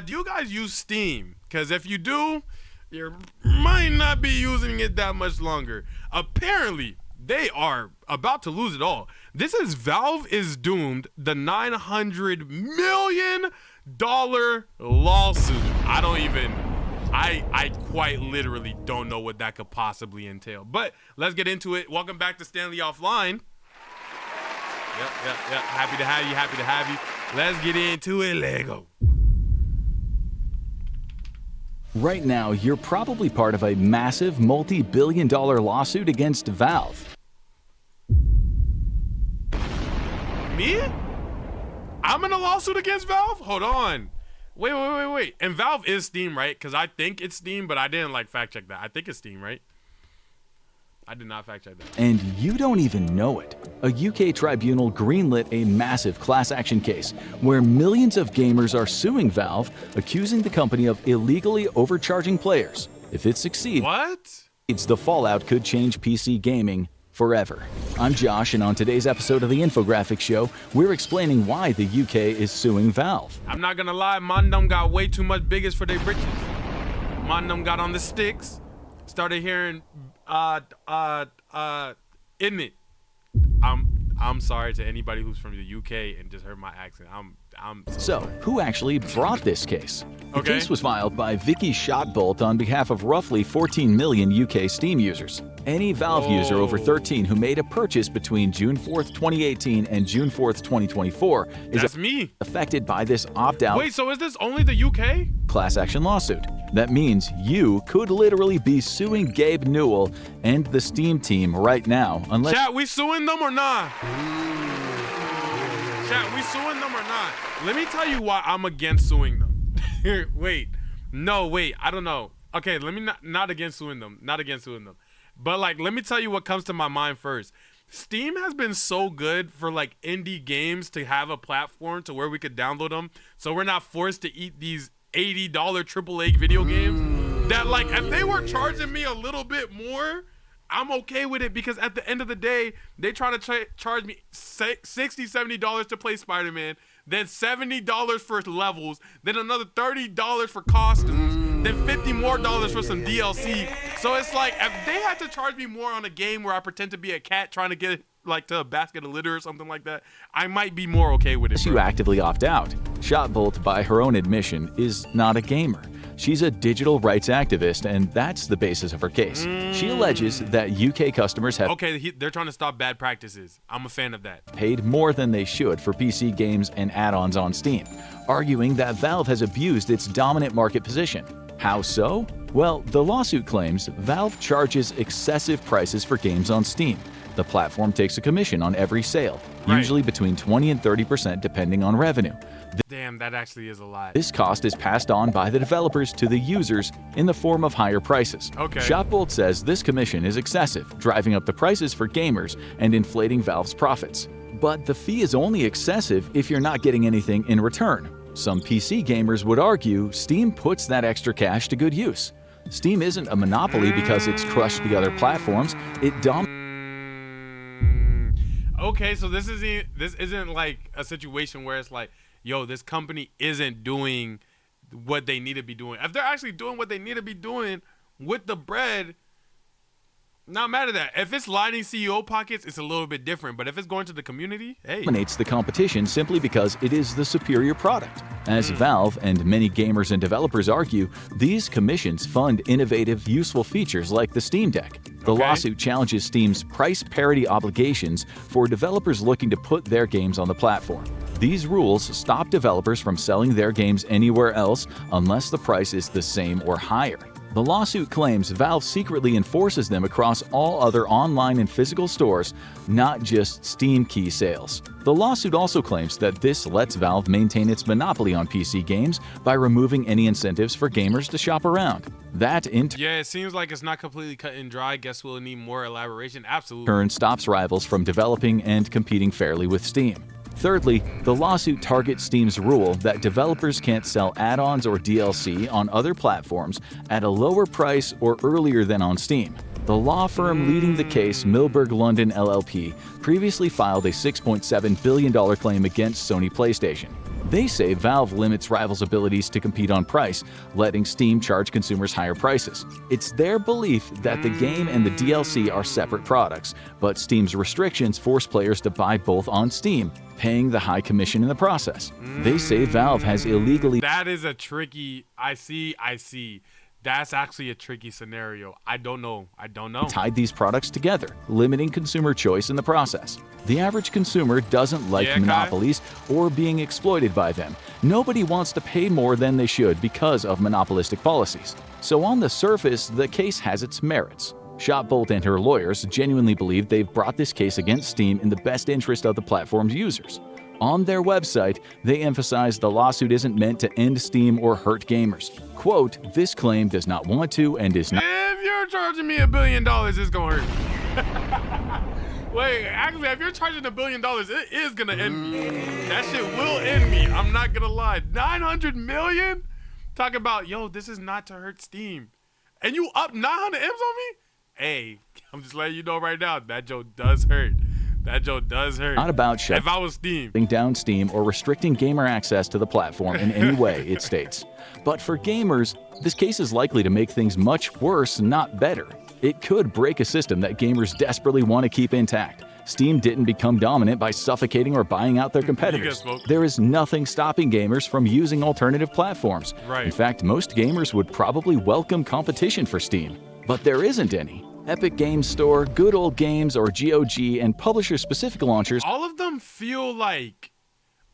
do you guys use Steam? Because if you do, you might not be using it that much longer. Apparently, they are about to lose it all. This is Valve is doomed, the $900 million lawsuit. I quite literally don't know what that could possibly entail. But let's get into it. Welcome back to Stanley Offline. Yep. Happy to have you. Let's get into it. Lego. Right now, you're probably part of a massive multi-billion-dollar lawsuit against Valve. Me? I'm in a lawsuit against Valve? Hold on. Wait. And Valve is Steam, right? Because I think it's Steam, but I didn't fact check that. I think it's Steam, right? I did not fact check that. And you don't even know it. A UK tribunal greenlit a massive class action case where millions of gamers are suing Valve, accusing the company of illegally overcharging players. If it succeeds, the fallout could change PC gaming forever. I'm Josh, and on today's episode of the Infographics Show, we're explaining why the UK is suing Valve. I'm not gonna lie, Mondum got way too much biggest for their britches. Mondum got on the sticks, started hearing in it. I'm sorry to anybody who's from the UK and just heard my accent. I'm so who actually brought this case? The case was filed by Vicky Shotbolt on behalf of roughly 14 million UK Steam users. Any Valve user over 13 who made a purchase between June 4th, 2018 and June 4th, 2024 is affected by this opt-out. Wait, so is this only the UK? Class action lawsuit. That means you could literally be suing Gabe Newell and the Steam team right now, unless— Chat, we suing them or not? Chat, we suing them or not? Let me tell you why I'm against suing them. Wait, I don't know. Okay, let me not against suing them. But let me tell you what comes to my mind first. Steam has been so good for indie games to have a platform to where we could download them, so we're not forced to eat these $80 AAA video games. That if they were charging me a little bit more, I'm okay with it, because at the end of the day, they try to charge me $60, $70 to play Spider-Man, then $70 for levels, then another $30 for costumes, then $50 more for some DLC. So it's if they had to charge me more on a game where I pretend to be a cat trying to get to a basket of litter or something like that, I might be more okay with it. You actively opt out. Shotbolt, by her own admission, is not a gamer. She's a digital rights activist, and that's the basis of her case. She alleges that UK customers have— they're trying to stop bad practices. I'm a fan of that. —paid more than they should for PC games and add-ons on Steam, arguing that Valve has abused its dominant market position. How so? Well, the lawsuit claims Valve charges excessive prices for games on Steam. The platform takes a commission on every sale, usually between 20% and 30% depending on revenue. Damn, that actually is a lot. This cost is passed on by the developers to the users in the form of higher prices. Shotbolt says this commission is excessive, driving up the prices for gamers and inflating Valve's profits. But the fee is only excessive if you're not getting anything in return. Some PC gamers would argue Steam puts that extra cash to good use. Steam isn't a monopoly because it's crushed the other platforms. It dominates. Okay, so this isn't a situation where it's yo, this company isn't doing what they need to be doing. If they're actually doing what they need to be doing with the bread, not mad at that. If it's lining CEO pockets, it's a little bit different. But if it's going to the community, hey. Dominates the competition simply because it is the superior product. As Valve and many gamers and developers argue, these commissions fund innovative, useful features like the Steam Deck. The lawsuit challenges Steam's price parity obligations for developers looking to put their games on the platform. These rules stop developers from selling their games anywhere else unless the price is the same or higher. The lawsuit claims Valve secretly enforces them across all other online and physical stores, not just Steam key sales. The lawsuit also claims that this lets Valve maintain its monopoly on PC games by removing any incentives for gamers to shop around. That in it seems like it's not completely cut and dry. Guess we'll need more elaboration. Absolutely. Turn stops rivals from developing and competing fairly with Steam. Thirdly, the lawsuit targets Steam's rule that developers can't sell add-ons or DLC on other platforms at a lower price or earlier than on Steam. The law firm leading the case, Milberg London LLP, previously filed a $6.7 billion claim against Sony PlayStation. They say Valve limits rivals' abilities to compete on price, letting Steam charge consumers higher prices. It's their belief that the game and the DLC are separate products, but Steam's restrictions force players to buy both on Steam, paying the high commission in the process. They say Valve has illegally— That is a tricky— I see. That's actually a tricky scenario. I don't know. tied these products together, limiting consumer choice in the process. The average consumer doesn't like monopolies or being exploited by them. Nobody wants to pay more than they should because of monopolistic policies. So on the surface, the case has its merits. Shopbolt and her lawyers genuinely believe they've brought this case against Steam in the best interest of the platform's users. On their website, they emphasize the lawsuit isn't meant to end Steam or hurt gamers. Quote, "This claim does not want to and is not—" If you're charging me $1 billion, it's gonna hurt. Wait, actually, if you're charging $1 billion, it is gonna end me. That shit will end me. I'm not gonna lie. 900 million? Talk about, yo, this is not to hurt Steam. And you up 900 M's on me? Hey, I'm just letting you know right now, that joke does hurt. That joke does hurt. Not about if I was Steam. Down Steam or restricting gamer access to the platform in any way, it states. But for gamers, this case is likely to make things much worse, not better. It could break a system that gamers desperately want to keep intact. Steam didn't become dominant by suffocating or buying out their competitors. There is nothing stopping gamers from using alternative platforms. Right. In fact, most gamers would probably welcome competition for Steam. But there isn't any. Epic Games Store, Good Old Games, or GOG, and publisher-specific launchers— all of them feel like,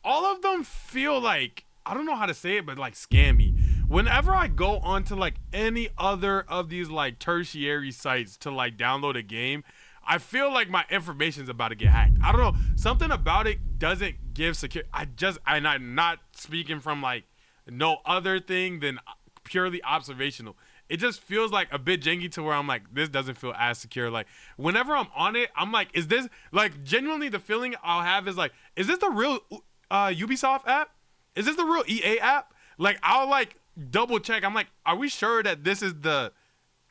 I don't know how to say it, but like scammy. Whenever I go onto like any other of these like tertiary sites to like download a game, I feel like my information's about to get hacked. I don't know. Something about it doesn't give secure. I'm not speaking from like no other thing than purely observational. It just feels like a bit janky to where I'm like, this doesn't feel as secure. Like whenever I'm on it, I'm like, is this like genuinely the feeling I'll have is like, is this the real Ubisoft app? Is this the real EA app? Like I'll like double check. I'm like, are we sure that this is the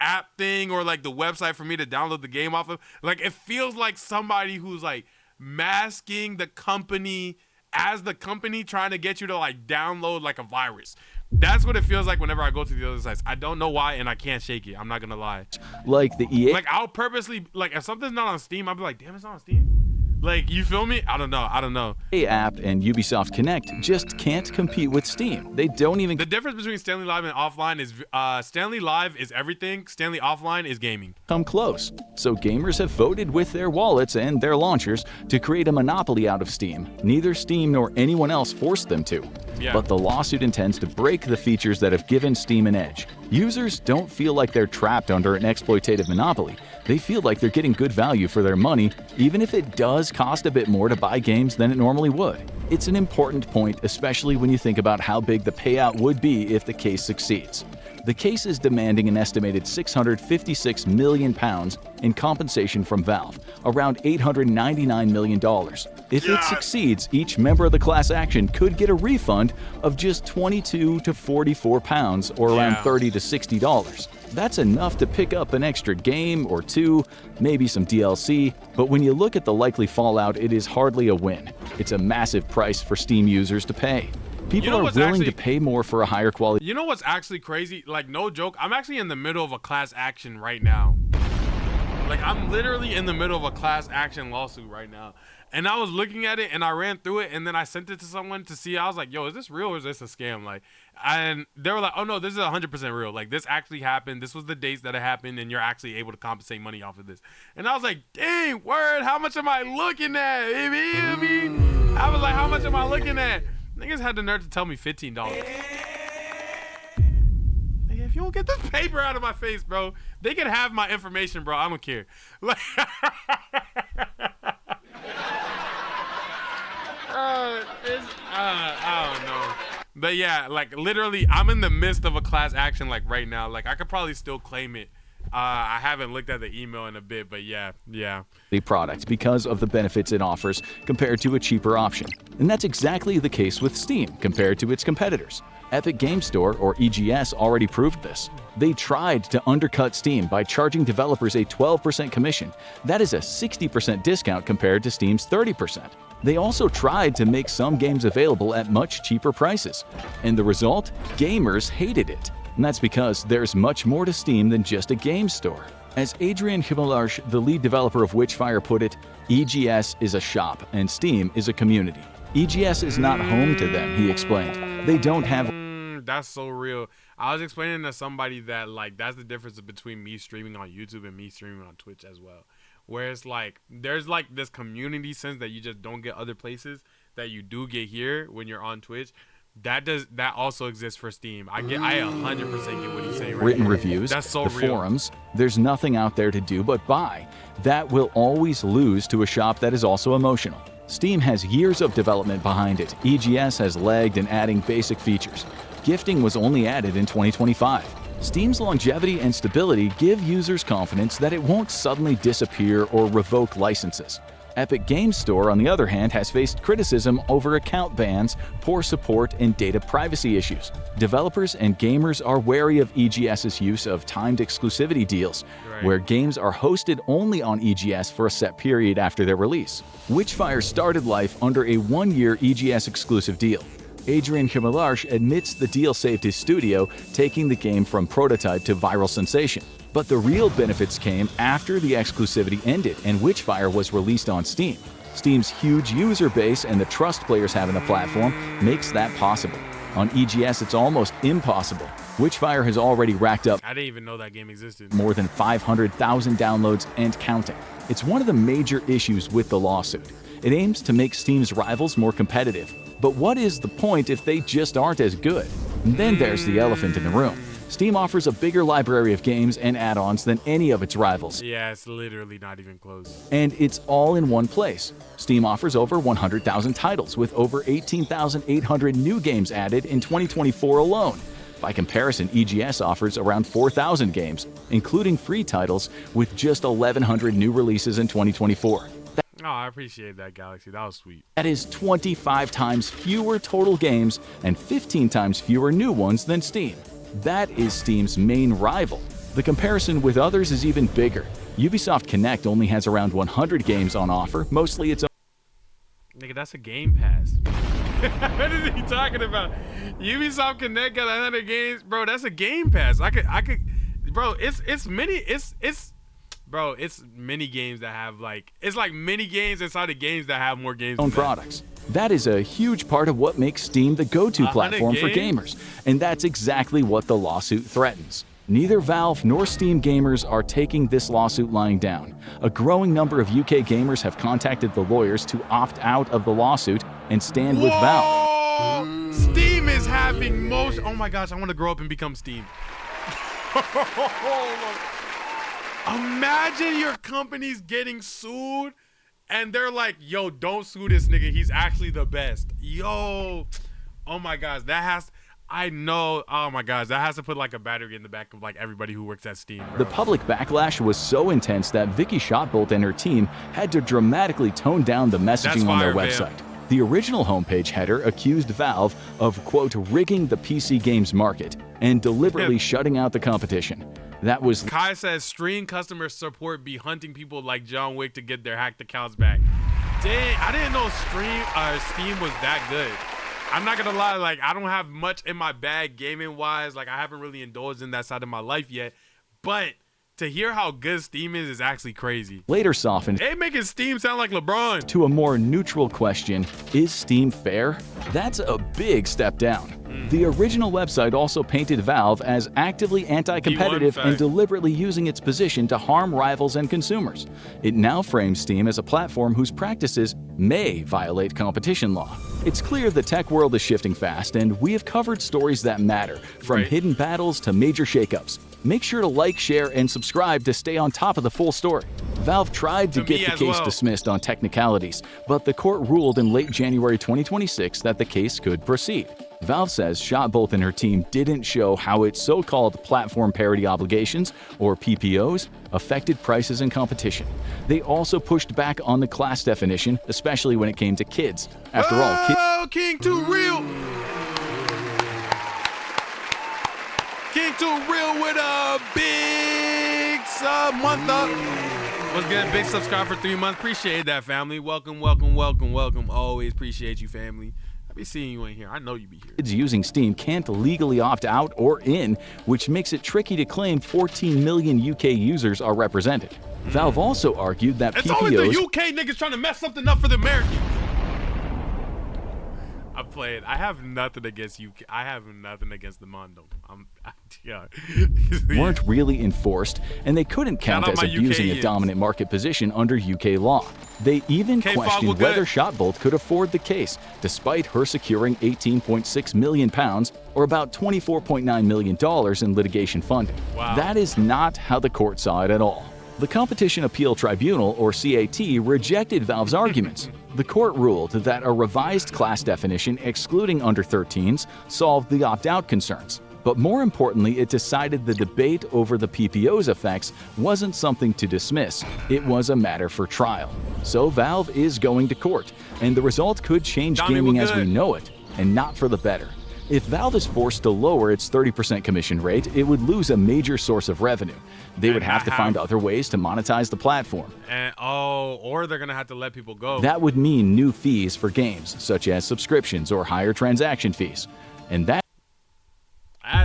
app thing or like the website for me to download the game off of? Like it feels like somebody who's like masking the company as the company trying to get you to like download like a virus. That's what it feels like whenever I go to the other sites. I don't know why, and I can't shake it. I'm not gonna lie. like the EA— like I'll purposely, like if something's not on Steam, I'll be like, damn, it's not on Steam. Like, you feel me? I don't know. app and Ubisoft Connect just can't compete with Steam. They don't even— the difference between Stanley Live and offline is Stanley Live is everything. Stanley offline is gaming. come close. So gamers have voted with their wallets and their launchers to create a monopoly out of Steam. Neither Steam nor anyone else forced them to. Yeah. But the lawsuit intends to break the features that have given Steam an edge. Users don't feel like they're trapped under an exploitative monopoly. They feel like they're getting good value for their money, even if it does cost a bit more to buy games than it normally would. It's an important point, especially when you think about how big the payout would be if the case succeeds. The case is demanding an estimated £656 million in compensation from Valve, around $899 million. If it succeeds, each member of the class action could get a refund of just £22 to £44, or around $30 to $60. That's enough to pick up an extra game or two, maybe some DLC, but when you look at the likely fallout, it is hardly a win. It's a massive price for Steam users to pay. People are willing to pay more for a higher quality. You know what's actually crazy? Like, no joke, I'm actually in the middle of a class action right now. Like, I'm literally in the middle of a class action lawsuit right now. And I was looking at it and I ran through it and then I sent it to someone to see. I was like, yo, is this real or is this a scam? Like, and they were like, oh no, this is 100% real. Like, this actually happened. This was the dates that it happened and you're actually able to compensate money off of this. And I was like, dang, word, how much am I looking at? I was like, how much am I looking at? Niggas had the nerve to tell me $15. Nigga, if you don't get this paper out of my face, bro, they can have my information, bro. I don't care. Like, I don't know. But yeah, like literally, I'm in the midst of a class action like right now. Like I could probably still claim it. I haven't looked at the email in a bit, but yeah. The product because of the benefits it offers compared to a cheaper option. And that's exactly the case with Steam compared to its competitors. Epic Games Store, or EGS, already proved this. They tried to undercut Steam by charging developers a 12% commission. That is a 60% discount compared to Steam's 30%. They also tried to make some games available at much cheaper prices. And the result? Gamers hated it. And that's because there's much more to Steam than just a game store. As Adrian Himmelarch, the lead developer of Witchfire, put it, EGS is a shop and Steam is a community. EGS is not home to them, he explained. They don't have... That's so real. I was explaining to somebody that, like, that's the difference between me streaming on YouTube and me streaming on Twitch as well. Where it's like, there's like this community sense that you just don't get other places that you do get here when you're on Twitch. That also exists for Steam. I 100% get what he's saying right Written here. reviews, That's so the real. forums, there's nothing out there to do but buy. That will always lose to a shop that is also emotional. Steam has years of development behind it. EGS has lagged in adding basic features. Gifting was only added in 2025. Steam's longevity and stability give users confidence that it won't suddenly disappear or revoke licenses. Epic Games Store, on the other hand, has faced criticism over account bans, poor support, and data privacy issues. Developers and gamers are wary of EGS's use of timed exclusivity deals, where games are hosted only on EGS for a set period after their release. Witchfire started life under a one-year EGS exclusive deal. Adrian Himmelarch admits the deal saved his studio, taking the game from prototype to viral sensation. But the real benefits came after the exclusivity ended and Witchfire was released on Steam. Steam's huge user base and the trust players have in the platform makes that possible. On EGS, it's almost impossible. Witchfire has already racked up I didn't even know that game existed. more than 500,000 downloads and counting. It's one of the major issues with the lawsuit. It aims to make Steam's rivals more competitive. But what is the point if they just aren't as good? And then there's the elephant in the room. Steam offers a bigger library of games and add-ons than any of its rivals. Yeah, it's literally not even close. And it's all in one place. Steam offers over 100,000 titles, with over 18,800 new games added in 2024 alone. By comparison, EGS offers around 4,000 games, including free titles, with just 1,100 new releases in 2024. Oh, I appreciate that, Galaxy. That was sweet. That is 25 times fewer total games and 15 times fewer new ones than Steam. That is Steam's main rival. The comparison with others is even bigger. Ubisoft Connect only has around 100 games on offer, mostly its own. Nigga, that's a Game Pass. What is he talking about? Ubisoft Connect got 100 games, bro. That's a Game Pass. I could, bro. It's many games that have it's like mini games inside of games that have more games. Own products. That is a huge part of what makes Steam the go-to platform for gamers, and that's exactly what the lawsuit threatens. Neither Valve nor Steam gamers are taking this lawsuit lying down. A growing number of UK gamers have contacted the lawyers to opt out of the lawsuit and stand with Valve. Steam is having most. Oh my gosh, I want to grow up and become Steam. Imagine your company's getting sued and they're like, yo, don't sue this nigga. He's actually the best. Yo. Oh my gosh. I know. Oh my gosh. That has to put like a battery in the back of like everybody who works at Steam, bro. The public backlash was so intense that Vicky Shotbolt and her team had to dramatically tone down the messaging on their website. The original homepage header accused Valve of, quote, rigging the PC games market and deliberately shutting out the competition. That was... Kai says, stream customer support be hunting people like John Wick to get their hacked accounts back. Dang, I didn't know Steam was that good. I'm not gonna lie, like, I don't have much in my bag gaming-wise. Like, I haven't really indulged in that side of my life yet. But to hear how good Steam is actually crazy. Later softened. They making Steam sound like LeBron. To a more neutral question, is Steam fair? That's a big step down. The original website also painted Valve as actively anti-competitive and deliberately using its position to harm rivals and consumers. It now frames Steam as a platform whose practices may violate competition law. It's clear the tech world is shifting fast, and we have covered stories that matter, from hidden battles to major shakeups. Make sure to like, share, and subscribe to stay on top of the full story. Valve tried to get the case dismissed on technicalities, but the court ruled in late January 2026 that the case could proceed. Valve says Shotbolt and her team didn't show how its so-called platform parity obligations, or PPOs, affected prices and competition. They also pushed back on the class definition, especially when it came to kids. After all, King Too Real! King Too Real with a big sub month up. What's good? Big subscribe for 3 months. Appreciate that, family. Welcome, welcome, welcome, welcome. Always appreciate you, family. I be seeing you in here. I know you be here. Kids using Steam can't legally opt out or in, which makes it tricky to claim 14 million UK users are represented. Valve also argued that It's PPOs... always the UK niggas trying to mess something up for the Americans. I played. I have nothing against UK. I have nothing against the Mondo. Yeah. weren't really enforced, and they couldn't count as abusing a dominant market position under UK law. They even questioned whether Shotbolt could afford the case, despite her securing £18.6 million, or about $24.9 million in litigation funding. Wow. That is not how the court saw it at all. The Competition Appeal Tribunal, or CAT, rejected Valve's arguments. The court ruled that a revised class definition excluding under-13s solved the opt-out concerns. But more importantly, it decided the debate over the PPO's effects wasn't something to dismiss. It was a matter for trial. So Valve is going to court, and the result could change gaming as we know it, and not for the better. If Valve is forced to lower its 30% commission rate, it would lose a major source of revenue. They would have to find other ways to monetize the platform. Or they're going to have to let people go. That would mean new fees for games, such as subscriptions or higher transaction fees. And that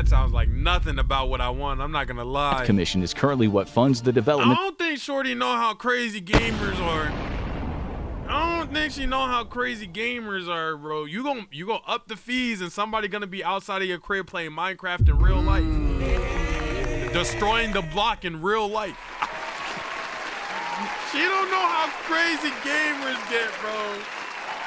sounds like nothing about what I want. I'm not going to lie. Commission is currently what funds the development. I don't think Shorty know how crazy gamers are. I don't think she know how crazy gamers are, bro. You go up the fees and somebody gonna be outside of your crib playing Minecraft in real life, destroying the block in real life. She don't know how crazy gamers get, bro.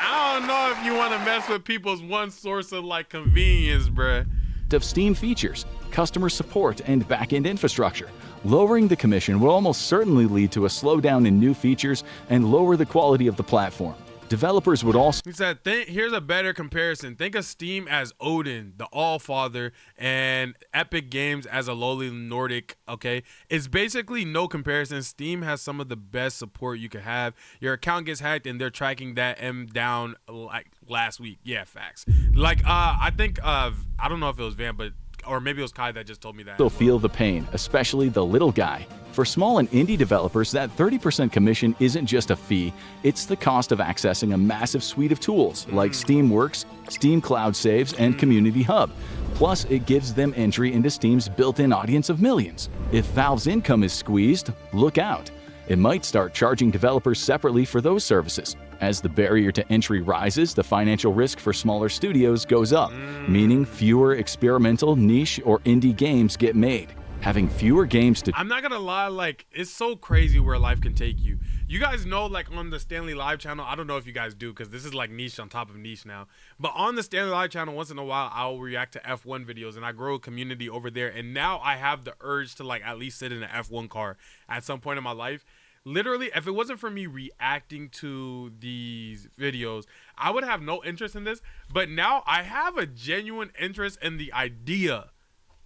I don't know if you want to mess with people's one source of like convenience, bruh. Of Steam features, customer support, and back-end infrastructure. Lowering the commission will almost certainly lead to a slowdown in new features and lower the quality of the platform. Developers would also... He said, here's a better comparison. Think of Steam as Odin, the All-Father, and Epic Games as a lowly Nordic, okay? It's basically no comparison. Steam has some of the best support you could have. Your account gets hacked, and they're tracking that M down like last week. Yeah, facts. Like, I think, I don't know if it was Van, but or maybe it was Kai that just told me that. They'll feel the pain, especially the little guy. For small and indie developers, that 30% commission isn't just a fee, it's the cost of accessing a massive suite of tools like Steamworks, Steam Cloud Saves, and Community Hub. Plus, it gives them entry into Steam's built-in audience of millions. If Valve's income is squeezed, look out. It might start charging developers separately for those services. As the barrier to entry rises, the financial risk for smaller studios goes up, meaning fewer experimental, niche, or indie games get made. Having fewer games to... I'm not gonna lie, like, it's so crazy where life can take you. You guys know, like, on the Stanley Live channel, I don't know if you guys do, because this is, like, niche on top of niche now. But on the Stanley Live channel, once in a while, I'll react to F1 videos, and I grow a community over there. And now I have the urge to, like, at least sit in an F1 car at some point in my life. Literally, if it wasn't for me reacting to these videos, I would have no interest in this. But now I have a genuine interest in the idea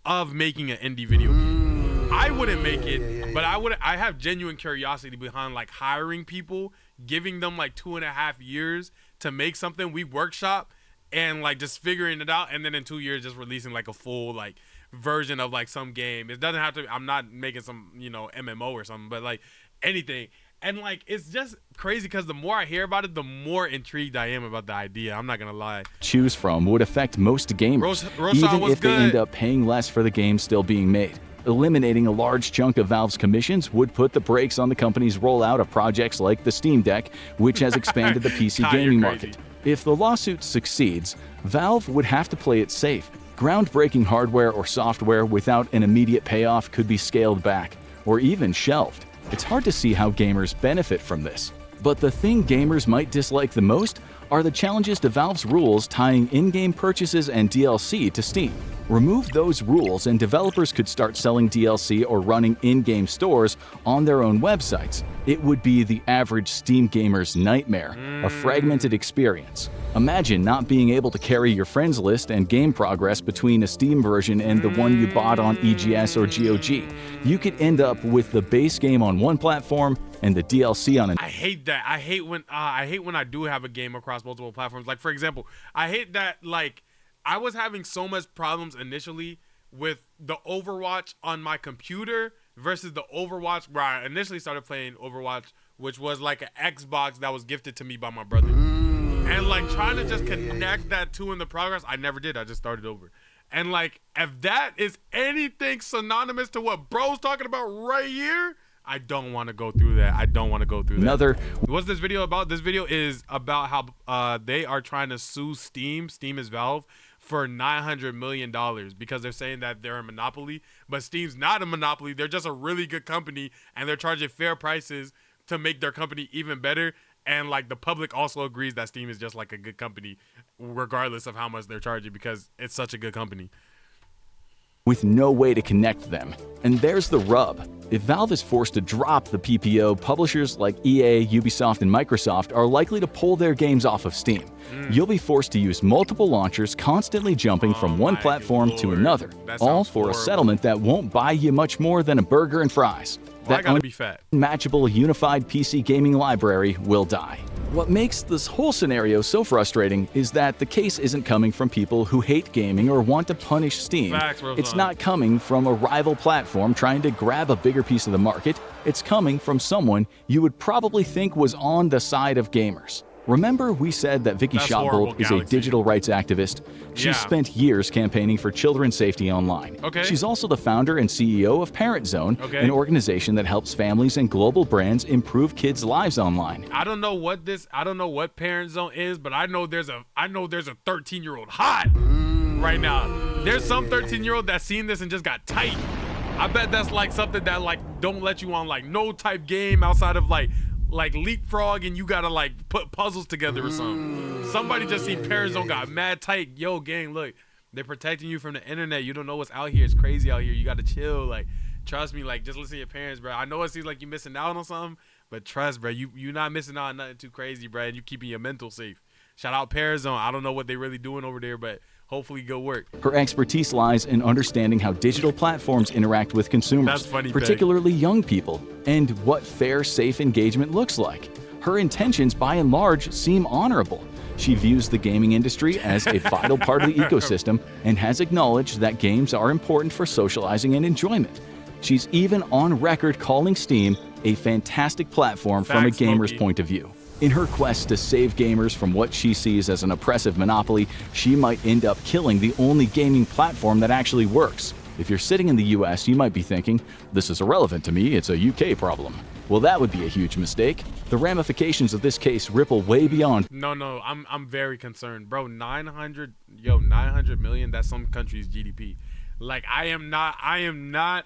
of making an indie video game. I wouldn't make it, but I have genuine curiosity behind like hiring people, giving them like 2.5 years to make something. We workshop and like just figuring it out, and then in 2 years just releasing like a full like version of like some game. It doesn't have to, I'm not making some, you know, MMO or something, but like anything. And like it's just crazy because the more I hear about it, the more intrigued I am about the idea. I'm not gonna lie. Choose from would affect most gamers, even if they end up paying less for the game still being made. Eliminating a large chunk of Valve's commissions would put the brakes on the company's rollout of projects like the Steam Deck, which has expanded the PC gaming market. If the lawsuit succeeds, Valve would have to play it safe. Groundbreaking hardware or software without an immediate payoff could be scaled back, or even shelved. It's hard to see how gamers benefit from this. But the thing gamers might dislike the most are the challenges to Valve's rules tying in-game purchases and DLC to Steam. Remove those rules and developers could start selling DLC or running in-game stores on their own websites. It would be the average Steam gamer's nightmare, a fragmented experience. Imagine not being able to carry your friends list and game progress between a Steam version and the one you bought on EGS or GOG. You could end up with the base game on one platform and the DLC on another. I hate that. I hate when I do have a game across multiple platforms. Like for example, I hate that like I was having so much problems initially with the Overwatch on my computer versus the Overwatch, where I initially started playing Overwatch, which was like an Xbox that was gifted to me by my brother. And like trying to just connect that two in the progress, I never did. I just started over. And like, if that is anything synonymous to what bro's talking about right here, I don't want to go through that. I don't want to go through that. What's this video about? This video is about how they are trying to sue Steam. Steam is Valve for $900 million because they're saying that they're a monopoly. But Steam's not a monopoly. They're just a really good company, and they're charging fair prices to make their company even better. And like the public also agrees that Steam is just like a good company, regardless of how much they're charging, because it's such a good company. With no way to connect them. And there's the rub. If Valve is forced to drop the PPO, publishers like EA, Ubisoft, and Microsoft are likely to pull their games off of Steam. You'll be forced to use multiple launchers, constantly jumping from one platform to another, all for horrible. A settlement that won't buy you much more than a burger and fries. Well, I gotta be fat. Unmatchable unified PC gaming library will die. What makes this whole scenario so frustrating is that the case isn't coming from people who hate gaming or want to punish Steam. It's not coming from a rival platform trying to grab a bigger piece of the market. It's coming from someone you would probably think was on the side of gamers. Remember we said that Vicky Shotbolt is a digital rights activist? She's spent years campaigning for children's safety online. She's also the founder and CEO of Parent Zone, an organization that helps families and global brands improve kids' lives online. I don't know what Parent Zone is, but I know there's a 13-year-old hot right now. There's some 13-year-old that's seen this and just got tight. I bet that's like something that like don't let you on like no type game outside of like leapfrog, and you gotta like put puzzles together or something. Somebody just seen Parent Zone got mad tight. Yo, gang, look, they're protecting you from the internet. You don't know what's out here. It's crazy out here. You gotta chill. Like, trust me. Like, just listen to your parents, bro. I know it seems like you're missing out on something, but trust, bro. You're not missing out on nothing too crazy, bro. And you keeping your mental safe. Shout out Parent Zone. I don't know what they really doing over there, but hopefully good work. Her expertise lies in understanding how digital platforms interact with consumers, particularly young people, and what fair, safe engagement looks like. Her intentions, by and large, seem honorable. She views the gaming industry as a vital part of the ecosystem and has acknowledged that games are important for socializing and enjoyment. She's even on record calling Steam a fantastic platform from a gamer's point of view. In her quest to save gamers from what she sees as an oppressive monopoly, she might end up killing the only gaming platform that actually works. If you're sitting in the US, you might be thinking, this is irrelevant to me, it's a UK problem. Well, that would be a huge mistake. The ramifications of this case ripple way beyond. No, I'm very concerned, bro. 900 million, that's some country's GDP. Like, I am not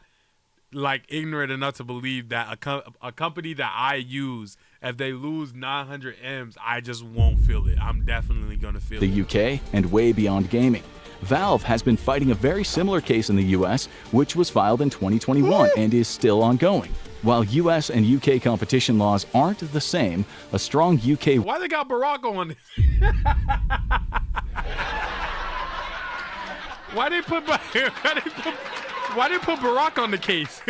like ignorant enough to believe that a company that I use, if they lose 900 M's, I just won't feel it. I'm definitely gonna feel it. The UK and way beyond gaming. Valve has been fighting a very similar case in the US, which was filed in 2021 and is still ongoing. While US and UK competition laws aren't the same, a strong UK... Why they got Barack on this? Why they put Barack on the case?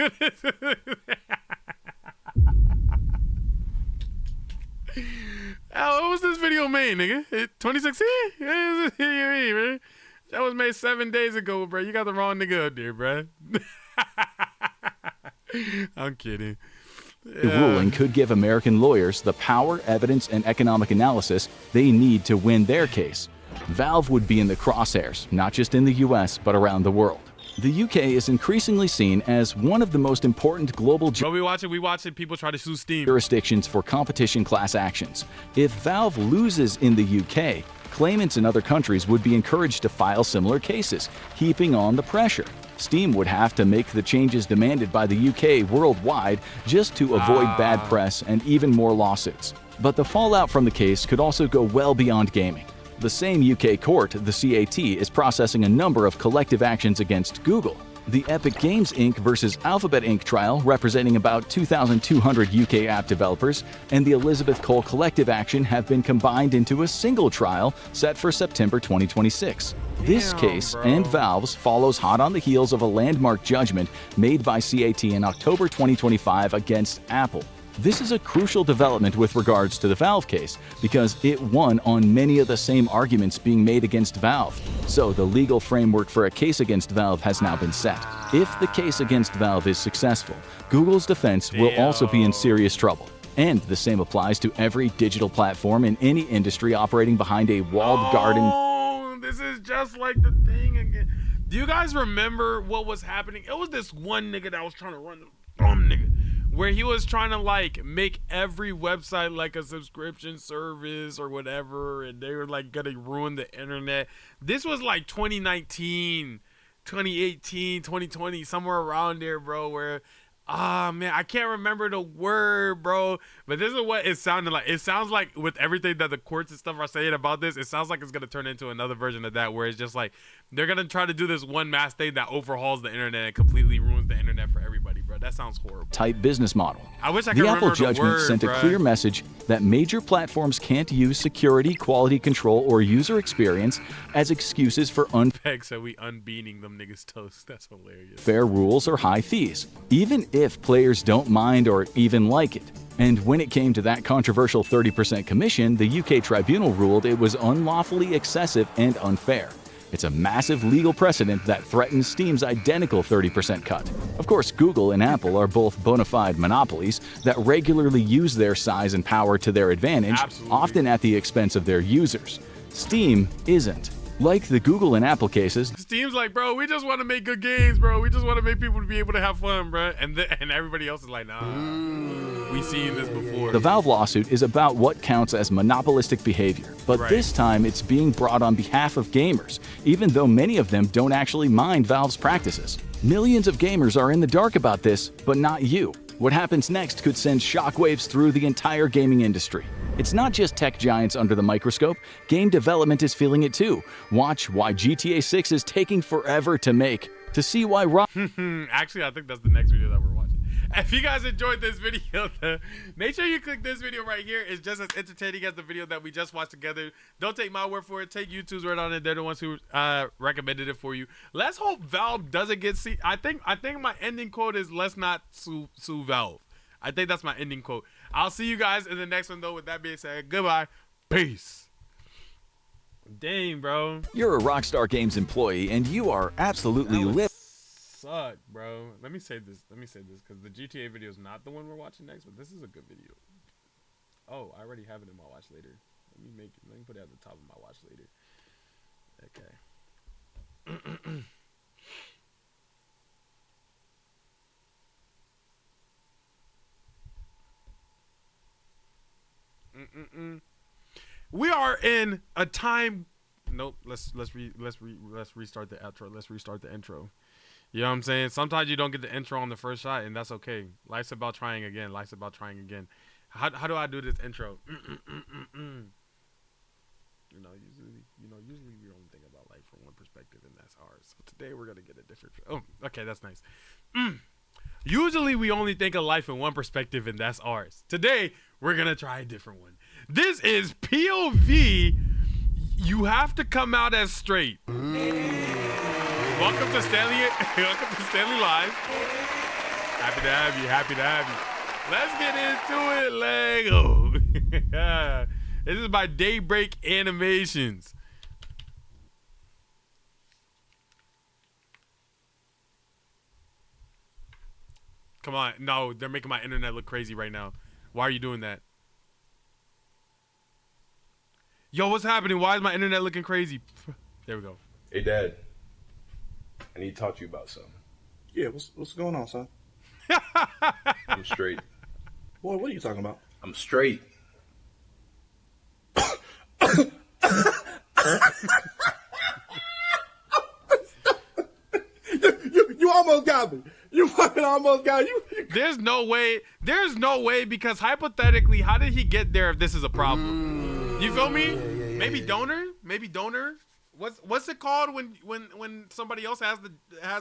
What was this video made, nigga? 2016? Man. That was made 7 days ago, bro. You got the wrong nigga up there, bro. I'm kidding. The ruling could give American lawyers the power, evidence, and economic analysis they need to win their case. Valve would be in the crosshairs, not just in the US, but around the world. The UK is increasingly seen as one of the most important global we watch it. People try to sue Steam. Jurisdictions for competition class actions. If Valve loses in the UK, claimants in other countries would be encouraged to file similar cases, heaping on the pressure. Steam would have to make the changes demanded by the UK worldwide just to avoid bad press and even more lawsuits. But the fallout from the case could also go well beyond gaming. The same UK court, the CAT, is processing a number of collective actions against Google. The Epic Games Inc. versus Alphabet Inc. trial, representing about 2,200 UK app developers, and the Elizabeth Cole collective action have been combined into a single trial set for September 2026. This case, and Valve's, follows hot on the heels of a landmark judgment made by CAT in October 2025 against Apple. This is a crucial development with regards to the Valve case, because it won on many of the same arguments being made against Valve. So the legal framework for a case against Valve has now been set. If the case against Valve is successful, Google's defense will also be in serious trouble. And the same applies to every digital platform in any industry operating behind a walled garden. Oh, this is just like the thing again. Do you guys remember what was happening? It was this one nigga that was trying to run the dumb nigga, where he was trying to like make every website like a subscription service or whatever, and they were like gonna ruin the internet. This was like 2019, 2018, 2020, somewhere around there, bro, where man, I can't remember the word, bro, but this is what it sounded like. It sounds like, with everything that the courts and stuff are saying about this, it sounds like it's gonna turn into another version of that, where it's just like they're gonna try to do this one mass thing that overhauls the internet and completely ruins the internet for everybody, bro. That sounds horrible. Type business model. I wish I could The remember Apple judgment word, sent a clear message that major platforms can't use security, quality control, or user experience as excuses for Peg said we unbeaning them niggas toast. That's hilarious. unfair rules or high fees, even if players don't mind or even like it. And when it came to that controversial 30% commission, the UK tribunal ruled it was unlawfully excessive and unfair. It's a massive legal precedent that threatens Steam's identical 30% cut. Of course, Google and Apple are both bona fide monopolies that regularly use their size and power to their advantage, often at the expense of their users. Steam isn't. Like the Google and Apple cases, Steam's like, bro, we just want to make good games, bro. We just want to make people be able to have fun, bro. And everybody else is like, nah, we seen this before. the Valve lawsuit is about what counts as monopolistic behavior, but this time it's being brought on behalf of gamers, even though many of them don't actually mind Valve's practices. Millions of gamers are in the dark about this, but not you. What happens next could send shockwaves through the entire gaming industry. It's not just tech giants under the microscope, game development is feeling it too. Watch why GTA 6 is taking forever to make. To see why Actually, I think that's the next video that we're watching. If you guys enjoyed this video, make sure you click this video right here. It's just as entertaining as the video that we just watched together. Don't take my word for it. Take YouTube's word on it. They're the ones who recommended it for you. Let's hope Valve doesn't get I think my ending quote is let's not sue Valve. I think that's my ending quote. I'll see you guys in the next one, though. With that being said, goodbye. Peace. Dang, bro. You're a Rockstar Games employee and you are absolutely lit. Suck, bro. Let me say this because the GTA video is not the one we're watching next, but this is a good video. Oh, I already have it in my watch later. Let me put it at the top of my watch later. Okay. We are in a time. Nope. Let's restart the outro. Let's restart the intro. You know what I'm saying? Sometimes you don't get the intro on the first shot, and that's okay. Life's about trying again. Life's about trying again. How do I do this intro? Usually we only think about life from one perspective, and that's ours. So today we're gonna get a different. Oh, okay, that's nice. Usually we only think of life in one perspective, and that's ours. Today we're gonna try a different one. This is POV. You have to come out as straight. Welcome to Stanley. Welcome to Stanley Live. Happy to have you. Happy to have you. Let's get into it, Lego. This is by Daybreak Animations. Come on. No, they're making my internet look crazy right now. Why are you doing that? Yo, what's happening? Why is my internet looking crazy? There we go. Hey, Dad. I need to talk to you about something. Yeah, what's going on, son? I'm straight. Boy, what are you talking about? I'm straight. You almost got me. You fucking almost got you. There's no way because hypothetically, how did he get there if this is a problem? You feel me? Maybe donor. What's it called when somebody else has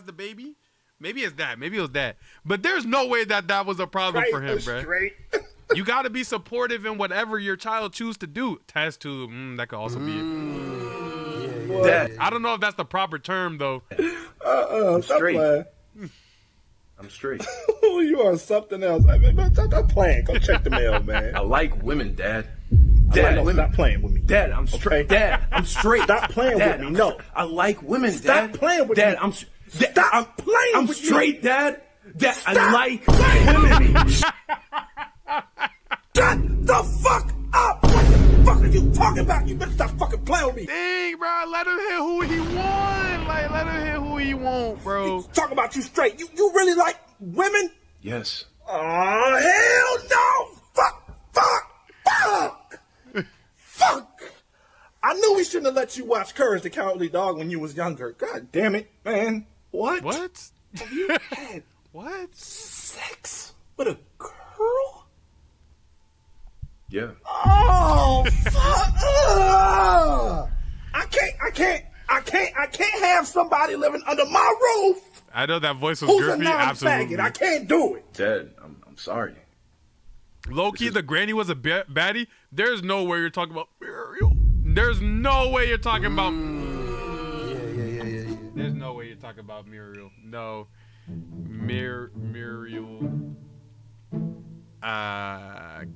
the baby? Maybe it's that. Maybe it was that. But there's no way that was a problem for him, bro. You got to be supportive in whatever your child choose to do. Test tube. That could also be it. Dad. I don't know if that's the proper term though. I'm straight. I'm straight. Oh, you are something else. I mean, stop playing. Go check the mail, man. I like women, Dad. Dad, Dad, stop playing with me. Dad, I'm straight. Okay? Dad, I'm straight. Stop playing Dad, with me. No. I like women, Stop Dad. playing with Dad, me. Stop playing I'm with straight, me. Dad. Dad, Stop I like playing women. with me. Shut the fuck up. What the fuck are you talking about? You better stop fucking playing with me. Dang, bro, let him hit who he want. Like, let him hit who he want, bro. Talk about you straight. You really like women? Yes. Oh, hell no. Fuck. I knew we shouldn't have let you watch Courage the Cowardly Dog when you was younger. God damn it, man. What? What? Have you had What? sex with a girl? Yeah. Oh, fuck. I can't have somebody living under my roof I know that voice was who's a goofy. non-faggot. Absolutely. I can't do it. Dad, I'm sorry. Low key, the granny was a baddie. There's no way you're talking about Muriel. There's no way you're talking about. Yeah. There's no way you're talking about Muriel. No, Muriel.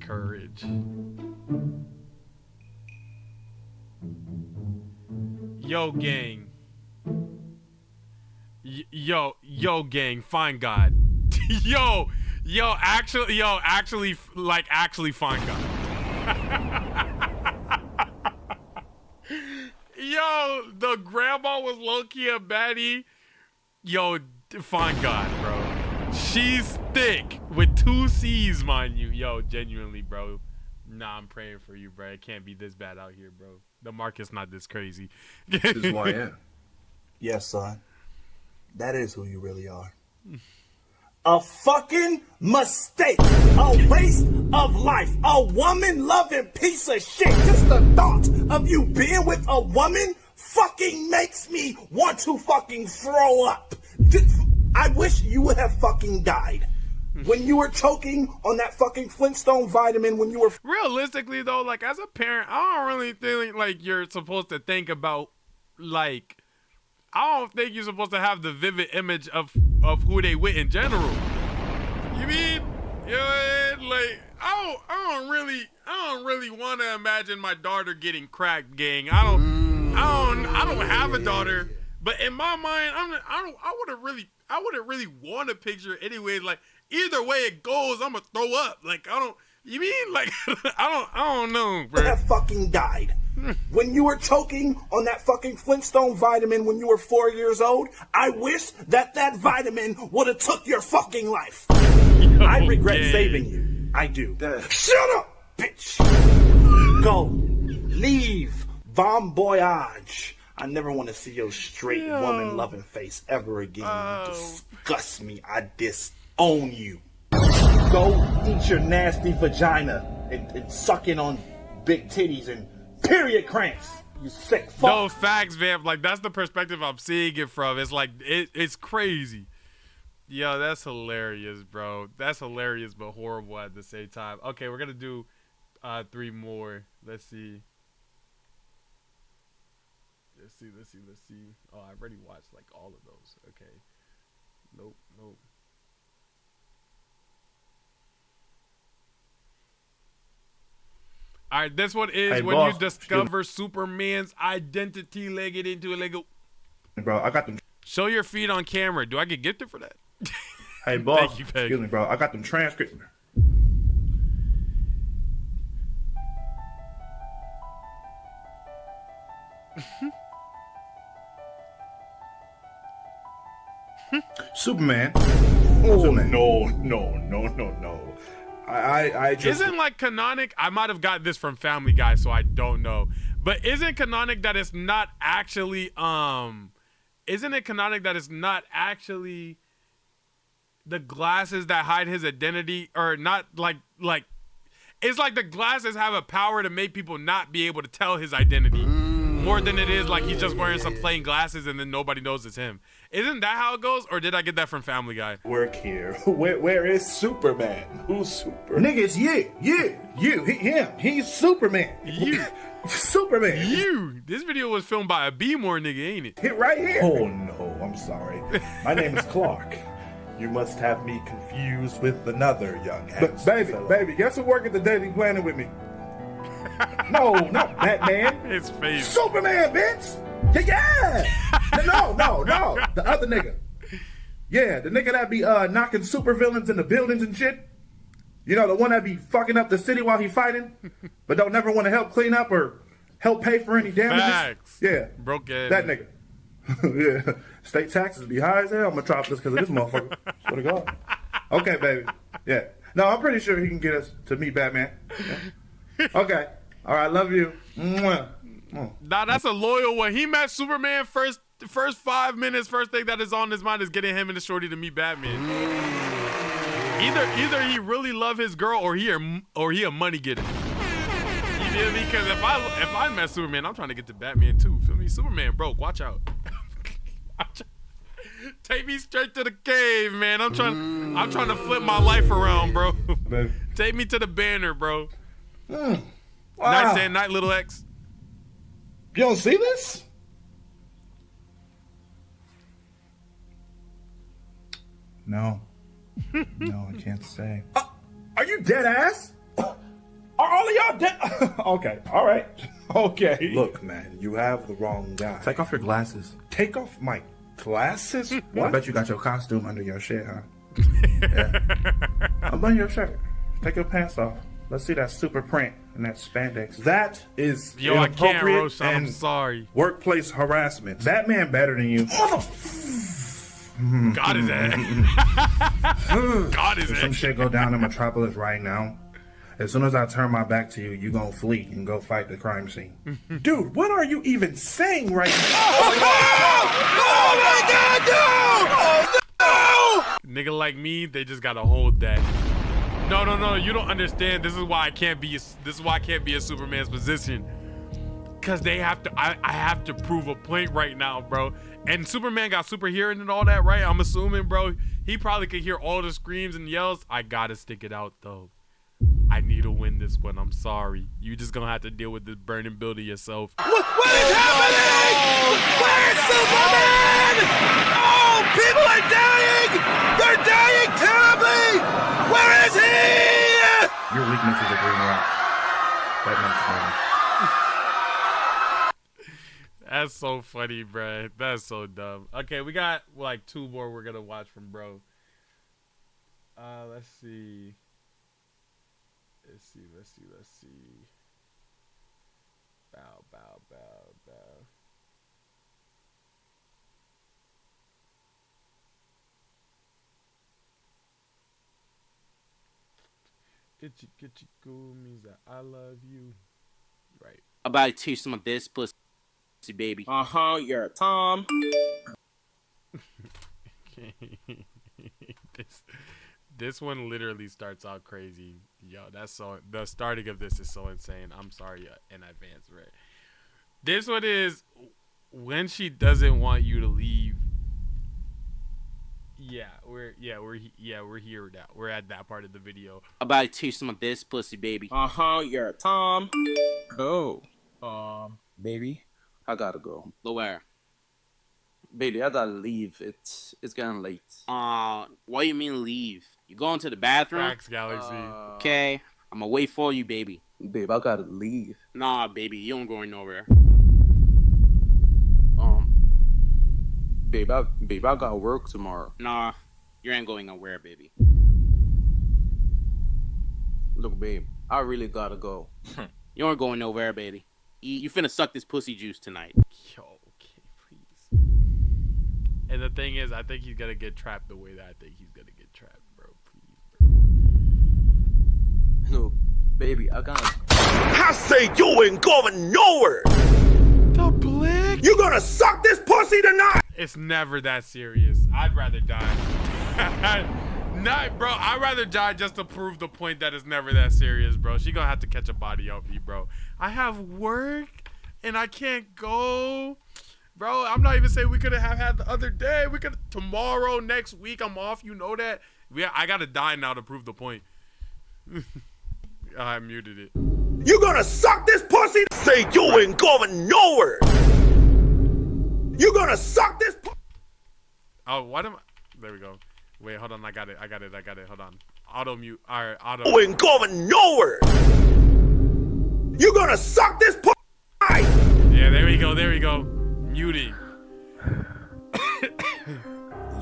Courage. Yo, gang. Yo, gang. Find God. Actually, find God. Yo, the grandma was low-key a baddie. Yo, find God, bro. She's thick with 2 C's, mind you. Yo, genuinely, bro. Nah, I'm praying for you, bro. It can't be this bad out here, bro. The market's not this crazy. This is who I am. Yes, son. That is who you really are. A fucking mistake. A waste of life. A woman-loving piece of shit. Just the thought of you being with a woman fucking makes me want to fucking throw up. I wish you would have fucking died. When you were choking on that fucking Flintstone vitamin when you were... Realistically, though, like, as a parent, I don't really think, like, you're supposed to think about, like... I don't think you're supposed to have the vivid image of who they with in general. You mean? You know, like, I don't really want to imagine my daughter getting cracked, gang. I don't have a daughter, but in my mind, I wouldn't really want to picture it anyways. Like, either way it goes, I'm gonna throw up. Like, you mean, like, I don't know, bro. Have fucking died. When you were choking on that fucking Flintstone vitamin when you were 4 years old, I wish that vitamin would have took your fucking life. I regret saving you. I do. Shut up, bitch. Go. Leave. Bon voyage. I never want to see your straight woman-loving face ever again. You disgust me. I disown you. Go eat your nasty vagina and suck in on big titties and period cramps. You sick fuck. No, facts, vamp. Like, that's the perspective I'm seeing it from. It's like, it's crazy. Yo, that's hilarious, bro. That's hilarious, but horrible at the same time. Okay, we're gonna do 3 more. Let's see. Oh, I already watched, like, all of those. Okay. Nope. All right, this one is when boss, you discover Superman's identity. Leg it into a Lego. Bro, I got them. Show your feet on camera. Do I get gifted for that? Hey, boss. Thank you, Peg. Excuse me, bro. I got them transcripts. Superman. Oh, Superman. No. I just... Isn't, like, canonic? I might have got this from Family Guy, so I don't know. But isn't canonic that it's not actually the glasses that hide his identity, or not, like it's like the glasses have a power to make people not be able to tell his identity more than it is like he's just wearing some plain glasses and then nobody knows it's him. Isn't that how it goes, or did I get that from Family Guy? Work here. Where is Superman? Who's Super? Nigga, it's you. Him. He's Superman. You. Superman. You. This video was filmed by a B-more nigga, ain't it? Hit right here. Oh, no. I'm sorry. My name is Clark. You must have me confused with another young handsome fellow. Baby, guess who work at the Daily Planet with me? No, not Batman. His face. Superman, bitch. Yeah. No. The other nigga. Yeah, the nigga that be knocking supervillains in the buildings and shit. You know, the one that be fucking up the city while he fighting, but don't never want to help clean up or help pay for any damages. Facts. Yeah. Broke it. That nigga. Yeah. State taxes be high as hell in Metropolis because of this motherfucker. Swear to God. Okay, baby. Yeah. No, I'm pretty sure he can get us to meet Batman. Yeah. Okay. All right, love you. Mwah. Nah, that's a loyal one. He met Superman first 5 minutes. First thing that is on his mind is getting him and the shorty to meet Batman. Either he really love his girl or he a money getter. You feel me? Because if I met Superman, I'm trying to get to Batman too. Feel me? Superman broke. Watch out. Take me straight to the cave, man. I'm trying to flip my life around, bro. Take me to the banner, bro. Wow. Night stand, night, little X. You don't see this? No. No, I can't say. Are you dead ass? Are all of y'all dead? Okay, all right. Okay. Look, man, you have the wrong guy. Take off your glasses. Take off my glasses? What? I bet you got your costume under your shirt, huh? Yeah. I'm under your shirt. Take your pants off. Let's see that super print and that spandex. That is Yo, I can't, inappropriate Roshan. I'm and sorry. workplace harassment. That man better than you. God is that. God is Some that. shit go down in Metropolis right now. As soon as I turn my back to you, you gonna flee and go fight the crime scene. Dude, what are you even saying right now? Oh my God, no! Nigga like me, they just gotta hold that. No, you don't understand. This is why I can't be a Superman's position. Cause they have to. I have to prove a point right now, bro. And Superman got super hearing and all that, right? I'm assuming, bro. He probably could hear all the screams and yells. I gotta stick it out though. I need to win this one. I'm sorry. You just gonna have to deal with this burning building yourself. What is happening? Where's Superman? Oh, people are dying! They're dying terribly! Where is he? Your weakness is a green rock. That's so funny, bro. That's so dumb. Okay, we got like 2 more we're gonna watch from bro. Let's see. Bow. Get you cool means that I love you. Right. About to teach some of this pussy, baby. You're a Tom. This one literally starts out crazy. Yo, the starting of this is so insane. I'm sorry in advance, right? This one is when she doesn't want you to leave. We're here now. We're at that part of the video. About to teach some of this pussy, baby. You're a Tom. Oh, baby, I gotta go. Where? Baby, I gotta leave. It's getting late. What do you mean leave? You going to the bathroom? Facts, Galaxy. Okay, I'm gonna wait for you, baby. Babe, I gotta leave. Nah, baby, you don't going nowhere. Babe, I got work tomorrow. Nah, you ain't going nowhere, baby. Look, babe, I really gotta go. You aren't going nowhere, baby. You finna suck this pussy juice tonight. Yo, okay, please. And the thing is, I think he's gonna get trapped the way that I think he's gonna get trapped, bro. Please, bro. No, baby, I gotta. I say you ain't going nowhere. The blick. You gonna suck this pussy tonight? It's never that serious. I'd rather die. Bro, I'd rather die just to prove the point that it's never that serious, bro. She gonna have to catch a body off me, bro. I have work and I can't go. Bro, I'm not even saying we could have had the other day. We could tomorrow, next week, I'm off. You know that. I gotta die now to prove the point. I muted it. You gonna suck this pussy? Say you ain't going nowhere. You gonna suck this pussy? Oh, what am I? There we go. Wait, hold on. I got it. Hold on. Auto mute. All right, auto. You ain't going nowhere. You're gonna suck this pie. Yeah, there we go. Muting.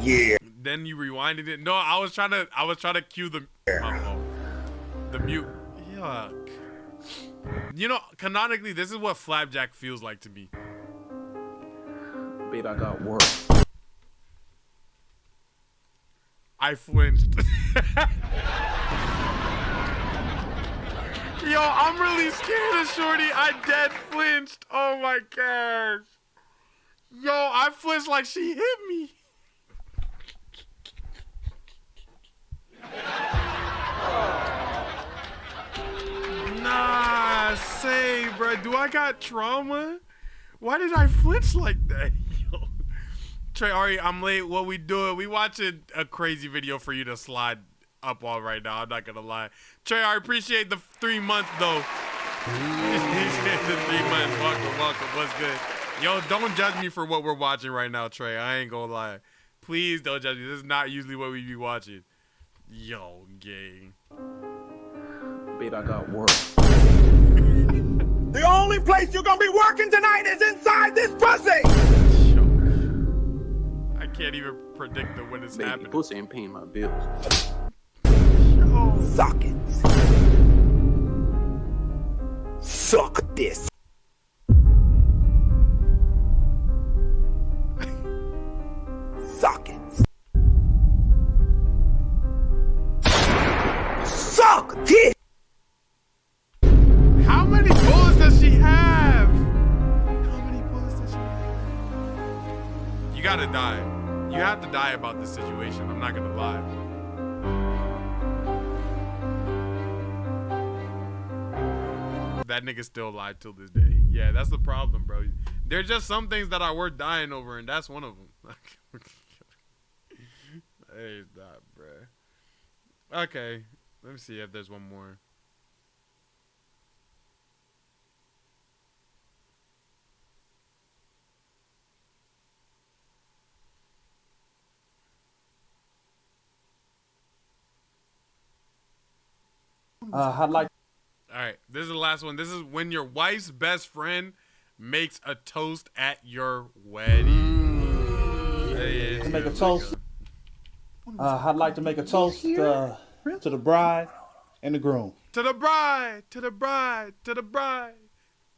Yeah. Then you rewinded it. No, I was trying to cue the the mute. Yuck. You know, canonically, this is what Flapjack feels like to me. Babe, I got work. I flinched. Yo, I'm really scared of Shorty. I dead flinched. Oh my gosh. Yo, I flinched like she hit me. Nah, say, bro. Do I got trauma? Why did I flinch like that? Yo. Trey, Ari, I'm late. What we doing? We watching a crazy video for you to slide up on right now. I'm not gonna lie. Trey, I appreciate the 3 months though. The 3 months. Welcome. What's good? Yo, don't judge me for what we're watching right now, Trey. I ain't gonna lie. Please don't judge me. This is not usually what we be watching. Yo, gang. Babe, I got work. The only place you're gonna be working tonight is inside this pussy. Yo. I can't even predict when it's Baby, happening. pussy ain't paying my bills. Yo. Suck it. Suck this. Suck it. Suck this. How many bullets does she have? You gotta die. You have to die about this situation. I'm not gonna lie. That nigga's still alive till this day. Yeah, that's the problem, bro. There's just some things that are worth dying over, and that's one of them. Hey, stop, bro. Okay, let me see if there's one more. I'd like. All right, this is the last one. This is when your wife's best friend makes a toast at your wedding. To make a toast. I'd like to make a toast to the bride and the groom. To the bride, to the bride, to the bride,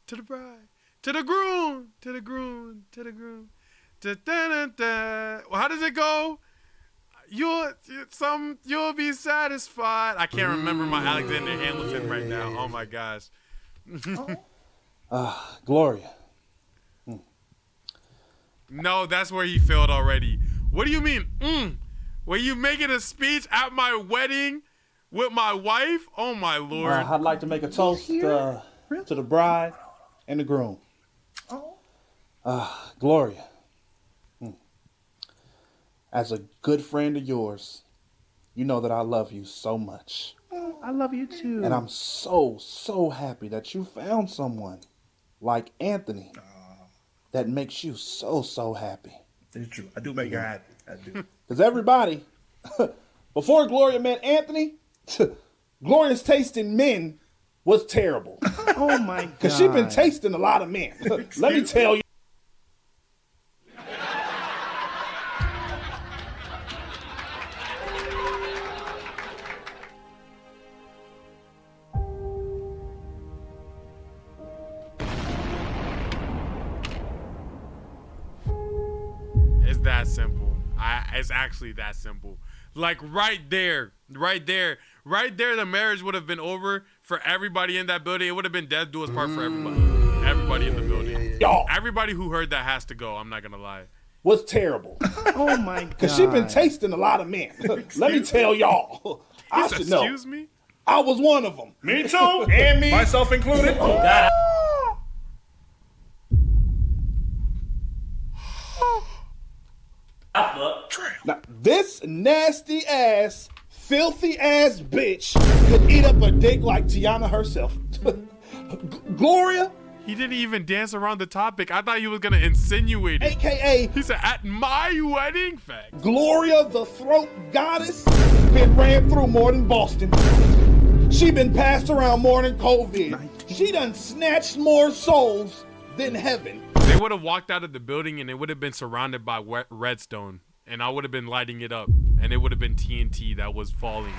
to the bride, to the groom, to the groom, to the groom. Da-da-da-da. Well, how does it go? You'll be satisfied. I can't remember my Alexander Hamilton right now. Oh my gosh. Gloria. No, that's where he failed already. What do you mean? Were you making a speech at my wedding with my wife? Oh my lord. I'd like to make a toast to the bride and the groom. Gloria. As a good friend of yours, you know that I love you so much. I love you too. And I'm so happy that you found someone like Anthony that makes you so happy. It's true. I do make her happy. I do. Because everybody, before Gloria met Anthony, Gloria's taste in men was terrible. Oh my God. Because she's been tasting a lot of men. Let me tell you. It's that simple. It's actually that simple. Like right there, the marriage would have been over for everybody in that building. It would have been death do its part for everybody. Everybody in the building. Y'all. Everybody who heard that has to go. I'm not gonna lie. Was terrible. Oh my God. Because she's been tasting a lot of men. Let me tell y'all. I should know. Excuse me? I was one of them. Me too. And me. Myself included. Oh God. Now, this nasty ass, filthy ass bitch could eat up a dick like Tiana herself. Gloria, He didn't even dance around the topic. I thought he was gonna insinuate it. AKA He said, at my wedding? Fact. Gloria the Throat Goddess been ran through more than Boston. She been passed around more than COVID. She done snatched more souls than heaven. They would have walked out of the building and it would have been surrounded by redstone. And I would have been lighting it up. And it would have been TNT that was falling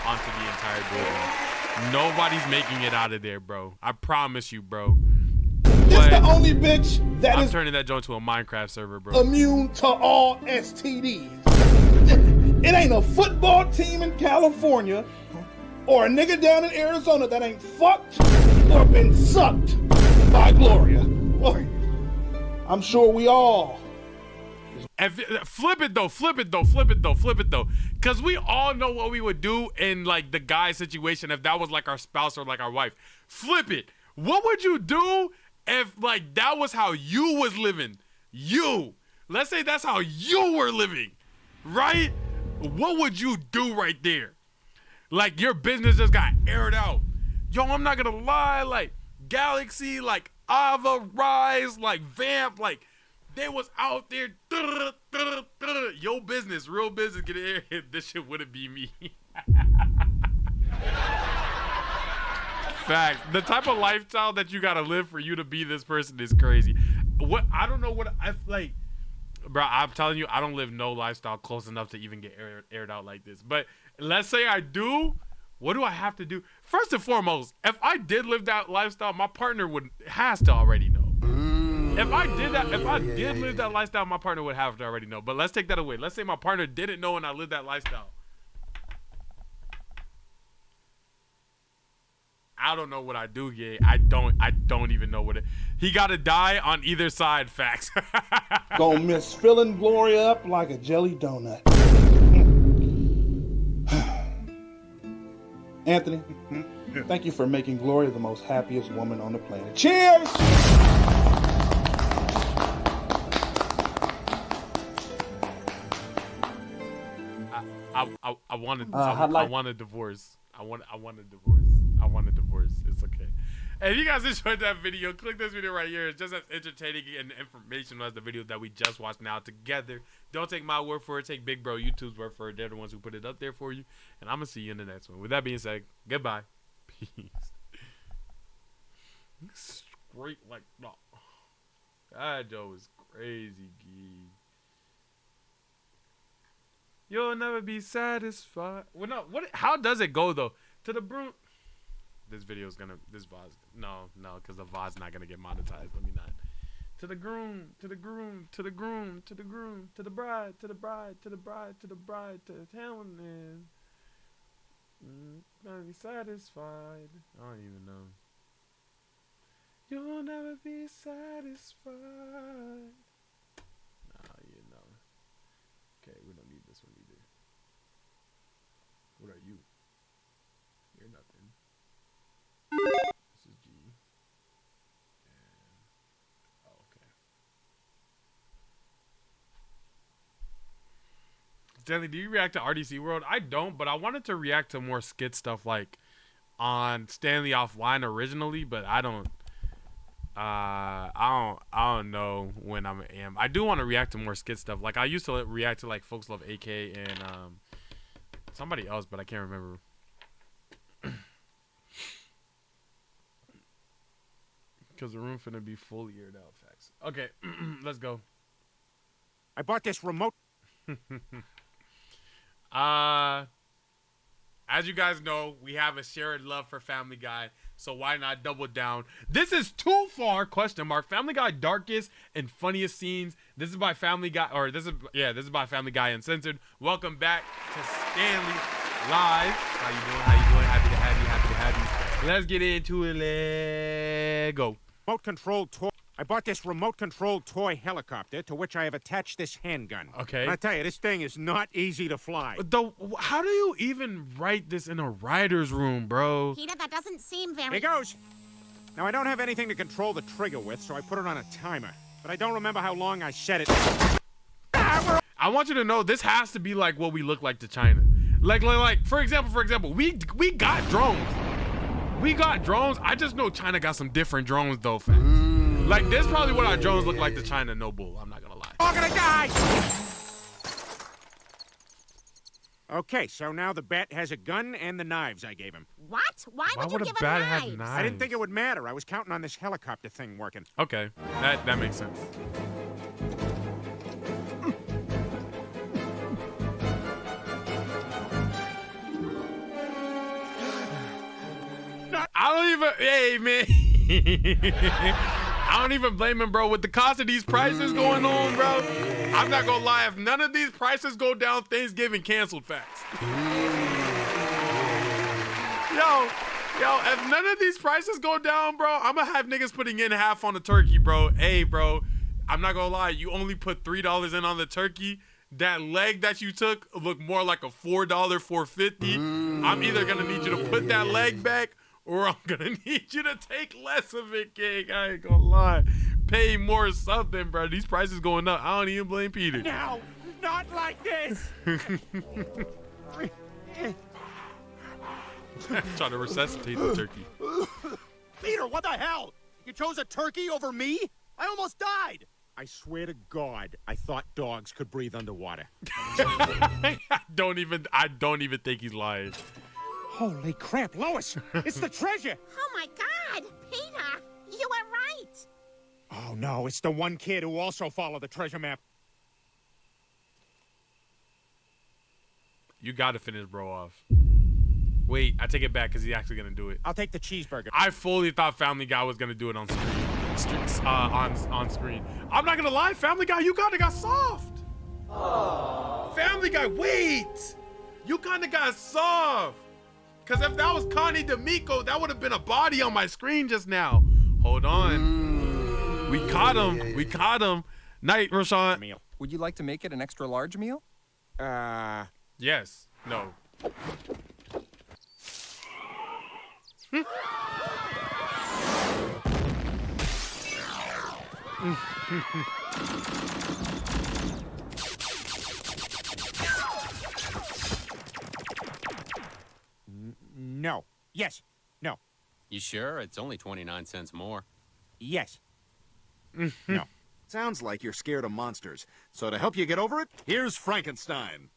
onto the entire building. Nobody's making it out of there, bro. I promise you, bro. This the only bitch that I'm is turning that joint to a Minecraft server, bro. immune to all STDs. It ain't a football team in California or a nigga down in Arizona that ain't fucked or been sucked by Gloria. Boy, I'm sure we all. Flip it though. Cause we all know what we would do in like the guy situation if that was like our spouse or like our wife. Flip it. What would you do if like that was how you was living? Let's say that's how you were living, right? What would you do right there? Like your business just got aired out. Yo, I'm not gonna lie, like Galaxy, like Ava, Rise, like Vamp, like they was out there. Yo business, real business, get aired. This shit wouldn't be me. Fact. The type of lifestyle that you gotta live for you to be this person is crazy. I don't know what I like. Bro, I'm telling you, I don't live no lifestyle close enough to even get aired out like this. But let's say I do. What do I have to do? First and foremost, if I did live that lifestyle, my partner has to already know. If I did live that lifestyle, my partner would have to already know. But let's take that away. Let's say my partner didn't know and I lived that lifestyle. I don't know what I do, yeah. I don't even know what it. He gotta die on either side, facts. Gonna miss filling Gloria up like a jelly donut. Anthony, thank you for making Gloria the most happiest woman on the planet. Cheers! I want a divorce. I want a divorce. I want a divorce. It's okay. Hey, if you guys enjoyed that video, click this video right here. It's just as entertaining and informational as the video that we just watched now together. Don't take my word for it. Take Big Bro YouTube's word for it. They're the ones who put it up there for you. And I'm going to see you in the next one. With that being said, goodbye. Peace. Straight like, no. That Joe is crazy, gee. You'll never be satisfied. Well, no. How does it go though? To the broom. This video's gonna. This VOD. No, because the VOD's not gonna get monetized. Let me not. To the groom. To the groom. To the groom. To the groom. To the bride. To the bride. To the bride. To the bride. To the town man. Never be satisfied. I don't even know. You'll never be satisfied. Nah, you know. Okay, we don't need this one either. What are you? You're nothing. This is G. And oh, okay. Stanley, do you react to RDC World? I don't, but I wanted to react to more skit stuff like on Stanley Offline originally, but I don't know when I am. I do want to react to more skit stuff. Like I used to react to like Folks Love AK and somebody else, but I can't remember. Because the room finna be fully aired out. Facts. Okay, let's go. I bought this remote. As you guys know, we have a shared love for Family Guy, so why not double down? This is too far, question mark. Family Guy darkest and funniest scenes. This is by Family Guy, or this is by Family Guy Uncensored. Welcome back to Stanley Live. How you doing? Happy to have you. Let's get into it. Let's go. Remote control toy. I bought this remote controlled toy helicopter to which I have attached this handgun. Okay. And I tell you, this thing is not easy to fly. Though, how do you even write this in a writer's room, bro? Peter, that doesn't seem very... Here goes. Now, I don't have anything to control the trigger with, so I put it on a timer. But I don't remember how long I set it. I want you to know this has to be like what we look like to China. Like for example, we got drones. We got drones. I just know China got some different drones though, fam. Like this probably what our drones look like to China. No bull. I'm not gonna lie. I'm gonna die! Okay, so now the bat has a gun and the knives I gave him. What? Why would you a give bat him have knives? knives? I didn't think it would matter. I was counting on this helicopter thing working. Okay, that makes sense. I don't even. Hey man. I don't even blame him, bro. With the cost of these prices going on, bro, I'm not gonna lie. If none of these prices go down, Thanksgiving canceled fast. Yo, if none of these prices go down, bro, I'm gonna have niggas putting in half on the turkey, bro. Hey, bro, I'm not gonna lie. You only put $3 in on the turkey. That leg that you took looked more like a $4, $4.50. I'm either gonna need you to put that leg back, or I'm gonna need you to take less of it, King. I ain't gonna lie. Pay more or something, bro. These prices going up. I don't even blame Peter. No, not like this! Trying to resuscitate the turkey. Peter, what the hell? You chose a turkey over me? I almost died. I swear to God, I thought dogs could breathe underwater. I don't even think he's lying. Holy crap, Lois! It's the treasure! Oh my God, Peter, you were right. Oh no, it's the one kid who also followed the treasure map. You gotta finish bro off. Wait, I take it back because he's actually gonna do it. I'll take the cheeseburger. I fully thought Family Guy was gonna do it on screen. On screen. I'm not gonna lie, Family Guy, you kinda got soft. Family Guy, wait! You kinda got soft. Cause if that was Connie D'Amico, that would have been a body on my screen just now. Hold on. We caught him. We caught him. Night, Rashawn. Meal. Would you like to make it an extra large meal? Yes. No. No. Yes. No. You sure? It's only 29 cents more. Yes. No. Sounds like you're scared of monsters. So to help you get over it, here's Frankenstein.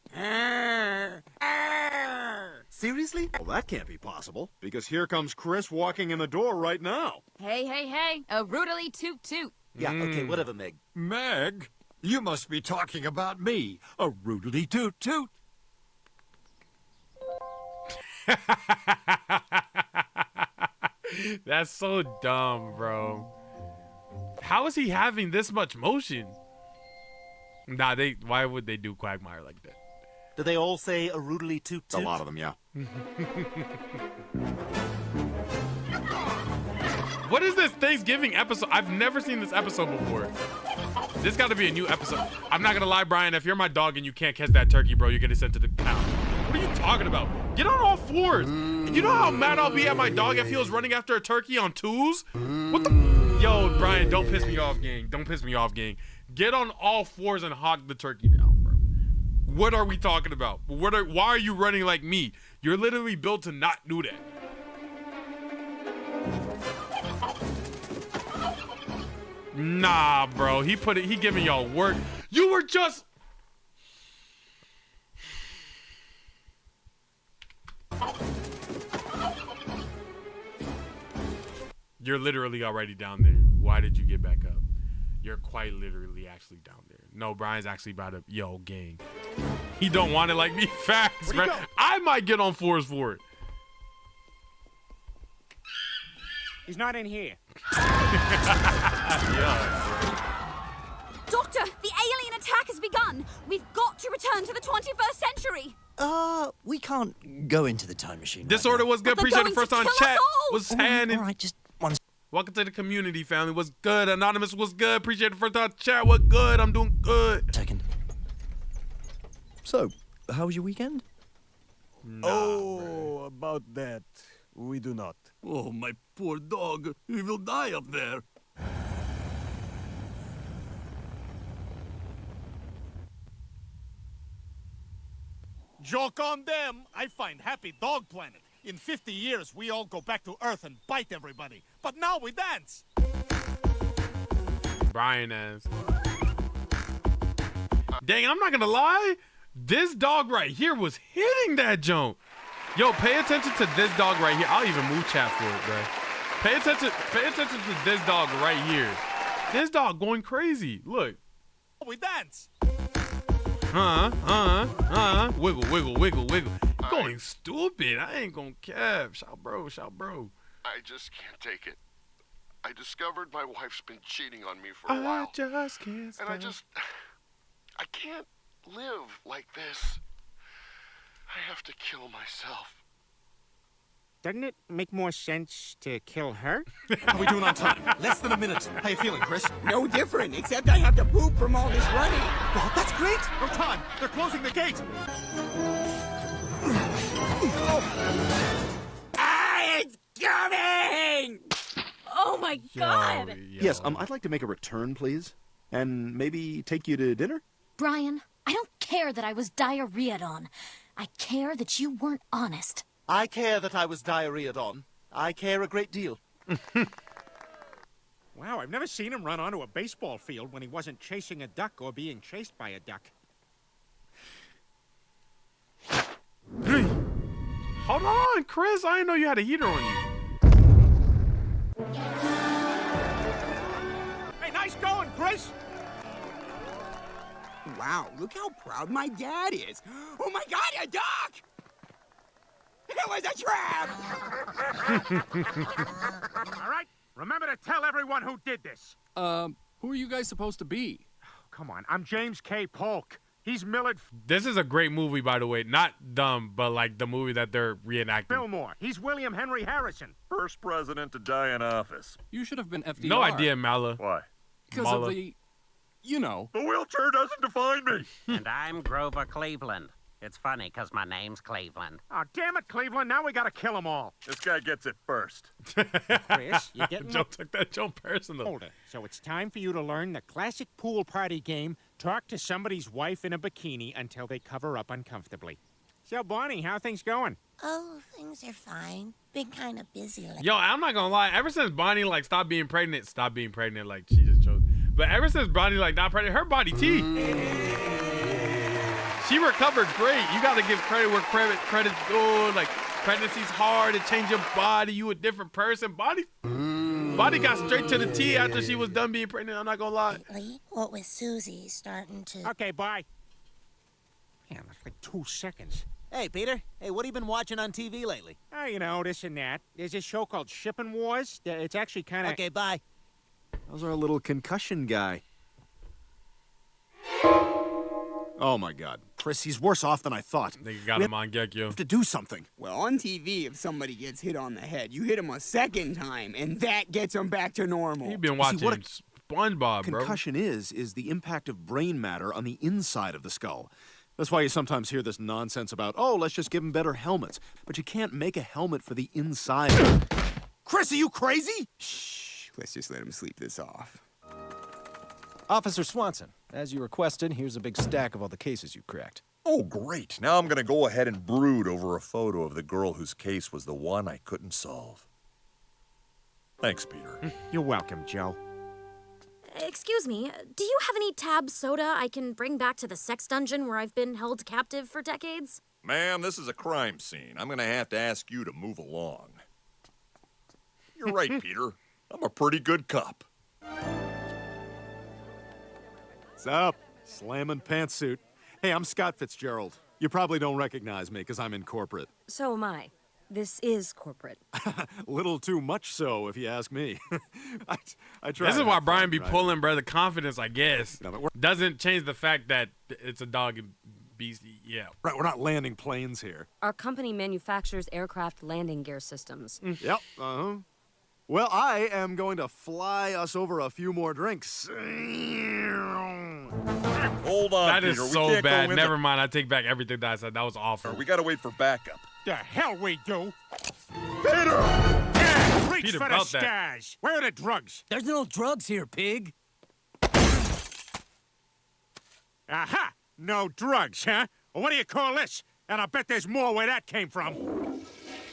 Seriously? Well, that can't be possible, because here comes Chris walking in the door right now. Hey, hey, hey. A rootily toot toot. Yeah, okay, whatever, Meg. Meg? You must be talking about me. A roodly toot toot. That's so dumb, bro. How is he having this much motion? Nah, why would they do Quagmire like that? Do they all say a roodly toot toot? A lot of them, yeah. What is this Thanksgiving episode? I've never seen this episode before. This got to be a new episode. I'm not gonna lie, Brian. If you're my dog and you can't catch that turkey, bro, you're getting sent to the pound. What are you talking about? Get on all fours. You know how mad I'll be at my dog if he was running after a turkey on twos? What the? Yo, Brian, don't piss me off, gang. Don't piss me off, gang. Get on all fours and hog the turkey down, bro. What are we talking about? Why are you running like me? You're literally built to not do that. Nah, bro. He giving y'all work. You were just. You're literally already down there. Why did you get back up? You're quite literally actually down there. No, Brian's actually about to, yo, gang. He don't want it like me fast, right? I might get on fours for it. He's not in here. Doctor, the alien attack has begun. We've got to return to the 21st century. We can't go into the time machine. Disorder was good. Appreciate the first on chat. Was handing. All right, just one. Welcome to the community, family. What's good? Anonymous was good. Appreciate the first on chat. What good? I'm doing good. Second. So, how was your weekend? Nah, about that, we do not. Oh, my poor dog. He will die up there. Joke on them. I find Happy Dog Planet. In 50 years, we all go back to Earth and bite everybody. But now we dance. Brian ass. Dang, I'm not gonna lie. This dog right here was hitting that jump. Yo, pay attention to this dog right here. I'll even move chat for it, bro. Pay attention to this dog right here. This dog going crazy. Look. We dance. Wiggle, wiggle, wiggle, wiggle. Going stupid. I ain't gonna cap. Shout bro. I just can't take it. I discovered my wife's been cheating on me for a while. I just can't stop. And I can't live like this. I have to kill myself. Doesn't it make more sense to kill her? How are we doing on time? Less than a minute. How you feeling, Chris? No different, except I have to poop from all this running. Well, that's great. No time. They're closing the gate. It's coming! Oh my God! Yes, I'd like to make a return, please. And maybe take you to dinner? Brian, I don't care that I was diarrheaed on. I care that you weren't honest. I care that I was diarrheaed on. I care a great deal. Wow, I've never seen him run onto a baseball field when he wasn't chasing a duck or being chased by a duck. Hold on, Chris. I didn't know you had a heater on you. Hey, nice going, Chris. Wow, look how proud my dad is. Oh my God, a duck! It was a trap! All right, remember to tell everyone who did this. Who are you guys supposed to be? Come on, I'm James K. Polk. He's Millard This is a great movie, by the way. Not dumb, but like the movie that they're reenacting. Fillmore. He's William Henry Harrison. First president to die in office. You should have been FDR. No idea, Mala. Why? Because of the, you know. The wheelchair doesn't define me. And I'm Grover Cleveland. It's funny, because my name's Cleveland. Oh, damn it, Cleveland. Now we got to kill them all. This guy gets it first. Chris, you getting Joe took that Joe personal. Hold it. So it's time for you to learn the classic pool party game. Talk to somebody's wife in a bikini until they cover up uncomfortably. So, Bonnie, how are things going? Oh, things are fine. Been kind of busy lately. Yo, I'm not gonna lie. Ever since Bonnie like stopped being pregnant, like she just chose. But ever since Bonnie like not pregnant, her body T. She recovered great. You gotta give credit where credit's good. Like pregnancy's hard. It changed your body. You a different person. Body got straight to the T after she was done being pregnant. I'm not gonna lie. Lately, what with Susie starting to... Okay, bye. Man, that's like 2 seconds. Hey, Peter. Hey, what have you been watching on TV lately? Oh, you know, this and that. There's this show called Shipping Wars. It's actually kind of... Okay, bye. How's our little concussion guy? Oh, my God. Chris, he's worse off than I thought. They got him on Gekyo. We have to do something. Well, on TV, if somebody gets hit on the head, you hit him a second time, and that gets him back to normal. You've been watching SpongeBob, bro. Concussion is the impact of brain matter on the inside of the skull. That's why you sometimes hear this nonsense about, oh, let's just give them better helmets. But you can't make a helmet for the inside. Chris, are you crazy? Shh, let's just let him sleep this off. Officer Swanson, as you requested, here's a big stack of all the cases you cracked. Oh, great. Now I'm going to go ahead and brood over a photo of the girl whose case was the one I couldn't solve. Thanks, Peter. You're welcome, Joe. Excuse me, do you have any Tab soda I can bring back to the sex dungeon where I've been held captive for decades? Ma'am, this is a crime scene. I'm going to have to ask you to move along. You're right, Peter. I'm a pretty good cop. What's up? Slamming pantsuit. Hey, I'm Scott Fitzgerald. You probably don't recognize me because I'm in corporate. So am I. This is corporate. Little too much so, if you ask me. I try. This is why Brian be right? pulling, bro. The confidence, I guess, doesn't change the fact that it's a dog and beast. Yeah. Right, we're not landing planes here. Our company manufactures aircraft landing gear systems. Yep, Well, I am going to fly us over a few more drinks. Hold on, That Peter. is We so can't bad. go in Never mind. I take back everything that I said. That was awful. We got to wait for backup. The hell we do. Peter! Yeah, reach Peter, for the about that. stash. Where are the drugs? There's no drugs here, pig. Aha! No drugs, huh? Well, what do you call this? And I bet there's more where that came from.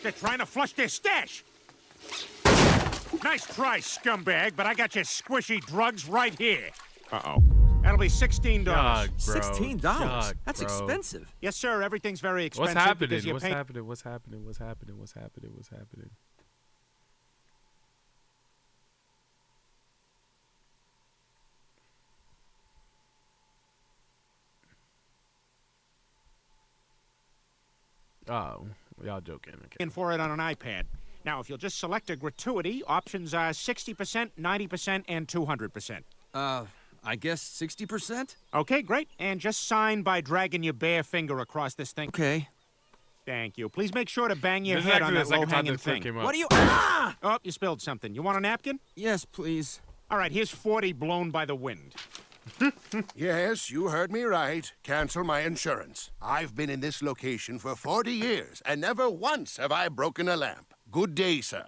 They're trying to flush their stash. Nice try, scumbag, but I got your squishy drugs right here. Uh-oh. That'll be $16. Yuck, bro. $16? Yuck, That's bro. expensive. Yes, sir. Everything's very expensive. What's happening? because you What's pay- happening? What's happening? What's happening? What's happening? What's happening? Oh, y'all joking. Okay. In for it on an iPad. Now, if you'll just select a gratuity, options are 60%, 90%, and 200%. I guess 60%? Okay, great. And just sign by dragging your bare finger across this thing. Okay. Thank you. Please make sure to bang your This is head on actually that the second time low-hanging this clip thing. came up. What are you... Ah! Oh, you spilled something. You want a napkin? Yes, please. All right, here's 40 blown by the wind. Yes, you heard me right. Cancel my insurance. I've been in this location for 40 years, and never once have I broken a lamp. Good day, sir.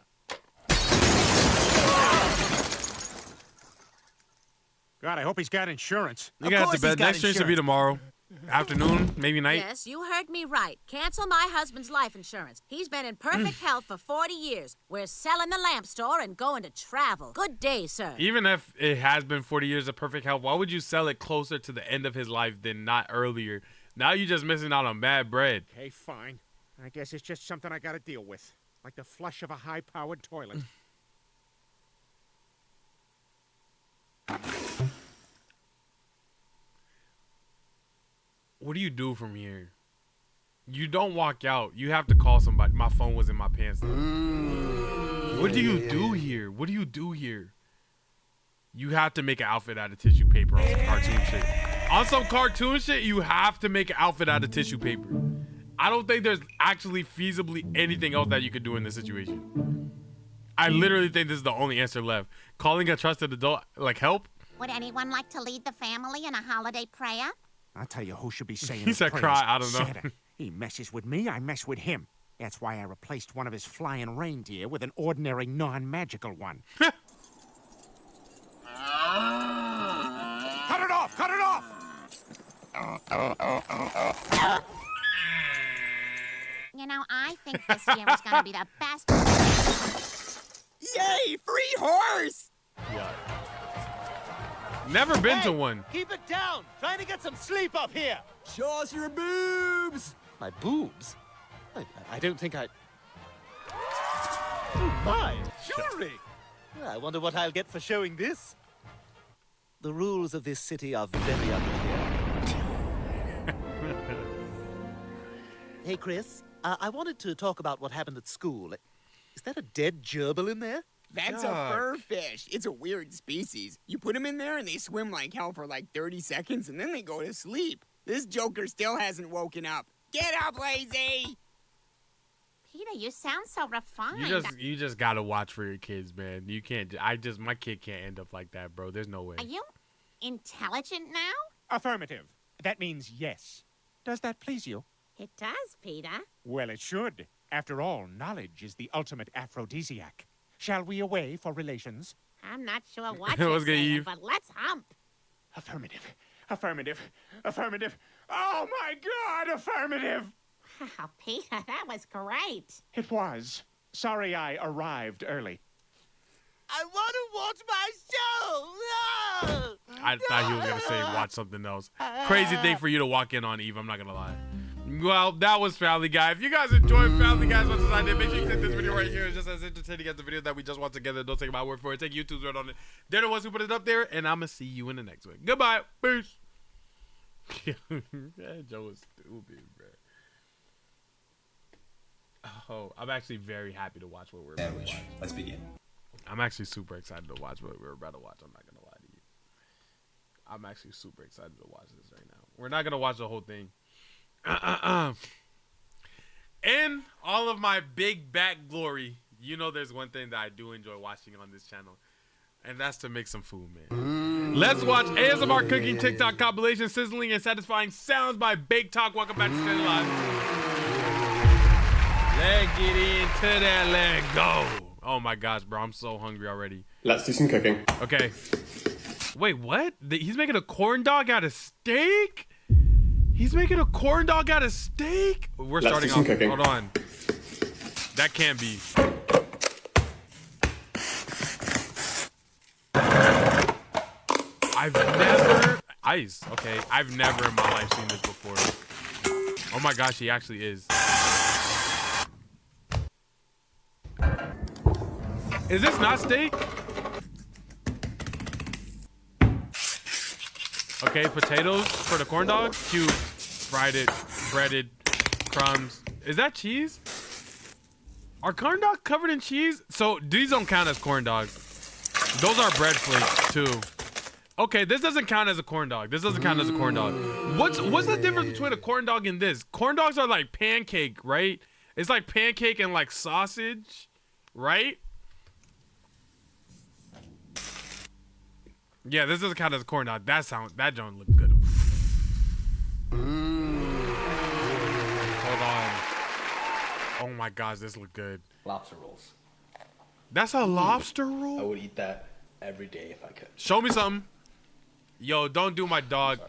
God, I hope he's got insurance. You got to bed. Next stream should be tomorrow. Afternoon, maybe night. Yes, you heard me right. Cancel my husband's life insurance. He's been in perfect health for 40 years. We're selling the lamp store and going to travel. Good day, sir. Even if it has been 40 years of perfect health, why would you sell it closer to the end of his life than not earlier? Now you're just missing out on bad bread. Okay, fine. I guess it's just something I gotta deal with. Like the flush of a high-powered toilet. What do you do from here? You don't walk out. You have to call somebody. My phone was in my pants. What do you do here? What do you do here? You have to make an outfit out of tissue paper on some cartoon shit. On some cartoon shit, you have to make an outfit out of tissue paper. I don't think there's actually feasibly anything else that you could do in this situation. I literally think this is the only answer left. Calling a trusted adult, like help? Would anyone like to lead the family in a holiday prayer? I'll tell you who should be saying He his said prayers. cry, I don't know. Santa. He messes with me, I mess with him. That's why I replaced one of his flying reindeer with an ordinary non-magical one. Cut it off! Cut it off! You know, I think this year is going to be the best. Yay! Free horse! Yeah. Never been to one. Keep it down! Trying to get some sleep up here! Show us your boobs! My boobs? I don't think I... Oh my! Jewelry! I wonder what I'll get for showing this. The rules of this city are very unclear. Hey, Chris. I wanted to talk about what happened at school. Is that a dead gerbil in there? That's a fur fish. It's a weird species. You put them in there and they swim like hell for like 30 seconds and then they go to sleep. This joker still hasn't woken up. Get up, lazy! Peter, you sound so refined. You just gotta watch for your kids, man. You can't. My kid can't end up like that, bro. There's no way. Are you intelligent now? Affirmative. That means yes. Does that please you? It does, Peter. Well, it should. After all, knowledge is the ultimate aphrodisiac. Shall we away for relations? I'm not sure what What's you're good, saying, Eve? but let's hump. Affirmative. Affirmative. Affirmative. Oh, my God, affirmative! Wow, Peter, that was great. It was. Sorry I arrived early. I want to watch my show! No! I thought he was gonna say watch something else. Crazy thing for you to walk in on, Eve. I'm not gonna lie. Well, that was Family Guy. If you guys enjoyed Family Guy as much as I did, make sure you click this video right here. It's just as entertaining as the video that we just watched together. Don't take my word for it. Take YouTube's word on it. They're the ones who put it up there, and I'm gonna see you in the next one. Goodbye. Peace. That Joe was stupid, bro. Oh, I'm actually very happy to watch what we're about to watch. Let's begin. I'm actually super excited to watch what we're about to watch. I'm not gonna lie to you. I'm actually super excited to watch this right now. We're not gonna watch the whole thing. In all of my big back glory, you know there's one thing that I do enjoy watching on this channel, and that's to make some food, man. Let's watch ASMR cooking TikTok compilation, sizzling and satisfying sounds by Bake Talk. Welcome back to Stanley Live. Let's get into that. Let's go. Oh my gosh, bro, I'm so hungry already. Let's do some cooking. Okay. Wait, what? He's making a corn dog out of steak? He's making a corn dog out of steak? We're starting off. Hold on. That can't be. I've never ice. Okay, I've never in my life seen this before. Oh my gosh, he actually is. Is this not steak? Okay, potatoes for the corn dog. Cubes, fried it, breaded, crumbs. Is that cheese? Are corn dogs covered in cheese? So these don't count as corn dogs. Those are bread flakes too. Okay, this doesn't count as a corn dog. This doesn't count as a corn dog. What's the difference between a corn dog and this? Corn dogs are like pancake, right? It's like pancake and like sausage, right? Yeah, this doesn't count as a corn dog. That don't look good. Hold on. Oh my gosh, this look good. Lobster rolls. That's a lobster roll? I would eat that every day if I could. Show me something. Yo, don't do my dog.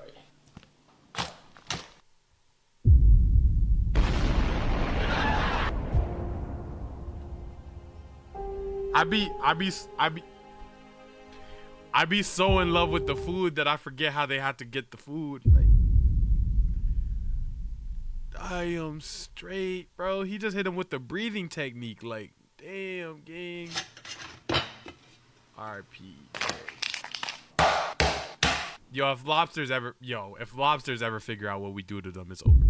I be so in love with the food that I forget how they have to get the food. Like, I am straight, bro. He just hit him with the breathing technique. Like, damn, gang. RP. If lobsters ever figure out what we do to them, it's over.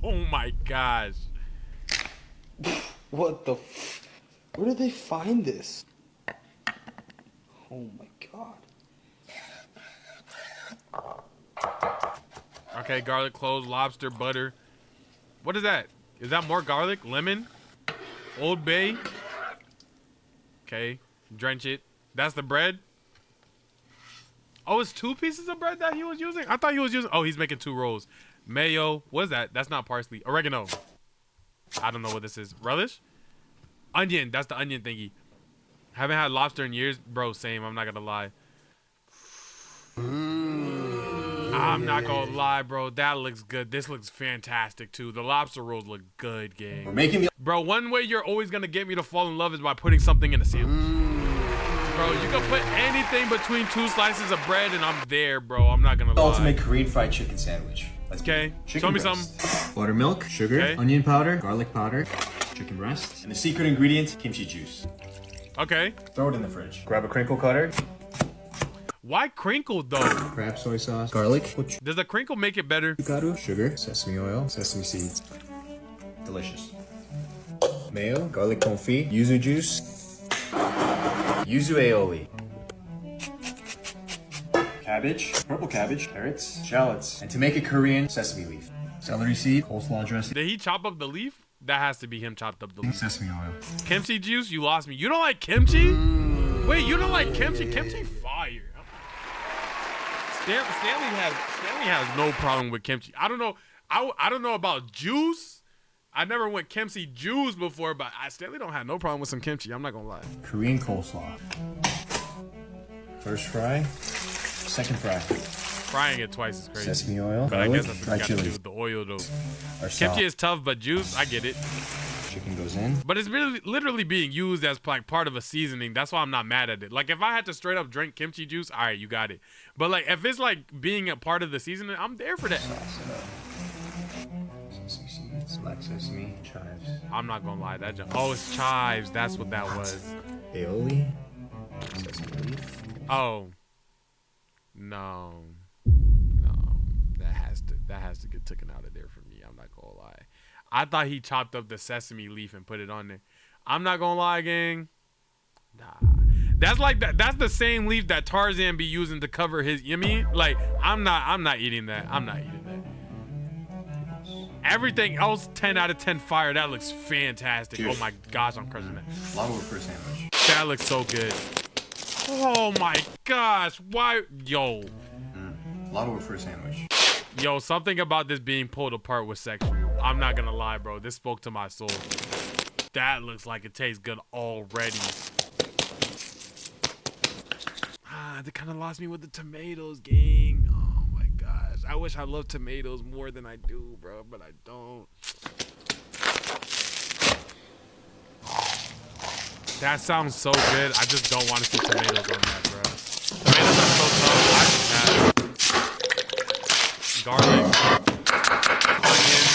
Oh my gosh. What the where did they find this? Oh my god. Okay, garlic cloves, lobster, butter. What is that? Is that more garlic? Lemon? Old Bay? Okay, drench it. That's the bread? Oh, it's 2 pieces of bread that he was using? I thought he was using... Oh, he's making 2 rolls. Mayo. What is that? That's not parsley. Oregano. I don't know what this is. Relish? Onion. That's the onion thingy. Haven't had lobster in years. Bro, same. I'm not going to lie. I'm not going to lie, bro. That looks good. This looks fantastic, too. The lobster rolls look good, gang. We're making the... Bro, one way you're always going to get me to fall in love is by putting something in a sandwich. Bro, you can put anything between 2 slices of bread and I'm there, bro. I'm not gonna lie. Ultimate Korean fried chicken sandwich. Okay, show me something. Buttermilk, sugar, onion powder, garlic powder, chicken breast, and the secret ingredient, kimchi juice. Okay. Throw it in the fridge. Grab a crinkle cutter. Why crinkle though? Crab soy sauce, garlic. Does the crinkle make it better? Avocado, sugar, sesame oil, sesame seeds. Delicious. Mayo, garlic confit, yuzu juice. Yuzu aioli. Cabbage, purple cabbage, carrots, shallots, and to make it Korean, sesame leaf. Celery seed, coleslaw dressing. Did he chop up the leaf? That has to be him chopped up the leaf. Sesame oil. Kimchi juice? You lost me. You don't like kimchi? Wait, you don't like kimchi? Kimchi fire. Stanley has no problem with kimchi. I don't know. I don't know about juice. I never went kimchi juice before, but Stanley don't have no problem with some kimchi. I'm not gonna lie. Korean coleslaw. First fry, second fry. Frying it twice is crazy. Sesame oil, but garlic, I guess that's dry what you got to do chili. with the oil though. Or Kimchi salt. is tough, but juice, I get it. Chicken goes in. But it's really literally being used as like part of a seasoning. That's why I'm not mad at it. Like if I had to straight up drink kimchi juice, all right, you got it. But like if it's like being a part of the seasoning, I'm there for that. Sesame seeds, black sesame, chives. I'm not gonna lie, oh, it's chives. That's what that was. Aioli, sesame leaf. Oh, no, that has to get taken out of there for me. I'm not gonna lie. I thought he chopped up the sesame leaf and put it on there. I'm not gonna lie, gang. Nah, that's like that. That's the same leaf that Tarzan be using to cover his. You mean like I'm not eating that. I'm not eating that. Everything else, 10 out of 10 fire. That looks fantastic. Cheers. Oh my gosh, I'm crushing that. Lava for sandwich. That looks so good. Oh my gosh, why, yo. Lava for sandwich. Yo, something about this being pulled apart was sexual. I'm not gonna lie, bro. This spoke to my soul. That looks like it tastes good already. They kind of lost me with the tomatoes, gang. Oh my gosh. I wish I loved tomatoes more than I do, bro, but I don't. That sounds so good. I just don't want to see tomatoes on that, bro. Tomatoes are so tough. Garlic, onions,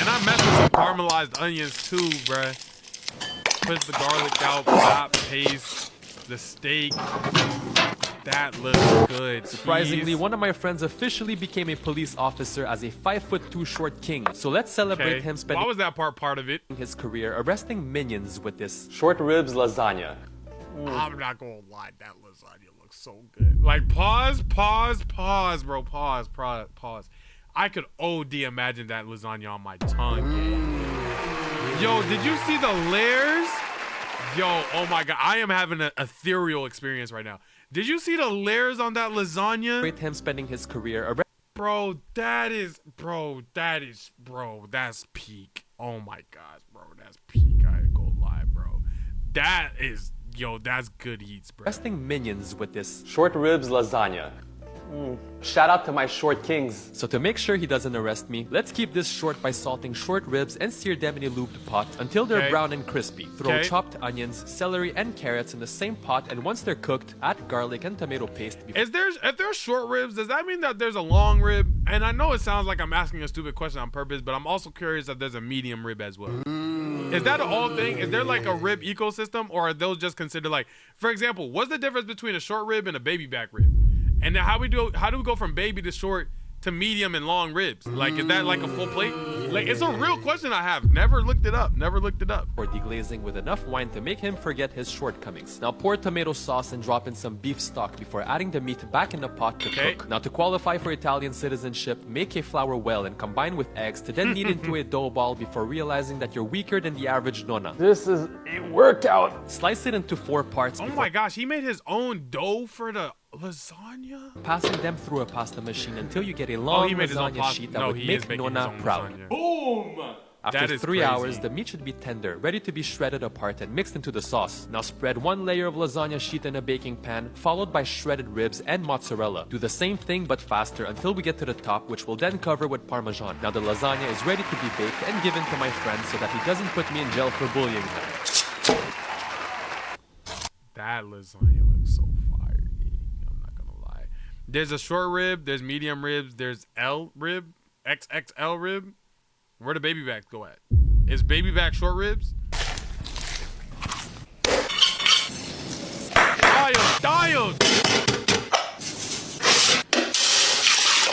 and I mess with some caramelized onions too, bro. Push the garlic out, chop, paste, the steak. That looks good. Surprisingly, Cheese. one of my friends officially became a police officer as a 5'2" short king. So let's celebrate him spending Why was that part of it? his career arresting minions with this short ribs lasagna. I'm not gonna lie, that lasagna looks so good. Like, pause, bro. Pause. I could OD imagine that lasagna on my tongue. Yo, did you see the layers? Yo, oh my god, I am having an ethereal experience right now. Did you see the layers on that lasagna? With him spending his career Bro, that's peak. Oh my gosh, bro, that's peak. I ain't gonna lie, bro. That's good eats, bro. arresting minions with this short ribs lasagna. Shout out to my short kings. So to make sure he doesn't arrest me, let's keep this short by salting short ribs and sear them in a lubed pot until they're brown and crispy. Throw chopped onions, celery, and carrots in the same pot, and once they're cooked, add garlic and tomato paste. If there's short ribs, does that mean that there's a long rib? And I know it sounds like I'm asking a stupid question on purpose, but I'm also curious if there's a medium rib as well. Is that a whole thing? Is there like a rib ecosystem, or are those just considered like, for example, what's the difference between a short rib and a baby back rib? And then how do we go from baby to short to medium and long ribs? Like, is that like a full plate? Like, it's a real question I have. Never looked it up. Or deglazing with enough wine to make him forget his shortcomings. Now pour tomato sauce and drop in some beef stock before adding the meat back in the pot to cook. Now to qualify for Italian citizenship, make a flour well and combine with eggs to then knead into a dough ball before realizing that you're weaker than the average nonna. This is a workout. Slice it into 4 parts. Oh my gosh, he made his own dough for the lasagna? Passing them through a pasta machine until you get a long lasagna sheet that would make Nonna proud. Boom! After 3 hours, the meat should be tender, ready to be shredded apart and mixed into the sauce. Now spread 1 layer of lasagna sheet in a baking pan, followed by shredded ribs and mozzarella. Do the same thing but faster until we get to the top, which we'll then cover with Parmesan. Now the lasagna is ready to be baked and given to my friend so that he doesn't put me in jail for bullying him. That lasagna looks so fire. I'm not gonna lie. There's a short rib, there's medium ribs, there's L rib, XXL rib. Where do baby backs go at? Is baby back short ribs? Dialed!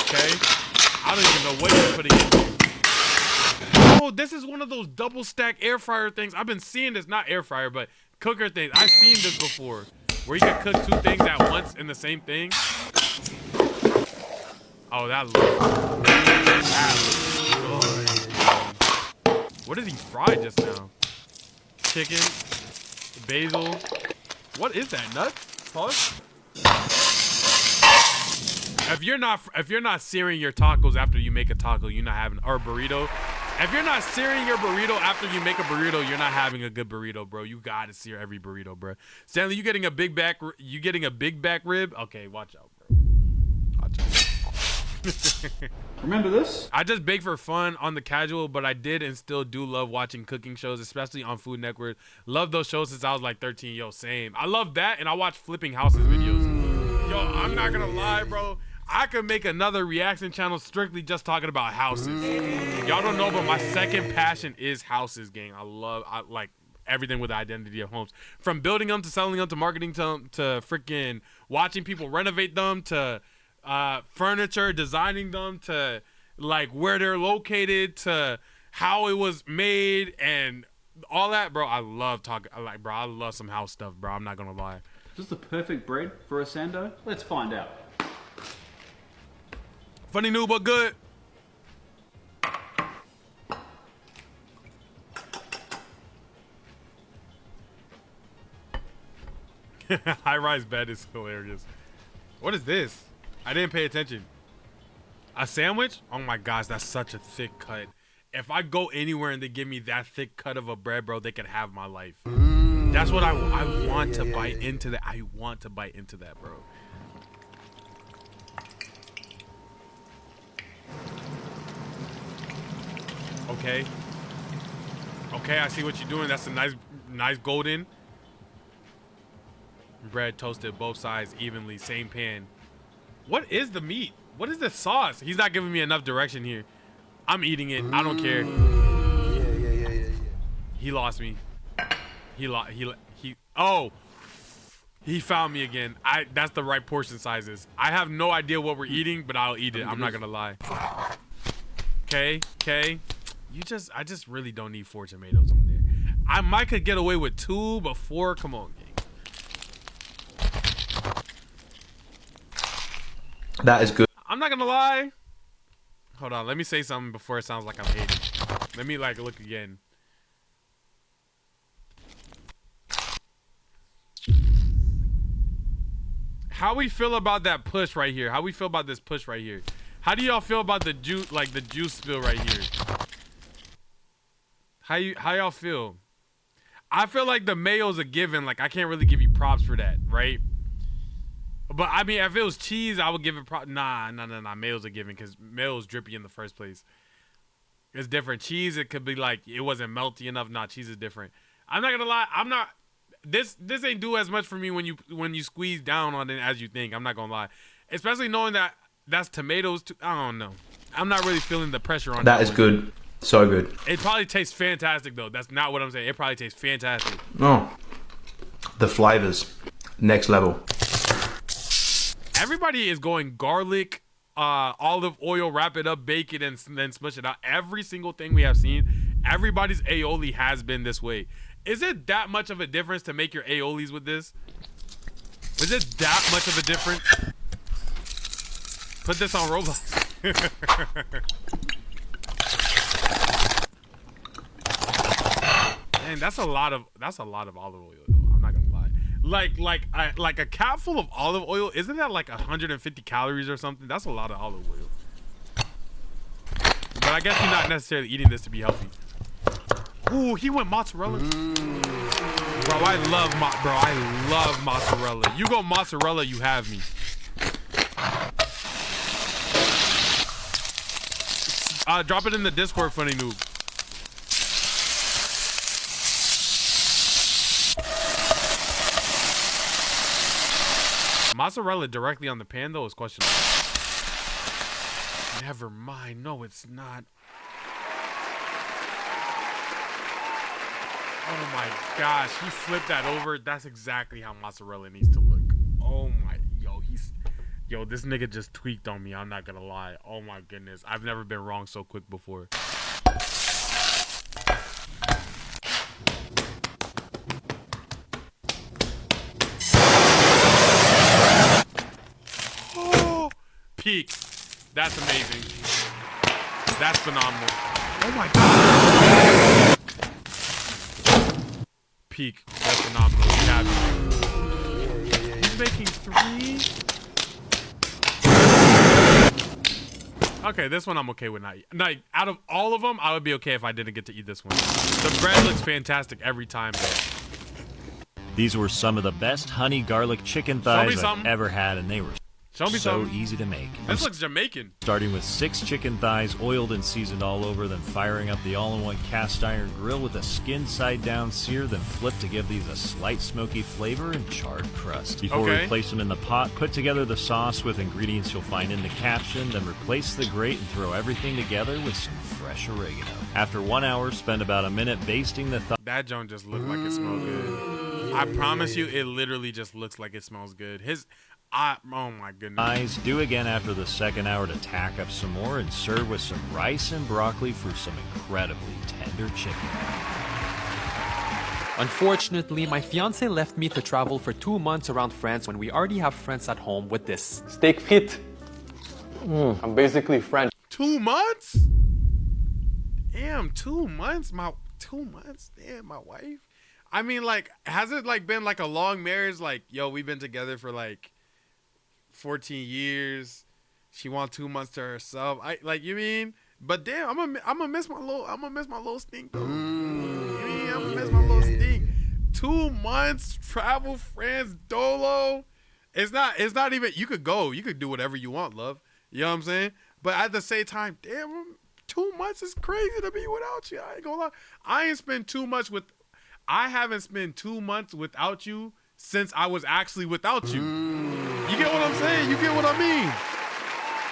Okay. I don't even know what you're putting in. Oh, this is one of those double stack air fryer things. I've been seeing this, not air fryer, but cooker things. I've seen this before. Where you can cook 2 things at once in the same thing. Oh, that looks good. What did he fry just now? Chicken, basil. What is that? Nuts? Pause. If you're not searing your tacos after you make a taco, you're not having or a burrito. If you're not searing your burrito after you make a burrito, you're not having a good burrito, bro. You gotta sear every burrito, bro. Stanley, you getting a big back rib? Okay, watch out, bro. Watch out. Remember this? I just bake for fun on the casual, but I did and still do love watching cooking shows, especially on Food Network. Love those shows since I was like 13. Yo, same. I love that, and I watch flipping houses videos. Yo, I'm not gonna lie, bro. I could make another reaction channel strictly just talking about houses. Y'all don't know, but my second passion is houses, gang. I like everything with the identity of homes. From building them to selling them to marketing them to freaking watching people renovate them to furniture, designing them to like where they're located to how it was made and all that, bro. I love talking. I love some house stuff, bro. I'm not gonna lie. Is this the perfect bread for a sando? Let's find out. Funny new but good. High-rise bed is hilarious. What is this? I didn't pay attention. A sandwich? Oh my gosh, that's such a thick cut. If I go anywhere and they give me that thick cut of a bread, bro, they can have my life. That's what I want to bite into that. I want to bite into that, bro. Okay. Okay, I see what you're doing. That's a nice golden. Bread toasted both sides evenly, same pan. What is the meat? What is the sauce? He's not giving me enough direction here. I'm eating it. I don't care. Yeah. He lost me. Oh, he found me again. That's the right portion sizes. I have no idea what we're eating, but I'll eat it. I'm not gonna lie. Okay. I just really don't need 4 tomatoes on there. I might could get away with 2, but 4, come on, gang. That is good. I'm not gonna lie. Hold on, let me say something before it sounds like I'm hating. Let me like look again. How we feel about that push right here? How we feel about this push right here? How do y'all feel about the juice, like the juice spill right here? How y'all feel? I feel like the mayo's a given. Like I can't really give you props for that, right? But I mean, if it was cheese, I would give it props. Nah. Mayo's a given because mayo's drippy in the first place. It's different. Cheese, it could be like it wasn't melty enough. Nah, cheese is different. I'm not gonna lie. I'm not. This ain't do as much for me when you squeeze down on it as you think. I'm not gonna lie, especially knowing that that's tomatoes too. I don't know. I'm not really feeling the pressure on That is good. So good. It probably tastes fantastic though. That's not what I'm saying. It probably tastes fantastic. Oh, the flavors, next level. Everybody is going garlic, olive oil, wrap it up, bake it, and then smush it out. Every single thing we have seen, everybody's aioli has been this way. Is it that much of a difference to make your aiolis with this? Is it that much of a difference? Put this on Roblox. Man, that's a lot of olive oil though. I'm not gonna lie. Like a cap full of olive oil, isn't that like 150 calories or something? That's a lot of olive oil. But I guess you're not necessarily eating this to be healthy. Ooh, he went mozzarella. Bro, I love mozzarella. You go mozzarella, you have me. Drop it in the Discord, funny noob. Mozzarella directly on the pan though is questionable. Never mind. No, it's not. Oh my gosh, he flipped that over. That's exactly how mozzarella needs to look. Oh my, yo, this nigga just tweaked on me. I'm not gonna lie. Oh my goodness, I've never been wrong so quick before. Oh, peak. That's amazing. That's phenomenal. Oh my god. Peak. That's phenomenal. You have me. He's making 3. Okay, this one I'm okay with not eating. Like, out of all of them, I would be okay if I didn't get to eat this one. The bread looks fantastic every time, though. These were some of the best honey garlic chicken thighs I've ever had, and they were so easy to make. This looks Jamaican. Starting with 6 chicken thighs, oiled and seasoned all over, then firing up the all-in-one cast iron grill with a skin side down sear, then flip to give these a slight smoky flavor and charred crust. Before we place them in the pot, put together the sauce with ingredients you'll find in the caption, then replace the grate and throw everything together with some fresh oregano. After 1 hour, spend about a minute basting the That joint just looked like it smelled good. I promise you, it literally just looks like it smells good. Oh my goodness. Do again after the 2nd hour to tack up some more and serve with some rice and broccoli for some incredibly tender chicken. Unfortunately, my fiance left me to travel for 2 months around France when we already have friends at home with this steak frites. I'm basically French. 2 months? Damn, 2 months? 2 months? Damn, my wife? I mean, like, has it like been like a long marriage? Like, yo, we've been together for like 14 years. She wants 2 months to herself. You mean? But damn, I'm gonna miss my little stink though. You mean? I'm gonna miss my little stink. 2 months, travel, France, dolo. It's not even. You could go. You could do whatever you want, love. You know what I'm saying? But at the same time, damn, 2 months is crazy to me without you. I ain't gonna lie. I haven't spent 2 months without you since I was actually without you. You get what I'm saying? You get what I mean?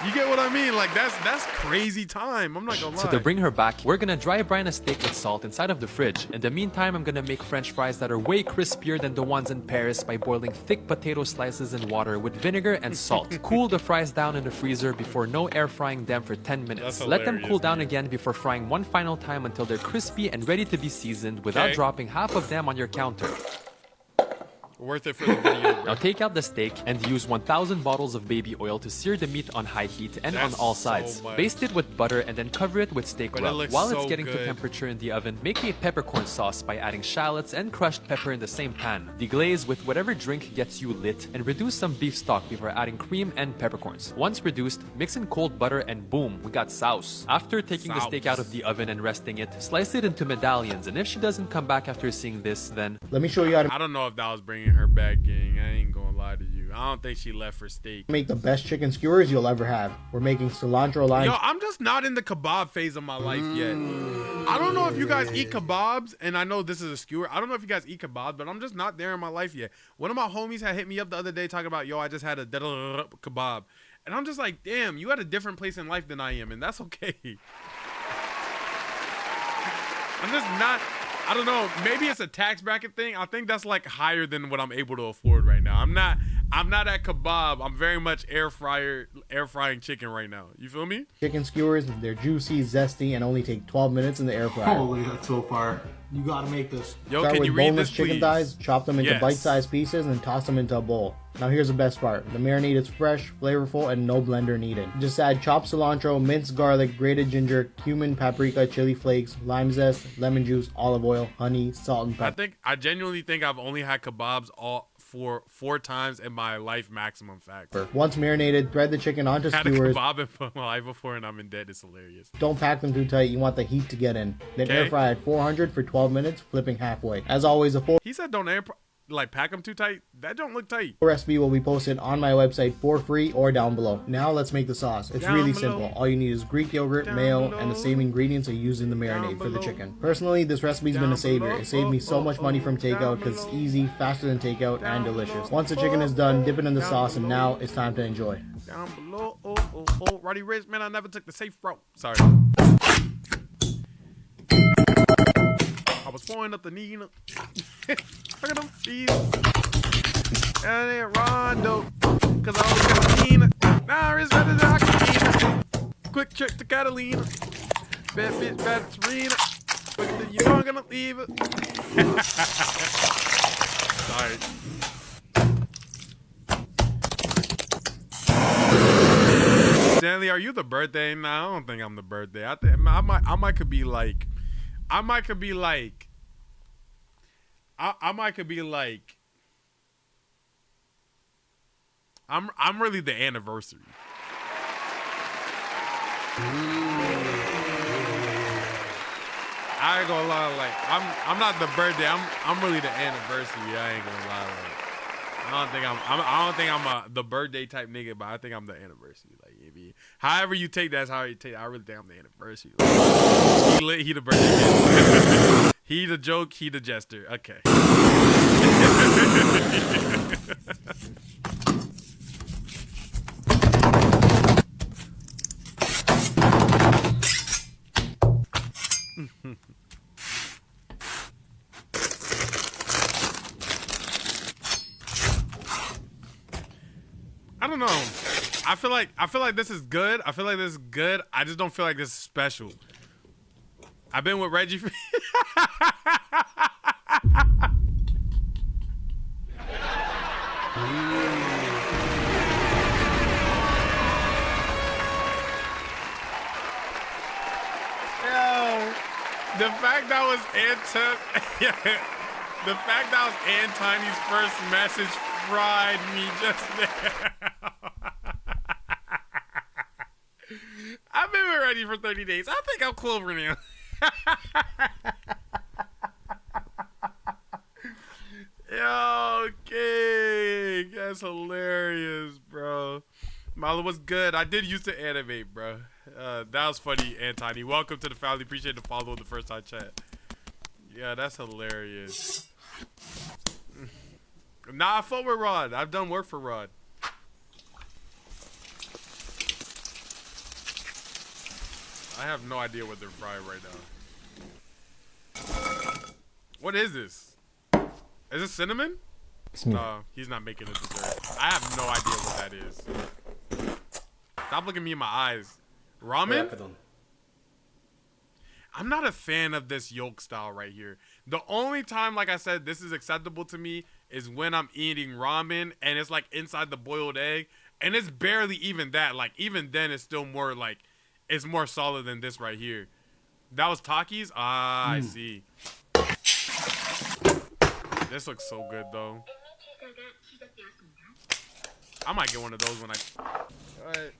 You get what I mean? Like, that's crazy time. I'm not gonna lie. So to bring her back, we're gonna dry brine a steak with salt inside of the fridge. In the meantime, I'm gonna make french fries that are way crispier than the ones in Paris by boiling thick potato slices in water with vinegar and salt. Cool the fries down in the freezer before no air frying them for 10 minutes. Let them cool down again before frying one final time until they're crispy and ready to be seasoned without dropping half of them on your counter. Worth it for the video, bro. Now take out the steak and use 1,000 bottles of baby oil to sear the meat on high heat and on all sides. Baste it with butter and then cover it with steak rub. While it's getting to temperature in the oven, make a peppercorn sauce by adding shallots and crushed pepper in the same pan. Deglaze with whatever drink gets you lit and reduce some beef stock before adding cream and peppercorns. Once reduced, mix in cold butter and boom, we got sauce. After taking the steak out of the oven and resting it, slice it into medallions, and if she doesn't come back after seeing this, then... Let me show you how to... I don't know if that was bringing her back, gang. I ain't gonna lie to you. I don't think she left for steak. make the best chicken skewers you'll ever have. We're making cilantro lime. Yo, I'm just not in the kebab phase of my life yet. I don't know if you guys eat kebabs, and I know this is a skewer. I don't know if you guys eat kebabs, but I'm just not there in my life yet. One of my homies had hit me up the other day talking about, yo, I just had a kebab. And I'm just like, damn, you at a different place in life than I am, and that's okay. I'm just not... I don't know. Maybe it's a tax bracket thing. I think that's like higher than what I'm able to afford right now. I'm not at kebab. I'm very much air frying chicken right now. You feel me? Chicken skewers, they're juicy, zesty, and only take 12 minutes in the air fryer. Holy, that's so far. You gotta make this. Yo, Start can with you read boneless this, chicken please? thighs, chop them into Yes. bite-sized pieces, and toss them into a bowl. Now here's the best part. The marinade is fresh, flavorful, and no blender needed. Just add chopped cilantro, minced garlic, grated ginger, cumin, paprika, chili flakes, lime zest, lemon juice, olive oil, honey, salt, and pepper. I genuinely think I've only had kebabs four times in my life maximum factor. Once marinated, thread the chicken onto Had a skewers. kebab in my life before and I'm in debt. It's hilarious. Don't pack them too tight. You want the heat to get in. Then Okay. air fry at 400 for 12 minutes, flipping halfway. As always, a full He said don't pack them too tight. That don't look tight. recipe will be posted on my website for free or down below. Now let's make the sauce. It's Down really below. simple. All you need is Greek yogurt, Down mayo, below. and the same ingredients I used in the marinade for the chicken. Personally, this recipe's been a savior. It saved me so much money from takeout because it's easy, faster than takeout, and delicious. Once the chicken is done, dip it in the sauce, and now it's time to enjoy. Down below. Roddy Rich, man, I never took the safe route. Sorry. I was pouring up the Nina. Look at them feet. And then Rondo. Cause I always got Nina. Now it's better than Aquafina. Quick trick to Catalina. Bad bitch, bad Serena. But you know I'm gonna leave it. Sorry. Stanley, are you the birthday? Nah, I don't think I'm the birthday. I think I might could be like I'm really the anniversary. I ain't gonna lie, like I'm not the birthday. I'm really the anniversary. I ain't gonna lie. Like, I don't think I'm the birthday type nigga, but I think I'm the anniversary. Like, however you take that's how you take. I really think I'm the anniversary. Like, he the birthday. He the joke. He the jester. Okay. I don't know. I feel like this is good. I just don't feel like this is special. I've been with Reggie for the fact that was Tiny's first message fried me just there. I've been ready for 30 days. I think I'm Clover now. Yo, okay. That's hilarious, bro. Marla was good. I did used to animate, bro. That was funny, Antony. Welcome to the family. Appreciate the follow the first time chat. Yeah, that's hilarious. Nah, I fought with Rod. I've done work for Rod. I have no idea what they're frying right now. What is this? Is it cinnamon? No, he's not making a dessert. I have no idea what that is. Stop looking me in my eyes. Ramen? I'm not a fan of this yolk style right here. The only time, like I said, this is acceptable to me is when I'm eating ramen and it's like inside the boiled egg. And it's barely even that. Like, even then, it's still more like, it's more solid than this right here. That was Takis? Ah, I see. This looks so good, though. I might get one of those when I... Alright.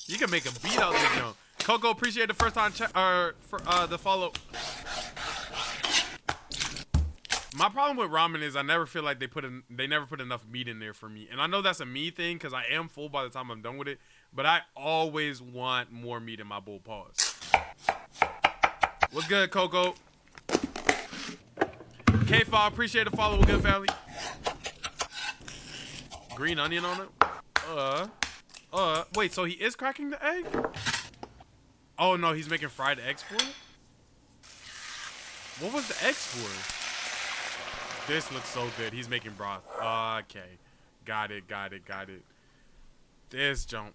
You can make a beat out this, yo. Coco, appreciate the first time the follow. My problem with ramen is I never feel like they never put enough meat in there for me. And I know that's a me thing because I am full by the time I'm done with it. But I always want more meat in my bowl. Pause. What's good, Coco? K-File, appreciate the follow. What's good, family? Green onion on it? Wait, so he is cracking the egg? Oh, no, he's making fried eggs for it? What was the eggs for? This looks so good. He's making broth. Okay. Got it. This jump.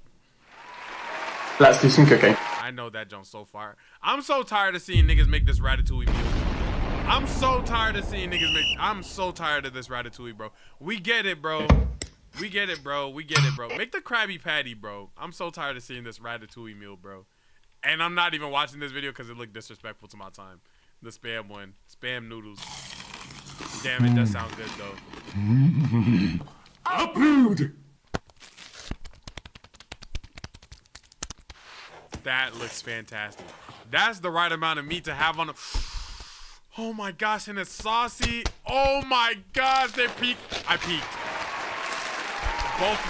Let's do some cooking. I know that jump so far. I'm so tired of seeing niggas make this ratatouille meal. I'm so tired of seeing niggas make... I'm so tired of this ratatouille, bro. We get it, bro. Make the Krabby Patty, bro. I'm so tired of seeing this ratatouille meal, bro. And I'm not even watching this video because it looked disrespectful to my time. The spam one. Spam noodles. Damn, it does sound good, though. Approved! That looks fantastic. That's the right amount of meat to have on a... Oh, my gosh, and it's saucy. Oh, my gosh, they peaked. I peaked. Both.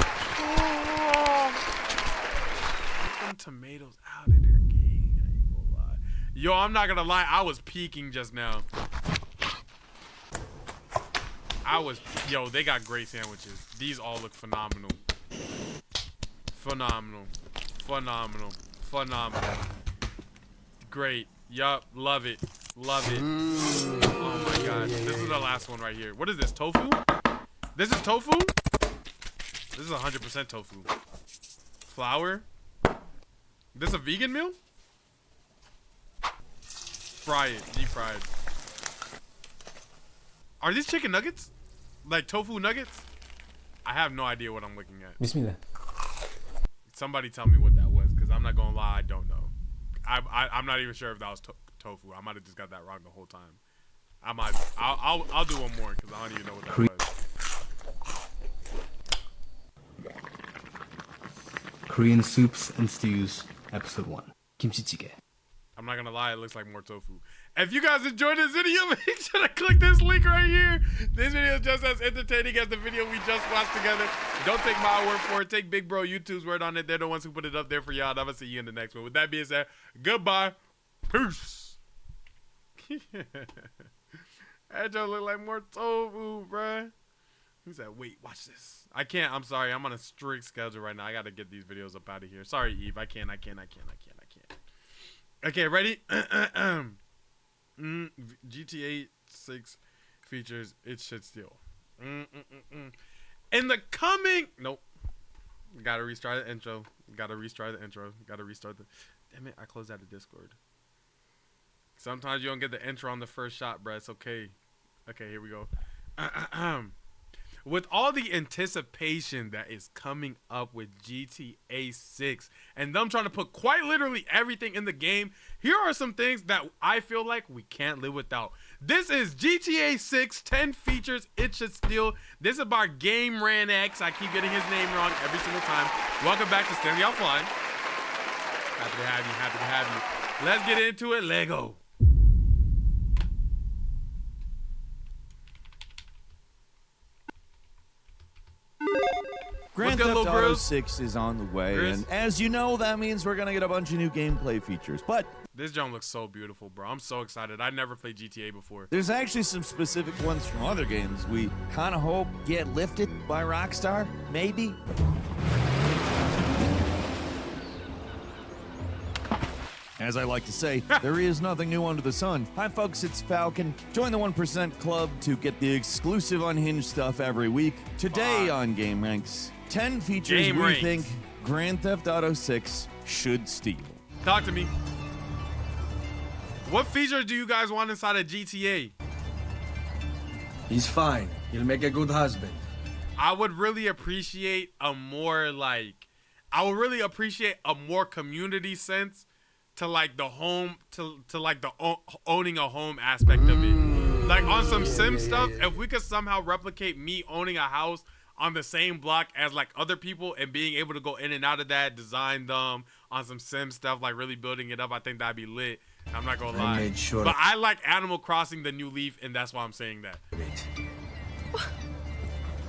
Get them tomatoes out of their game. I ain't gonna lie. Yo, I'm not gonna lie. I was peaking just now. Yo, they got great sandwiches. These all look phenomenal. Phenomenal. Great. Yup. Love it. Oh my god. This is the last one right here. What is this? Tofu? This is tofu? This is 100% tofu. Flour? This a vegan meal? Fry it. Deep fried. Are these chicken nuggets? Like tofu nuggets? I have no idea what I'm looking at. Bismillah. Somebody tell me what that was, because I'm not gonna lie, I don't know. I'm not even sure if that was tofu. I might have just got that wrong the whole time. I'll do one more because I don't even know what that was. Korean soups and stews, episode 1. Kimchi jjigae. I'm not gonna lie, it looks like more tofu. If you guys enjoyed this video, make sure to click this link right here. This video is just as entertaining as the video we just watched together. Don't take my word for it. Take Big Bro YouTube's word on it. They're the ones who put it up there for y'all. And I'm gonna see you in the next one. With that being said, goodbye. Peace. That just look like more tofu, bruh. He said, wait, watch this. I can't. I'm sorry. I'm on a strict schedule right now. I got to get these videos up out of here. Sorry, Eve. I can't. Okay, ready? GTA 6 features it should steal. In the coming... Nope. Gotta restart the intro. Gotta restart the... Damn it, I closed out of Discord. Sometimes you don't get the intro on the first shot, bruh. It's okay. Okay, here we go. With all the anticipation that is coming up with GTA 6 and them trying to put quite literally everything in the game, here are some things that I feel like we can't live without. This is GTA 6, 10 features it should steal. This is about Game Ran X. I keep getting his name wrong every single time. Welcome back to Stanley Offline. Happy to have you. Let's get into it. Lego. Grand good, Theft little Auto Grizz? 6 is on the way, Grizz? and as you know, that means we're gonna get a bunch of new gameplay features. But This jump looks so beautiful, bro. I'm so excited. I never played GTA before. there's actually some specific ones from other games we kind of hope get lifted by Rockstar, maybe. As I like to say, there is nothing new under the sun. Hi folks, it's Falcon. Join the 1% Club to get the exclusive unhinged stuff every week. Today on Game Ranks, 10 features Game we Ranks. think Grand Theft Auto 6 should steal. Talk to me. What features do you guys want inside of GTA? He's fine. He'll make a good husband. I would really appreciate a more community sense to like the home to like the owning a home aspect of it. Like on some sim stuff, if we could somehow replicate me owning a house on the same block as like other people and being able to go in and out of that, design them on some sim stuff, like really building it up, I think that'd be lit. I'm not gonna lie. made sure But I like Animal Crossing the New Leaf, and that's why I'm saying that.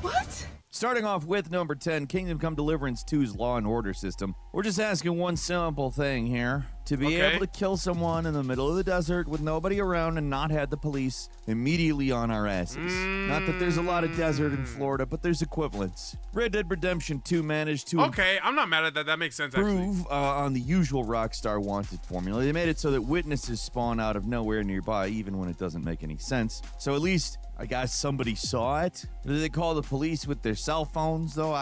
What? Starting off with number 10, Kingdom Come Deliverance 2's Law and Order system. We're just asking one simple thing here. To be Okay. able to kill someone in the middle of the desert with nobody around and not have the police immediately on our asses. Not that there's a lot of desert in Florida, but there's equivalents. Red Dead Redemption 2 managed to Okay, I'm not mad at that. That makes sense, actually. improve on the usual Rockstar Wanted formula. They made it so that witnesses spawn out of nowhere nearby, even when it doesn't make any sense. So at least I guess somebody saw it. Did they call the police with their cell phones, though?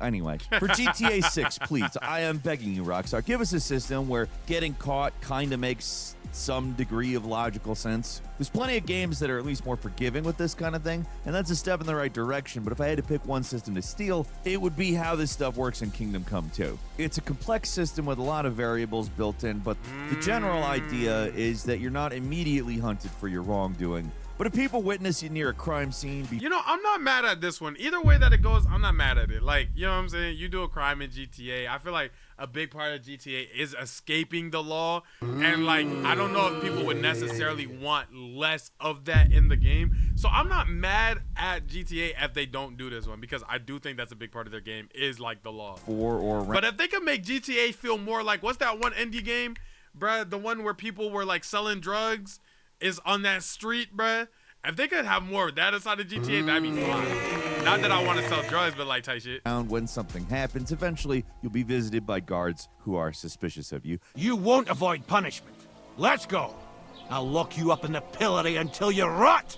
Anyway, for GTA 6, please, I am begging you, Rockstar, give us a system where getting caught kind of makes some degree of logical sense. There's plenty of games that are at least more forgiving with this kind of thing, and that's a step in the right direction, but if I had to pick one system to steal, it would be how this stuff works in Kingdom Come 2. It's a complex system with a lot of variables built in, but the general idea is that you're not immediately hunted for your wrongdoing. But if people witness you near a crime scene, You know, I'm not mad at this one. Either way that it goes, I'm not mad at it. Like, you know what I'm saying? You do a crime in GTA. I feel like a big part of GTA is escaping the law. And, like, I don't know if people would necessarily want less of that in the game. So I'm not mad at GTA if they don't do this one, because I do think that's a big part of their game is, like, the law. But if they could make GTA feel more like, what's that one indie game, bruh? The one where people were, like, selling drugs is on that street, bruh. If they could have more of that inside of GTA, that'd be fine. Not that I want to sell drugs, but like type shit. when something happens, eventually you'll be visited by guards who are suspicious of you. You won't avoid punishment. Let's go. I'll lock you up in the pillory until you rot.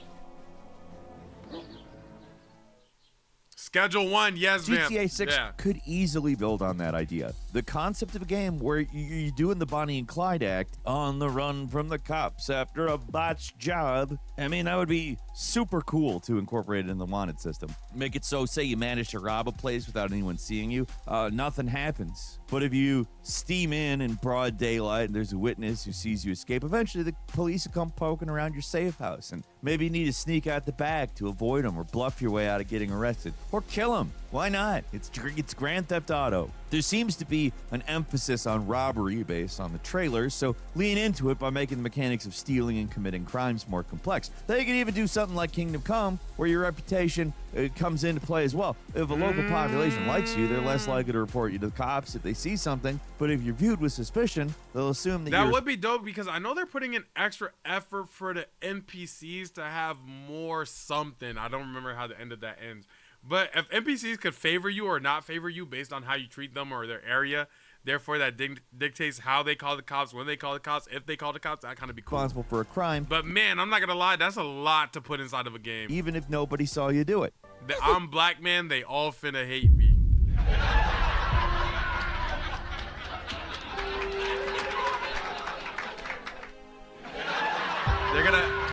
Schedule 1, yes, man. GTA 6 Yeah. could easily build on that idea. The concept of a game where you're doing the Bonnie and Clyde act on the run from the cops after a botched job. I mean, that would be super cool to incorporate it in the wanted system. Make it so, say you manage to rob a place without anyone seeing you, nothing happens. But if you steam in broad daylight and there's a witness who sees you escape, eventually the police will come poking around your safe house, and maybe you need to sneak out the back to avoid them or bluff your way out of getting arrested. Or kill them. Why not? It's Grand Theft Auto. There seems to be an emphasis on robbery based on the trailers, so lean into it by making the mechanics of stealing and committing crimes more complex. They could even do something like Kingdom Come, where your reputation comes into play as well. If a local population likes you, they're less likely to report you to the cops if they see something, but if you're viewed with suspicion, they'll assume that That you're... would be dope, because I know they're putting in extra effort for the NPCs to have more something. I don't remember how the end of that ends. But if NPCs could favor you or not favor you based on how you treat them or their area, therefore that dictates how they call the cops, when they call the cops, if they call the cops, that kind of be cool. responsible for a crime. But man, I'm not gonna lie, that's a lot to put inside of a game. Even if nobody saw you do it. I'm black, man, they all finna hate me.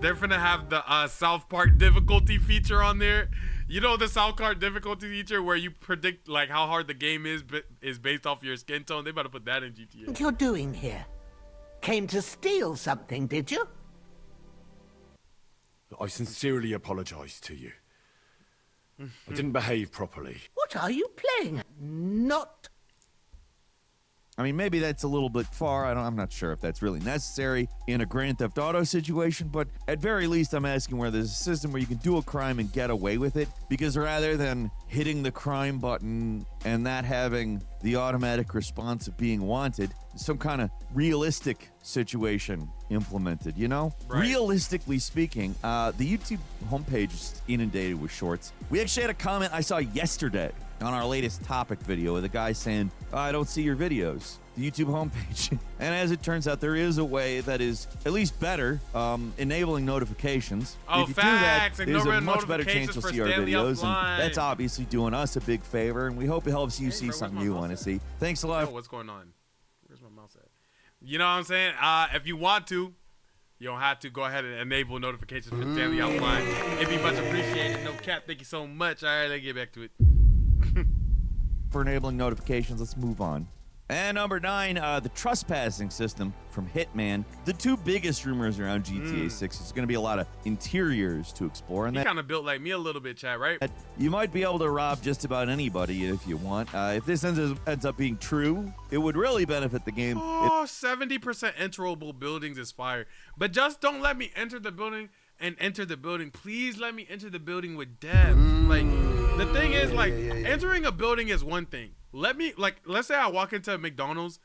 They're finna have the South Park difficulty feature on there. You know the South Park difficulty feature where you predict like how hard the game is based off your skin tone? They better put that in GTA. What you're doing here? Came to steal something, did you? I sincerely apologize to you. I didn't behave properly. What are you playing at? Not... I mean, maybe that's a little bit far. I'm not sure if that's really necessary in a Grand Theft Auto situation, but at very least, I'm asking where there's a system where you can do a crime and get away with it, because rather than hitting the crime button and that having the automatic response of being wanted, some kind of realistic situation implemented, you know? Right. Realistically speaking, the YouTube homepage is inundated with shorts. We actually had a comment I saw yesterday on our latest topic video with a guy saying, I don't see your videos, the YouTube homepage. And as it turns out, there is a way that is at least better, enabling notifications. Oh, if you facts. do that, there's a Ignoring much better chance you'll notifications see our for Stanley videos. Offline. And that's obviously doing us a big favor, and we hope it helps you see something you want to see. Thanks a lot. Yo, what's going on? Where's my mouse at? You know what I'm saying? If you want to, you don't have to. Go ahead and enable notifications for Stanley Offline. It'd be much appreciated. No cap. Thank you so much. All right, let's get back to it. For enabling notifications, let's move on. And number 9, the trespassing system from Hitman. The two biggest rumors around GTA 6 is going to be a lot of interiors to explore. And You that kind of built like me a little bit, Chad, right? you might be able to rob just about anybody if you want. If this ends up being true, it would really benefit the game. Oh, 70% enterable buildings is fire. But just don't let me enter the building and enter the building. Please let me enter the building with depth. Like, the thing is, like, entering a building is one thing. Let me, like, let's say I walk into a McDonald's.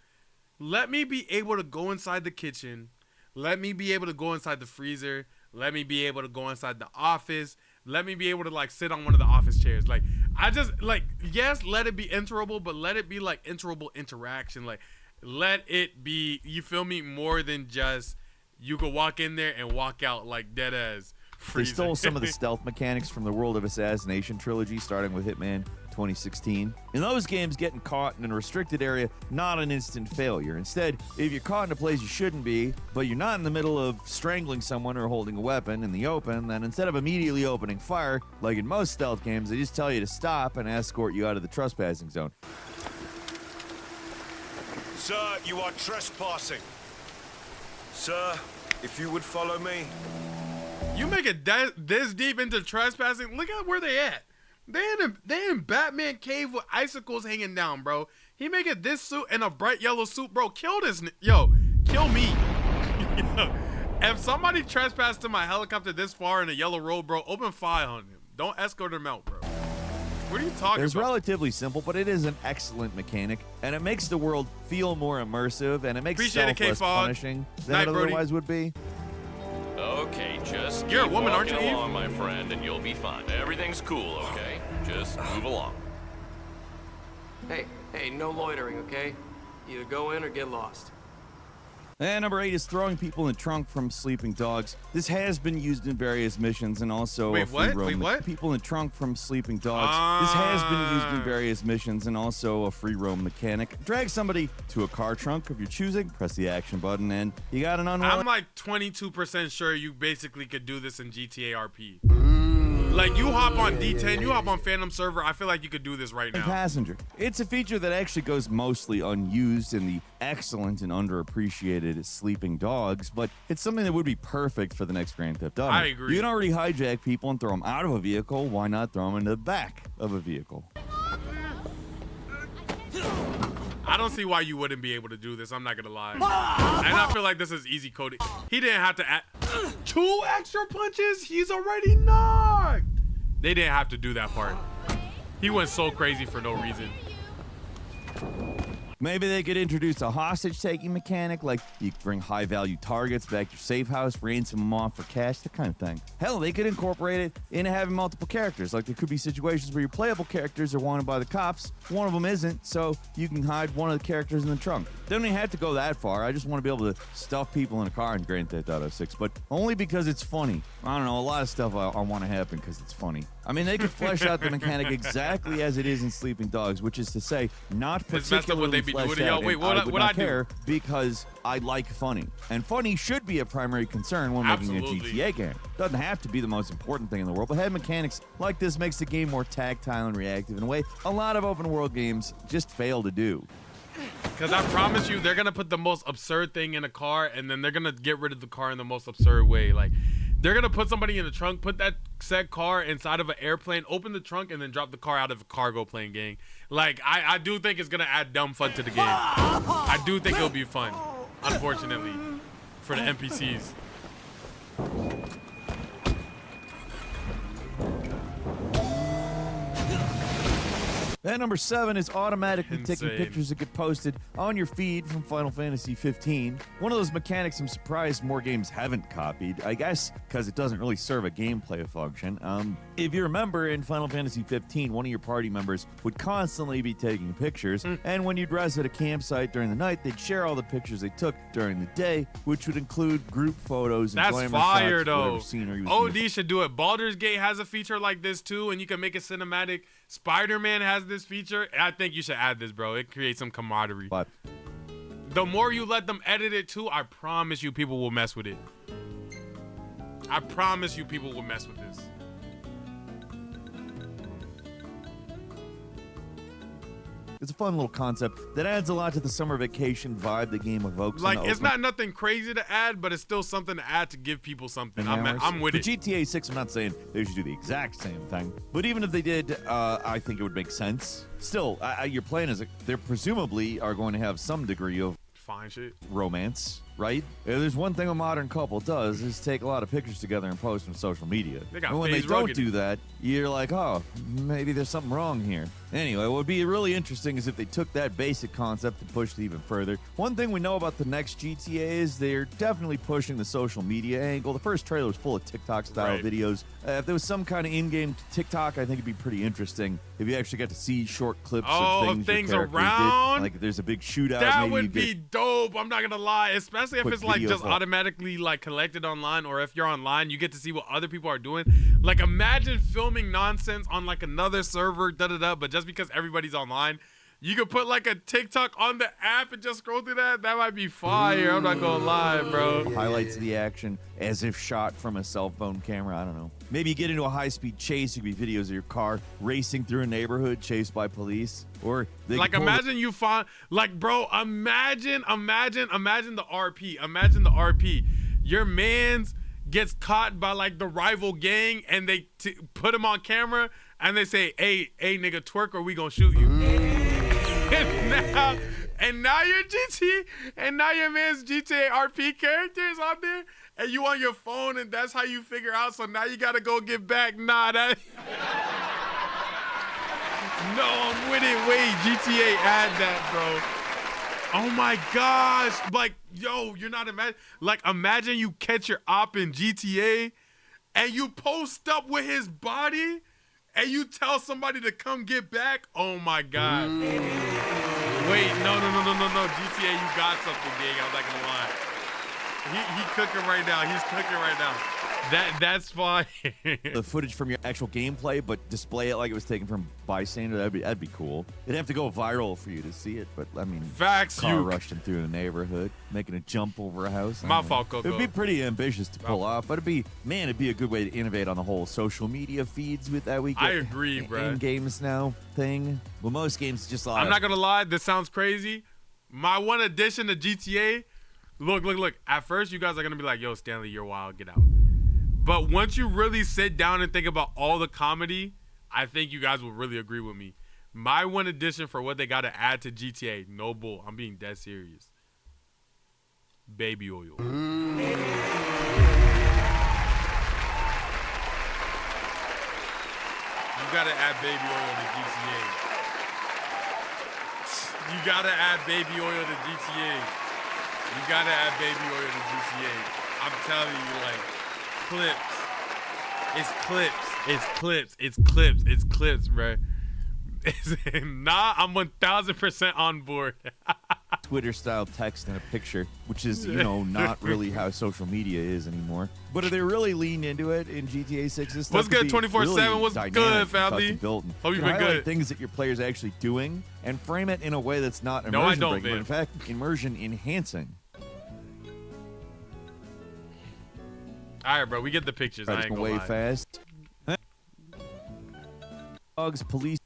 Let me be able to go inside the kitchen. Let me be able to go inside the freezer. Let me be able to go inside the office. Let me be able to, like, sit on one of the office chairs. Like, I just, like, yes, let it be enterable, but let it be, like, enterable interaction. Like, let it be, you feel me, more than just you could walk in there and walk out like dead as freezer. They stole some of the stealth mechanics from the World of Assassination trilogy, starting with Hitman 2016. In those games, getting caught in a restricted area, not an instant failure. Instead, if you're caught in a place you shouldn't be, but you're not in the middle of strangling someone or holding a weapon in the open, then instead of immediately opening fire, like in most stealth games, they just tell you to stop and escort you out of the trespassing zone. Sir, you are trespassing. Sir, if you would follow me. You make it this deep into trespassing. Look at where they at. They in Batman cave with icicles hanging down, bro. He make it this suit and a bright yellow suit, bro. Kill this, yo, kill me. If somebody trespassed to my helicopter this far in a yellow road, bro, open fire on him. Don't escort him out, bro. What are you talking It's about? relatively simple, but it is an excellent mechanic, and it makes the world feel more immersive, and it makes Appreciate it, stealth less K-Fog. punishing than Night, it Brody. otherwise would be. Okay, just You're a keep woman, aren't walking you, Eve? along, my friend, and you'll be fine. Everything's cool, okay? Just move along. Hey, no loitering, okay? Either go in or get lost. And number 8 is throwing people in the trunk from sleeping dogs. This has been used in various missions and also Wait, a free what? roam. Wait, what? People in the trunk from sleeping dogs. This has been used in various missions and also a free roam mechanic. Drag somebody to a car trunk of your choosing, press the action button, and you got an unwilling. I'm like 22% sure you basically could do this in GTA RP. Like, you hop on D10, you hop on Phantom Server, I feel like you could do this right now. Passenger. It's a feature that actually goes mostly unused in the excellent and underappreciated sleeping dogs, but it's something that would be perfect for the next Grand Theft Auto. I agree. You can already hijack people and throw them out of a vehicle. Why not throw them into the back of a vehicle? I don't see why you wouldn't be able to do this, I'm not gonna lie. And I feel like this is easy coding. He didn't have to add 2 extra punches, he's already knocked. They didn't have to do that part. He went so crazy for no reason. Maybe they could introduce a hostage-taking mechanic, like you could bring high-value targets back to your safe house, ransom them off for cash, that kind of thing. Hell, they could incorporate it into having multiple characters. Like, there could be situations where your playable characters are wanted by the cops, one of them isn't, so you can hide one of the characters in the trunk. They don't even have to go that far. I just want to be able to stuff people in a car in Grand Theft Auto 6, but only because it's funny. I don't know, a lot of stuff I want to happen because it's funny. I mean, they could flesh out the mechanic exactly as it is in Sleeping Dogs, which is to say, not It's messed up what particularly they be fleshed doing. Yo, out. wait, and what I I- would what not I do? care because I like funny. And funny should be a primary concern when making a Absolutely. GTA game. Doesn't have to be the most important thing in the world, but having mechanics like this makes the game more tactile and reactive in a way a lot of open world games just fail to do. Because I promise you, they're going to put the most absurd thing in a car, and then they're going to get rid of the car in the most absurd way. Like, They're gonna put somebody in the trunk, put that said car inside of an airplane, open the trunk, and then drop the car out of a cargo plane, gang. Like, I do think it's gonna add dumb fun to the game. I do think it'll be fun, unfortunately, for the NPCs. And number 7 is automatically taking Insane. pictures that get posted on your feed from Final Fantasy 15. One of those mechanics I'm surprised more games haven't copied, I guess because it doesn't really serve a gameplay function. If you remember, in Final Fantasy 15, one of your party members would constantly be taking pictures, and when you'd rest at a campsite during the night, they'd share all the pictures they took during the day, which would include group photos and That's glamour fire, shots, though. whatever scenery was being OD should do it. Baldur's Gate has a feature like this, too, and you can make it cinematic. Spider-Man has this feature. I think you should add this, bro. It creates some camaraderie. But the more you let them edit it, too, I promise you people will mess with it. I promise you people will mess with this. it's a fun little concept that adds a lot to the summer vacation vibe the game evokes. Like, it's not nothing crazy to add, but it's still something to add to give people something. I'm with For it. GTA 6, I'm not saying they should do the exact same thing, but even if they did, I think it would make sense. Still, you're playing as they presumably are going to have some degree of fine shit romance, right? If there's one thing a modern couple does is take a lot of pictures together and post on social media. They got and when they phase don't rugged. do that, you're like, oh, maybe there's something wrong here. Anyway, what would be really interesting is if they took that basic concept and pushed it even further. One thing we know about the next GTA is they're definitely pushing the social media angle. The first trailer was full of TikTok-style videos. If there was some kind of in-game TikTok, I think it'd be pretty interesting if you actually got to see short clips of things your characters around. did. Like if there's a big shootout, That maybe would you be get dope. I'm not gonna lie, especially if quick it's like videos just of- automatically like collected online, or if you're online, you get to see what other people are doing. Like, imagine filming nonsense on like another server, but just because everybody's online, you could put like a TikTok on the app and just scroll through that. That might be fire. I'm not gonna lie, bro. highlights of the action as if shot from a cell phone camera. I don't know. Maybe you get into a high-speed chase. You could be videos of your car racing through a neighborhood chased by police. Or they Like, could pull the- imagine you find, like, bro, imagine the RP. Imagine the RP. Your man's gets caught by like the rival gang, and they put him on camera, and they say, hey nigga, twerk or we gonna shoot you. And now your GTA, and now your man's GTA RP character is on there, and you on your phone, and that's how you figure out. So now you gotta go get back. Nah, that. No, I'm with it. Wait, GTA add that, bro. Oh my gosh. Like, yo, you're not imagine you catch your op in GTA and you post up with his body and you tell somebody to come get back. Oh my God. Wait, no. GTA, you got something, gang. I'm not gonna lie. He cooking right now. He's cooking right now. That's fine. the footage from your actual gameplay, but display it like it was taken from bystander. That'd be cool. It'd have to go viral for you to see it, but I mean, Facts, car you- rushing through the neighborhood, making a jump over a house. I My don't know. fault, Coco. It'd be pretty ambitious to pull off, but it'd be a good way to innovate on the whole social media feeds with that we get I agree, bruh. in games now thing. Well, most games just I'm not gonna lie, this sounds crazy. My one addition to GTA, look. At first, you guys are gonna be like, yo, Stanley, you're wild, get out. But once you really sit down and think about all the comedy, I think you guys will really agree with me. My one addition for what they gotta add to GTA, no bull, I'm being dead serious. Baby oil. You gotta add baby oil to GTA. You gotta add baby oil to GTA. You gotta add baby oil to GTA. I'm telling you, like, clips. It's clips, bro. Nah, I'm 1000% on board. Twitter style text and a picture, which is, not really how social media is anymore. But if they really lean into it in GTA 6, this stuff What's good, could be 24/7? really What's dynamic good, and family? custom built, and Hope you've can been highlight good. things that your player's actually doing and frame it in a way that's not No, I immersion don't, breaking, but in Vin. fact, immersion enhancing. All right, bro, we get the pictures. I Right, ain't it's gonna way lie. fast. Dogs, police.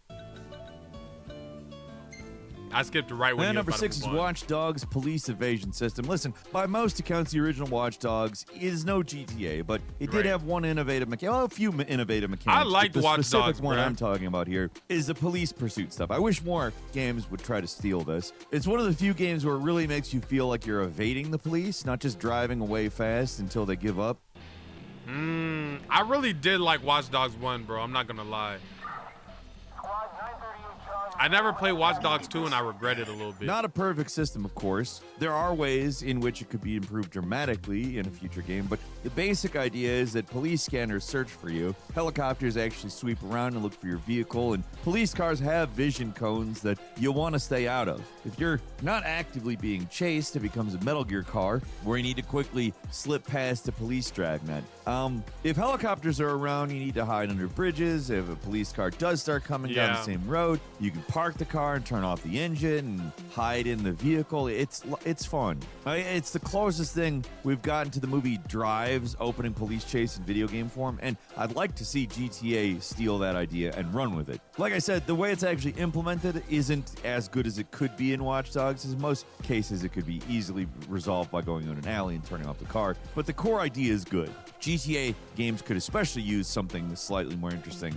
I skipped right when And you number were about 6 to is move on. Watch Dogs Police Evasion System. Listen, by most accounts, the original Watch Dogs is no GTA, but it did have one innovative mechanic. Well, a few innovative mechanics. I liked the Watch specific Dogs, one bruh. I'm talking about here is the police pursuit stuff. I wish more games would try to steal this. It's one of the few games where it really makes you feel like you're evading the police, not just driving away fast until they give up. I really did like Watch Dogs 1, bro. I'm not gonna lie. I never played Watch Dogs 2 and I regret it a little bit. Not a perfect system, of course. There are ways in which it could be improved dramatically in a future game, but the basic idea is that police scanners search for you, helicopters actually sweep around and look for your vehicle, and police cars have vision cones that you'll want to stay out of. If you're not actively being chased, it becomes a Metal Gear car where you need to quickly slip past a police dragnet. If helicopters are around, you need to hide under bridges. If a police car does start coming down the same road, you can park the car and turn off the engine and hide in the vehicle. It's fun. It's the closest thing we've gotten to the movie Drive's opening police chase in video game form, and I'd like to see GTA steal that idea and run with it. Like I said, the way it's actually implemented isn't as good as it could be in Watch Dogs. In most cases, it could be easily resolved by going in an alley and turning off the car, but the core idea is good. GTA games could especially use something slightly more interesting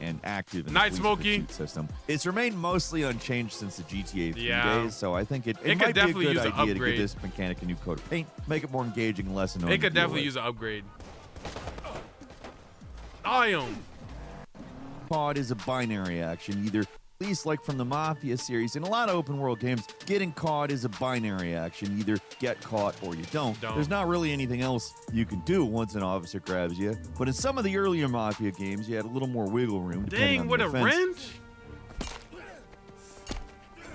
and active in the police pursuit system. It's remained mostly unchanged since the GTA 3 days, so I think it might could be a definitely good use an idea to upgrade. give this mechanic a new coat of paint, make it more engaging and less annoying. It could definitely use an upgrade. Ion. COD is a binary action, either at least like from the Mafia series. In a lot of open world games, getting caught is a binary action. Either get caught or you don't. There's not really anything else you can do once an officer grabs you. But in some of the earlier Mafia games, you had a little more wiggle room. Dang, with a offense. wrench?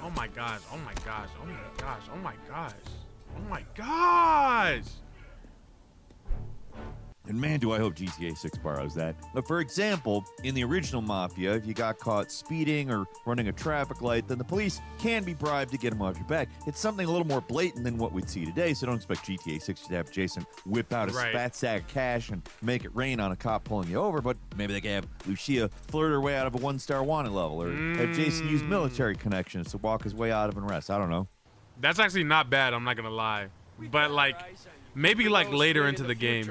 Oh my gosh, oh my gosh, oh my gosh, oh my gosh, oh my gosh. And man, do I hope GTA 6 borrows that. But for example, in the original Mafia, if you got caught speeding or running a traffic light, then the police can be bribed to get them off your back. It's something a little more blatant than what we'd see today, so don't expect GTA 6 to have Jason whip out a fat sack of cash and make it rain on a cop pulling you over, but maybe they can have Lucia flirt her way out of a one-star wanted level, or have Jason use military connections to walk his way out of unrest. I don't know. That's actually not bad, I'm not gonna lie. But like, maybe like later into the game.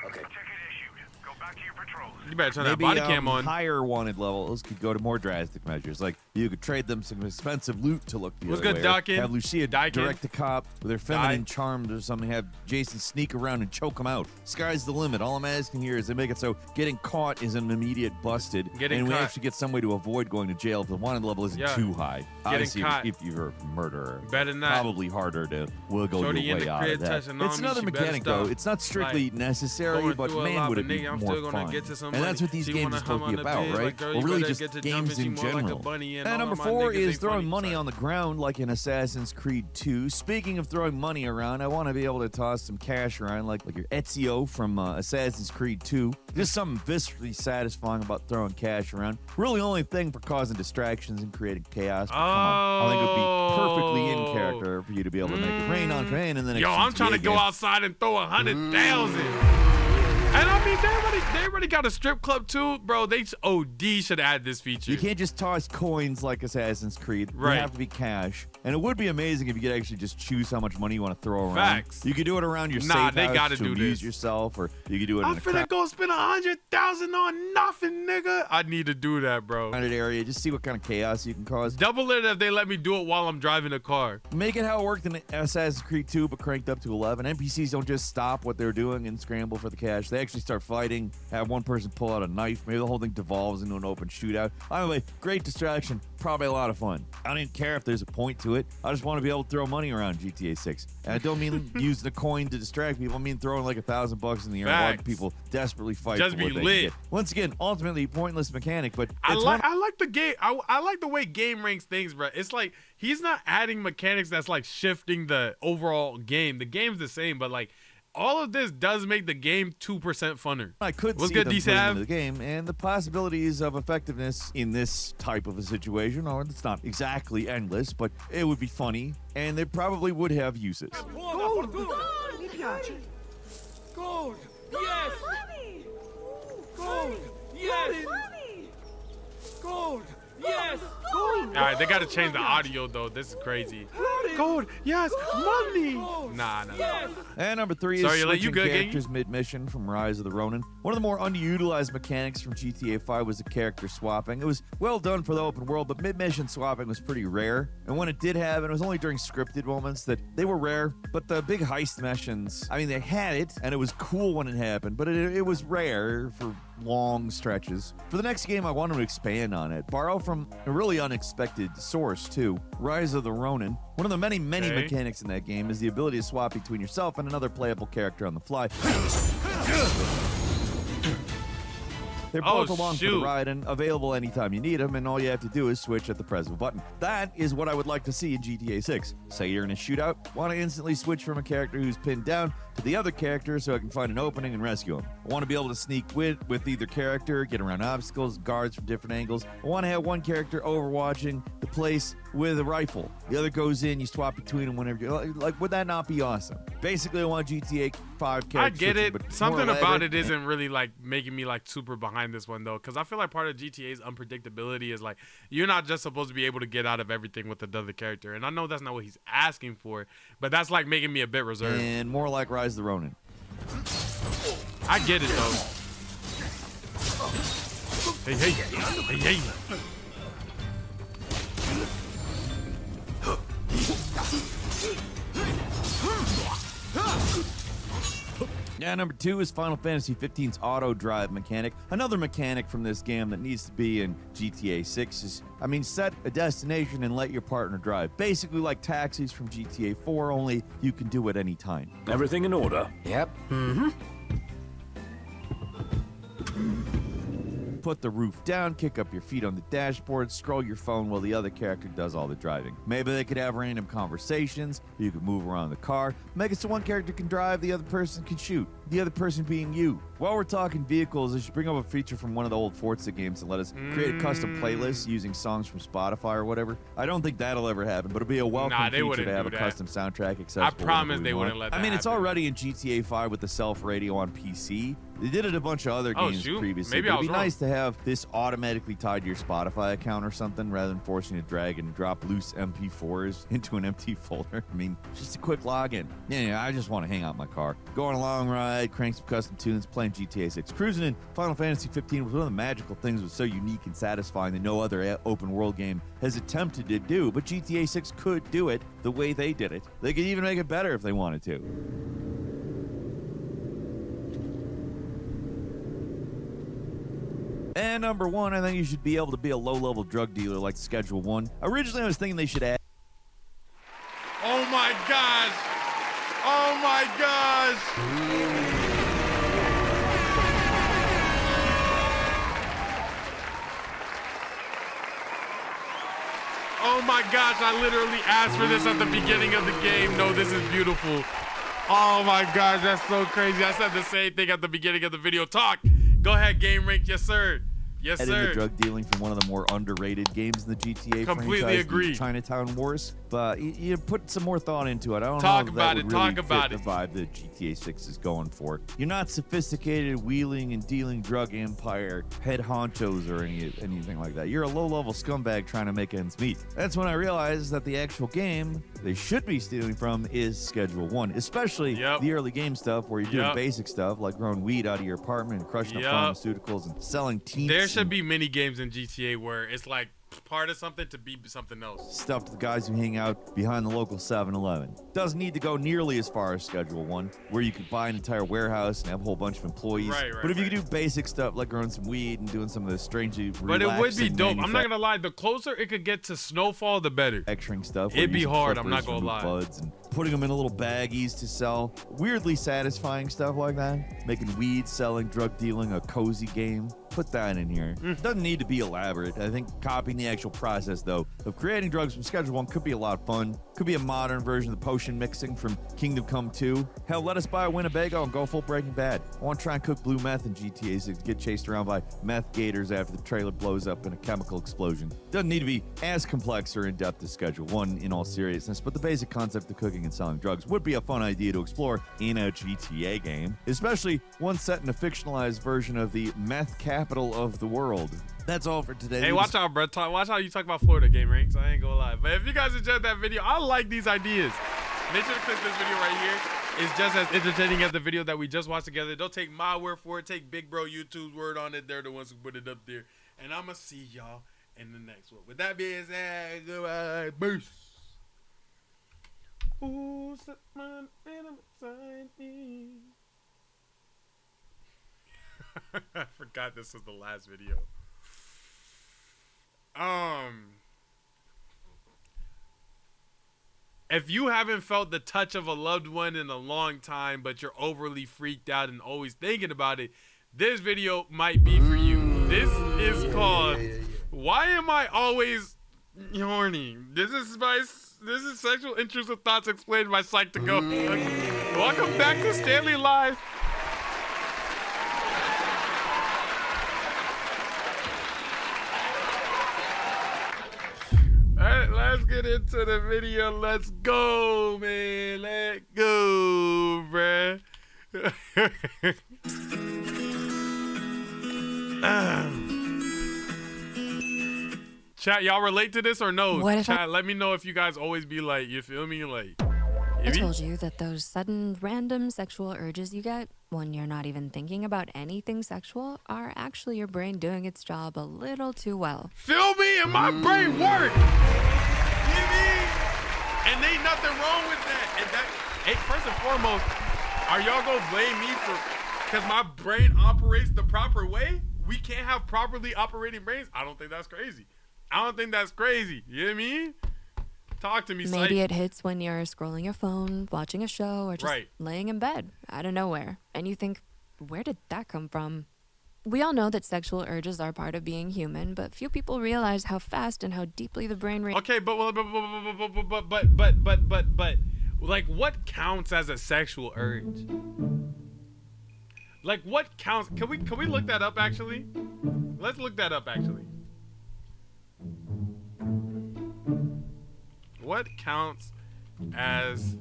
Okay. Ticket issued. Go back to your patrols. You better turn Maybe, that body cam on. Higher wanted levels could go to more drastic measures, like you could trade them some expensive loot to look the What's other good, way. Or Dawkins? have Lucia Dawkins? direct the cop with her feminine charms or something. Have Jason sneak around and choke him out. Sky's the limit. All I'm asking here is they make it so getting caught isn't immediate busted, and we actually get some way to avoid going to jail if the wanted level isn't too high. Obviously, caught. if you're a murderer, Better not. probably harder to wiggle Shorty your in way the out crib of that. touching on It's me, another she better mechanic though. stop. It's not strictly Like, necessary, going but through a man, lot would of it be nigga, I'm more still gonna fun. get to some And that's money. what these She games wanna are supposed to hum be on the about, bed, right? like, girl, Or you really better just get to games jumping, she in more like a general. bunny, and And all number of my 4 niggas, they is throwing funny money side. on the ground like in Assassin's Creed 2. Speaking of throwing money around, I want to be able to toss some cash around like your Ezio from Assassin's Creed 2. Just something viscerally satisfying about throwing cash around. Really only thing for causing distractions and creating chaos. But come on. I think it would be perfectly in character for you to be able to make it rain on command and then Yo, I'm trying to go outside and throw 100,000. And I mean, they already got a strip club too, bro. They OD should add this feature. You can't just toss coins like Assassin's Creed. Right. They have to be cash. And it would be amazing if you could actually just choose how much money you want to throw around. Facts. You could do it around your Nah, safe they house gotta to do amuse this. yourself, or you could do it I'm in a finna go spend 100,000 on nothing, nigga. I need to do that, bro. crowded area. Just see what kind of chaos you can cause. Double it if they let me do it while I'm driving a car. Make it how it worked in Assassin's Creed 2, but cranked up to 11. NPCs don't just stop what they're doing and scramble for the cash. They actually start fighting, have one person pull out a knife. Maybe the whole thing devolves into an open shootout. Either way, great distraction. Probably a lot of fun. I don't even care if there's a point to it. I just want to be able to throw money around GTA 6. And I don't mean using a coin to distract people. I mean throwing like $1,000 in the air and watching people desperately fight Just for what be they lit. can get. Once again, ultimately pointless mechanic, but I it's like the game. I like the way game ranks things, bro. It's like he's not adding mechanics that's like shifting the overall game. The game's the same, but like all of this does make the game 2% funner. I could What's see good, them putting D-Sav? into the game, and the possibilities of effectiveness in this type of a situation, or it's not exactly endless, but it would be funny, and they probably would have uses. Gold! Mi piace. Gold! Yes! Gold! Yes! Gold! Yes! Gold! right, they gotta change the audio though. This is crazy. Gold, yes, money. Nah. And number 3 is switching characters mid-mission from Rise of the Ronin. One of the more underutilized mechanics from GTA 5 was the character swapping. It was well done for the open world, but mid-mission swapping was pretty rare. And when it did happen, it was only during scripted moments that they were rare. But the big heist missions, I mean, they had it, and it was cool when it happened, but it was rare for long stretches. For the next game, I want to expand on it. Borrow from a really unexpected source, too. Rise of the Ronin. One of the many mechanics in that game is the ability to swap between yourself and another playable character on the fly. They're both along for the ride and available anytime you need them, and all you have to do is switch at the press of a button. That is what I would like to see in GTA 6. Say you're in a shootout, want to instantly switch from a character who's pinned down to the other character so I can find an opening and rescue him. I want to be able to sneak with either character, get around obstacles, guards from different angles. I want to have one character overwatching the place with a rifle. The other goes in, you swap between them whenever you like. Would that not be awesome? Basically, I want GTA 5 characters. I get it. But something about it isn't really like making me like super behind this one though, because I feel like part of GTA's unpredictability is like you're not just supposed to be able to get out of everything with another character, and I know that's not what he's asking for, but that's like making me a bit reserved. And more like Rise of the Ronin. I get it though. Hey. Yeah, number 2 is Final Fantasy 15's auto drive mechanic. Another mechanic from this game that needs to be in GTA 6 is, set a destination and let your partner drive. Basically like taxis from GTA 4, only you can do it anytime. Everything in order? Yep. Put the roof down, kick up your feet on the dashboard, scroll your phone while the other character does all the driving. Maybe they could have random conversations, you could move around the car, make it so one character can drive, the other person can shoot. The other person being you. While we're talking vehicles, I should bring up a feature from one of the old Forza games and let us create a custom playlist using songs from Spotify or whatever. I don't think that'll ever happen, but it'll be a welcome feature to have a custom soundtrack accessible. I promise they wouldn't let that happen. It's already in GTA 5 with the self-radio on PC. They did it a bunch of other games previously. Maybe it'd be nice to have this automatically tied to your Spotify account or something rather than forcing you to drag and drop loose MP4s into an empty folder. Just a quick login. Yeah, I just want to hang out in my car. Go on a long ride, crank some custom tunes, playing GTA 6. Cruising in Final Fantasy 15 was one of the magical things that was so unique and satisfying that no other open world game has attempted to do, but GTA 6 could do it the way they did it. They could even make it better if they wanted to. And number 1, I think you should be able to be a low-level drug dealer like Schedule 1. Originally, I was thinking they should add... Oh my gosh! Oh my gosh! Oh my gosh, I literally asked for this at the beginning of the game. No, this is beautiful. Oh my gosh, that's so crazy. I said the same thing at the beginning of the video. Talk! Go ahead, Game Rink. Yes, sir. Yes, sir. The drug dealing from one of the more underrated games in the GTA Completely franchise, agree. The Chinatown Wars. But you put some more thought into it. I don't Talk know if about that it. would really Talk about fit it. the vibe that GTA 6 is going for. You're not sophisticated wheeling and dealing drug empire head honchos or anything like that. You're a low-level scumbag trying to make ends meet. That's when I realized that the actual game they should be stealing from is Schedule 1, especially the early game stuff where you're doing basic stuff like growing weed out of your apartment and crushing up pharmaceuticals and selling teens. There should be mini games in GTA where it's like part of something to be something else. Stuff to the guys who hang out behind the local 7-Eleven. Doesn't need to go nearly as far as Schedule 1, where you could buy an entire warehouse and have a whole bunch of employees. But if you could do basic stuff like growing some weed and doing some of the strangely But it would be dope. I'm not gonna lie, the closer it could get to Snowfall, the better. Manufacturing stuff. It'd be hard, I'm not gonna lie. Buds and putting them in little baggies to sell. Weirdly satisfying stuff like that. Making weed, selling, drug dealing, a cozy game. Put that in here. Doesn't need to be elaborate. I think copying the actual process, though, of creating drugs from Schedule 1 could be a lot of fun. Could be a modern version of the potion mixing from Kingdom Come 2. Hell, let us buy a Winnebago and go full Breaking Bad. I want to try and cook blue meth in GTA 6 to get chased around by meth gators after the trailer blows up in a chemical explosion. Doesn't need to be as complex or in-depth as Schedule 1 in all seriousness, but the basic concept of cooking and selling drugs would be a fun idea to explore in a GTA game, especially one set in a fictionalized version of the meth capital of the world. That's all for today. Hey, watch out, bro. Watch how you talk about Florida game ranks. I ain't gonna lie. But if you guys enjoyed that video, I like these ideas. Make sure to click this video right here. It's just as entertaining as the video that we just watched together. Don't take my word for it. Take Big Bro YouTube's word on it. They're the ones who put it up there. And I'm gonna see y'all in the next one. With that being said, goodbye. Peace. Ooh, someone beside me. I forgot this was the last video. If you haven't felt the touch of a loved one in a long time, but you're overly freaked out and always thinking about it, this video might be for you. This is called Why Am I Always Horny? This is Sexual Intrusive Thoughts Explained by Psych2Go. Welcome back to Stanley Live. Alright, let's get into the video. Let's go, man. Let's go, bruh. Chat, y'all relate to this or no? What if Chat, let me know if you guys always be like, you feel me? Like, I told you that those sudden random sexual urges you get when you're not even thinking about anything sexual are actually your brain doing its job a little too well. Feel me? And my brain work. You mean? And ain't nothing wrong with that. And that, hey, first and foremost, are y'all gonna blame me for, because my brain operates the proper way? We can't have properly operating brains? I don't think that's crazy. I don't think that's crazy. You know what I mean? Talk to me, Maybe it hits when you're scrolling your phone, watching a show, or just Right. laying in bed out of nowhere. And you think, where did that come from? We all know that sexual urges are part of being human, but few people realize how fast and how deeply the brain Okay, but like, what counts as a sexual urge? Like, what counts? Can we look that up actually? Let's look that up actually. What counts as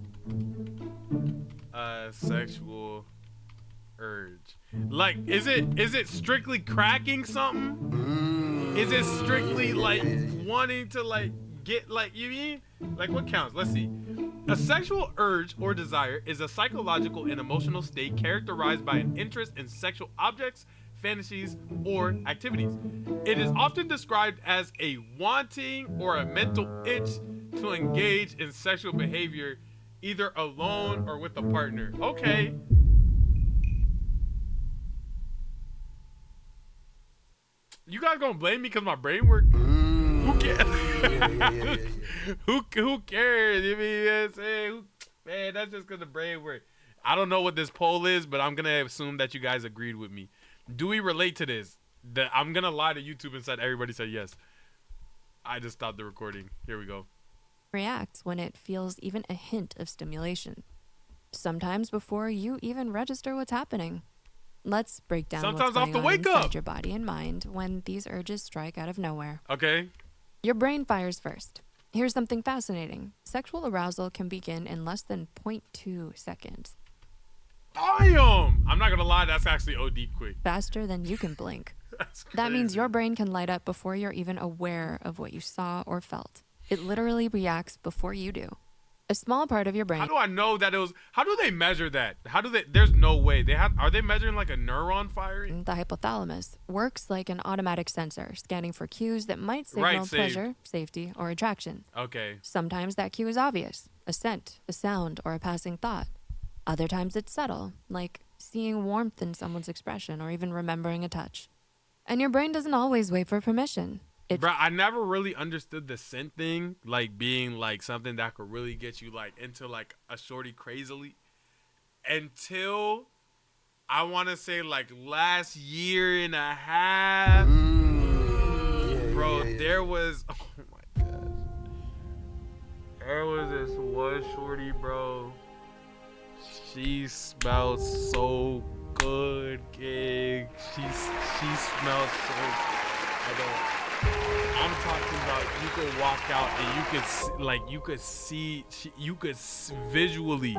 a sexual urge? Like, is it strictly cracking something? Is it strictly like wanting to like get, like, you mean? Like, what counts? Let's see. A sexual urge or desire is a psychological and emotional state characterized by an interest in sexual objects, fantasies, or activities. It is often described as a wanting or a mental itch to engage in sexual behavior, either alone or with a partner. Okay. You guys gonna blame me because my brain worked? Who cares? Who cares? You mean, say, man, that's just because the brain worked. I don't know what this poll is, but I'm gonna assume that you guys agreed with me. Do we relate to this? I'm gonna lie to YouTube and said everybody said yes. I just stopped the recording. Here we go. reacts when it feels even a hint of stimulation. Sometimes before you even register what's happening. Let's break down Sometimes what's going off the on wake inside up. your body and mind when these urges strike out of nowhere. Okay. Your brain fires first. Here's something fascinating. Sexual arousal can begin in less than 0.2 seconds. Damn! I'm not gonna lie, that's actually OD quick. Faster than you can blink. That's That means crazy. your brain can light up before you're even aware of what you saw or felt. It literally reacts before you do. A small part of your brain. How do I know that it was? How do they measure that? How do they? There's no way they have. Are they measuring like a neuron firing? The hypothalamus works like an automatic sensor, scanning for cues that might signal Right, saved. pleasure, safety, or attraction. Okay. Sometimes that cue is obvious, a scent, a sound, or a passing thought. Other times it's subtle, like seeing warmth in someone's expression or even remembering a touch. And your brain doesn't always wait for permission. Bro, I never really understood the scent thing, like being like something that could really get you like into like a shorty crazily, until I want to say like last year and a half. Bro, there was, oh my gosh, there was this one shorty, bro. She smelled so good, kid. She smelled so good. I'm talking about you could walk out and you could see, visually,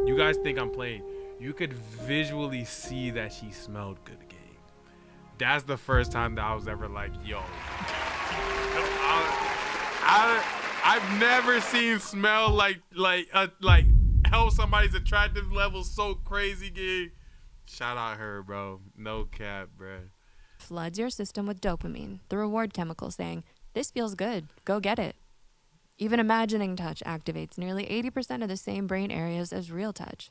you guys think I'm playing, you could visually see that she smelled good, gang. That's the first time that I was ever like, yo. I've never seen smell like help somebody's attractive level so crazy, gig. Shout out her, bro. No cap, bro. Floods your system with dopamine, the reward chemical, saying, "This feels good. Go get it." Even imagining touch activates nearly 80% of the same brain areas as real touch.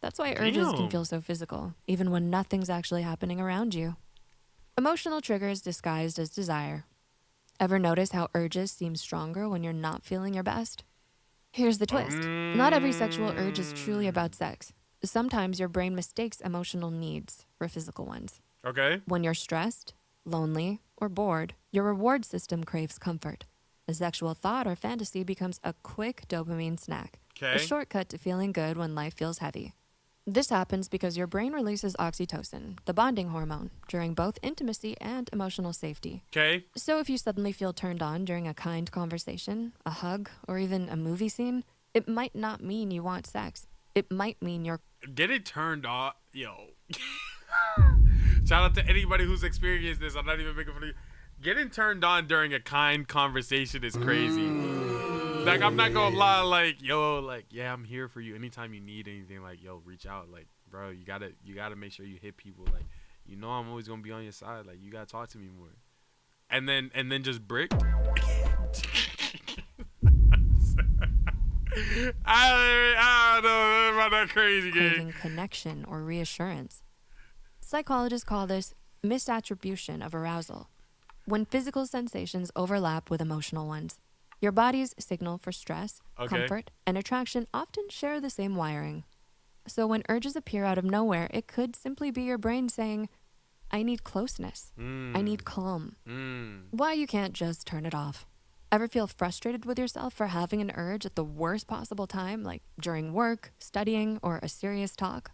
That's why urges can feel so physical, even when nothing's actually happening around you. Emotional triggers disguised as desire. Ever notice how urges seem stronger when you're not feeling your best? Here's the twist. Not every sexual urge is truly about sex. Sometimes your brain mistakes emotional needs for physical ones. Okay. When you're stressed, lonely, or bored, your reward system craves comfort. A sexual thought or fantasy becomes a quick dopamine snack, a shortcut to feeling good when life feels heavy. This happens because your brain releases oxytocin, the bonding hormone, during both intimacy and emotional safety. Okay. So if you suddenly feel turned on during a kind conversation, a hug, or even a movie scene, it might not mean you want sex. It might mean you're getting turned on. Yo. Shout out to anybody who's experienced this. I'm not even making fun of you. Getting turned on during a kind conversation is crazy. Like, I'm not gonna lie, like, yo, like, yeah, I'm here for you. Anytime you need anything, like, yo, reach out. Like, bro, you gotta make sure you hit people. Like, you know I'm always gonna be on your side. Like, you gotta talk to me more. And then just bricked. I don't know about that crazy game. craving connection or reassurance. Psychologists call this misattribution of arousal, when physical sensations overlap with emotional ones. Your body's signal for stress, comfort, and attraction often share the same wiring. So when urges appear out of nowhere, it could simply be your brain saying, I need closeness. I need calm. Why you can't just turn it off? Ever feel frustrated with yourself for having an urge at the worst possible time, like during work, studying, or a serious talk?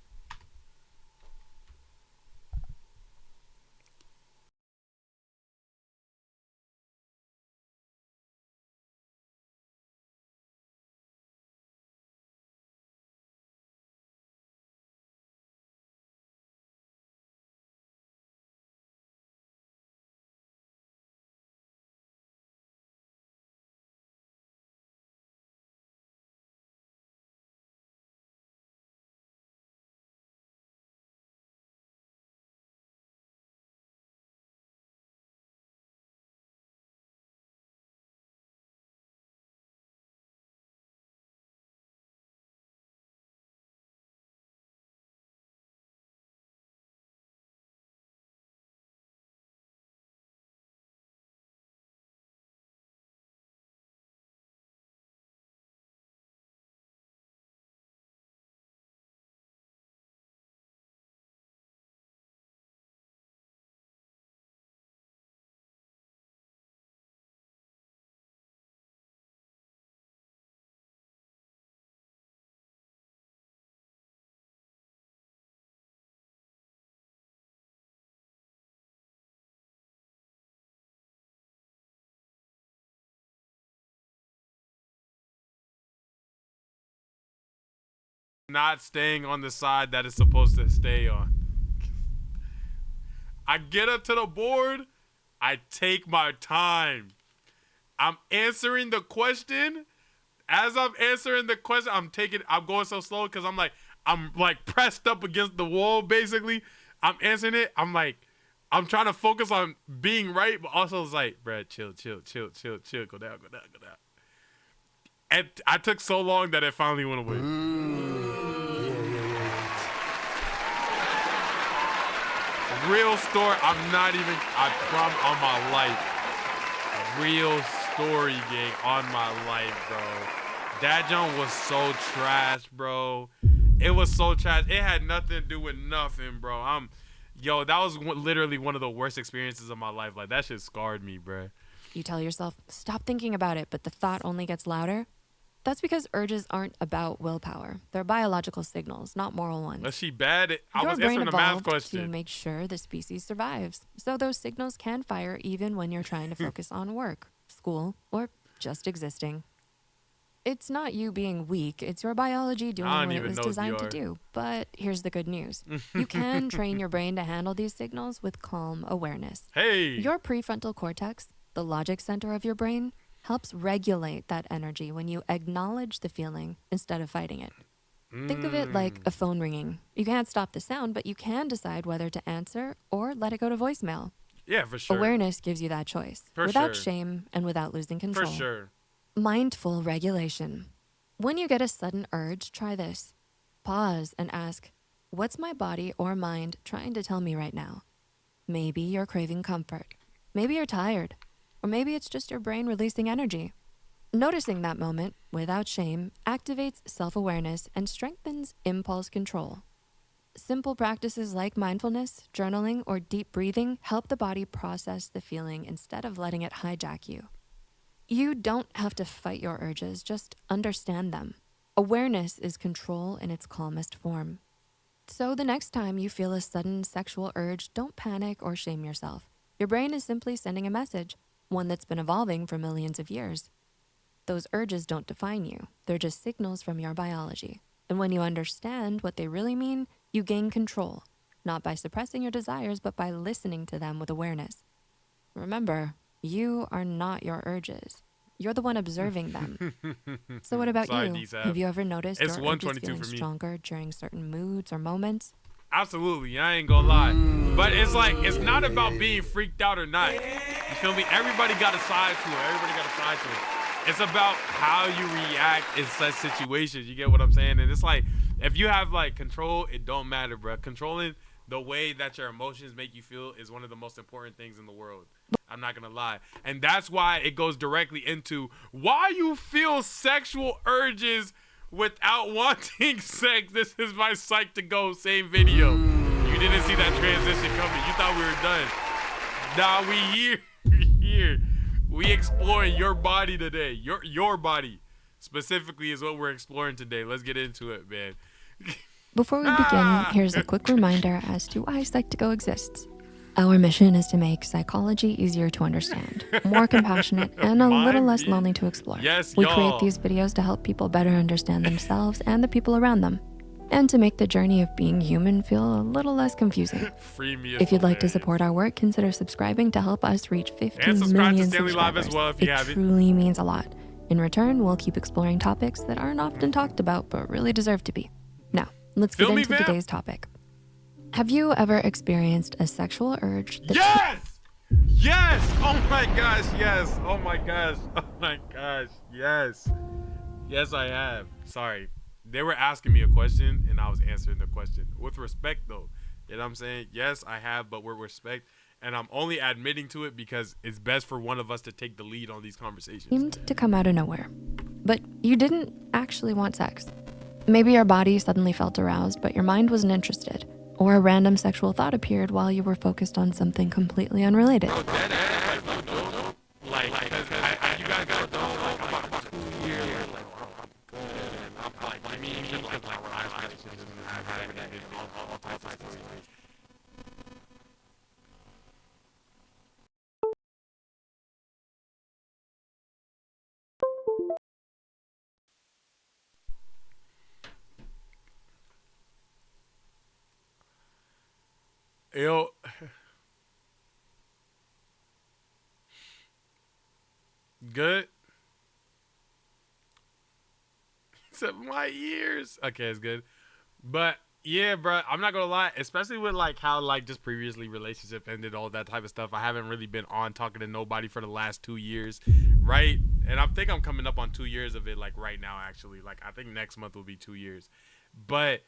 Not staying on the side that it's supposed to stay on. I get up to the board. I take my time. I'm answering the question. As I'm answering the question, I'm going so slow because I'm like pressed up against the wall, basically. I'm answering it. I'm trying to focus on being right, but also it's like, bruh, chill. Go down. And I took so long that it finally went away. Real story. I promise on my life. Real story, gang, on my life, bro. That junk was so trash, bro. It was so trash. It had nothing to do with nothing, bro. That was literally one of the worst experiences of my life. Like, that shit scarred me, bro. You tell yourself, stop thinking about it, but the thought only gets louder. That's because urges aren't about willpower. They're biological signals, not moral ones. Was she bad? I Your was brain answering the math evolved question. to make sure the species survives. So those signals can fire even when you're trying to focus on work, school, or just existing. It's not you being weak, it's your biology doing I don't what it even was know designed to DR. do. But here's the good news. You can train your brain to handle these signals with calm awareness. Hey! Your prefrontal cortex, the logic center of your brain, helps regulate that energy when you acknowledge the feeling instead of fighting it. Think of it like a phone ringing. You can't stop the sound, but you can decide whether to answer or let it go to voicemail. Yeah, for sure. Awareness gives you that choice, For without sure. shame and without losing control. For sure. Mindful regulation. When you get a sudden urge, try this. Pause and ask, what's my body or mind trying to tell me right now? Maybe you're craving comfort. Maybe you're tired. Or maybe it's just your brain releasing energy. Noticing that moment, without shame, activates self-awareness and strengthens impulse control. Simple practices like mindfulness, journaling, or deep breathing help the body process the feeling instead of letting it hijack you. You don't have to fight your urges, just understand them. Awareness is control in its calmest form. So the next time you feel a sudden sexual urge, don't panic or shame yourself. Your brain is simply sending a message, one that's been evolving for millions of years. Those urges don't define you. They're just signals from your biology. And when you understand what they really mean, you gain control, not by suppressing your desires, but by listening to them with awareness. Remember, you are not your urges. You're the one observing them. So what about Sorry, you? D-Sap. Have you ever noticed It's your urges 122 feeling for me. stronger during certain moods or moments? Absolutely, I ain't gonna lie. But it's like, it's not about being freaked out or not. You feel me? Everybody got a side to it. Everybody got a side to it. It's about how you react in such situations. You get what I'm saying? And it's like, if you have like control, it don't matter, bro. Controlling the way that your emotions make you feel is one of the most important things in the world. I'm not gonna lie. And that's why it goes directly into why you feel sexual urges without wanting sex. This is my psych to go, same video. You didn't see that transition coming. You thought we were done. Nah, we here. We here. We exploring your body today. Your body specifically is what we're exploring today. Let's get into it, man. Before we begin, here's a quick reminder as to why Psych2Go exists. Our mission is to make psychology easier to understand, more compassionate, and a little less lonely to explore. Yes, we y'all. create these videos to help people better understand themselves and the people around them, and to make the journey of being human feel a little less confusing. Free me. If you'd like to support our work, consider subscribing to help us reach 15 And subscribe to million Stanley Live subscribers. as well if you it haven't. truly means a lot. In return, we'll keep exploring topics that aren't often talked about but really deserve to be. Now, let's get Feel me, into fam? today's topic. Have you ever experienced a sexual urge that Yes! Yes! Oh my gosh, yes. Oh my gosh. Oh my gosh, yes. Yes, I have. Sorry. They were asking me a question and I was answering the question. With respect though. You know what I'm saying? Yes, I have, but with respect. And I'm only admitting to it because it's best for one of us to take the lead on these conversations. seemed to come out of nowhere, but you didn't actually want sex? Maybe your body suddenly felt aroused, but your mind wasn't interested, or a random sexual thought appeared while you were focused on something completely unrelated. Like, you guys gotta know, like, I'm about 2 years, like, I'm good, and I'm like, I mean, even like relationships and I've had everything, all types of stories. Yo. Good. Except my ears. Okay, it's good. But yeah, bro, I'm not gonna lie, especially with like how like just previously relationship ended, all that type of stuff. I haven't really been on talking to nobody for the last 2 years, right? And I think I'm coming up on 2 years of it, like right now, actually. Like I think next month will be 2 years. But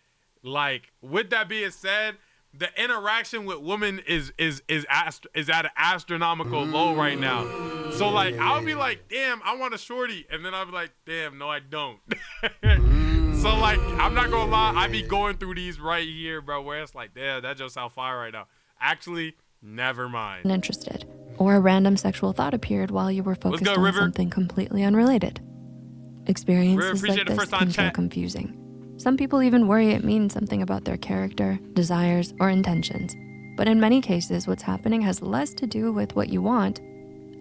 like with that being said, the interaction with women is at an astronomical low right now. So like I'll be like, damn, I want a shorty, and then I'll be like, damn, no, I don't. So like I'm not gonna lie, I be going through these right here, bro, where it's like, damn, that just sound fire right now. Actually, never mind. Interested, or a random sexual thought appeared while you were focused good, on River? something completely unrelated. Experiences appreciate like the this first time can feel chat. confusing. Some people even worry it means something about their character, desires, or intentions. But in many cases, what's happening has less to do with what you want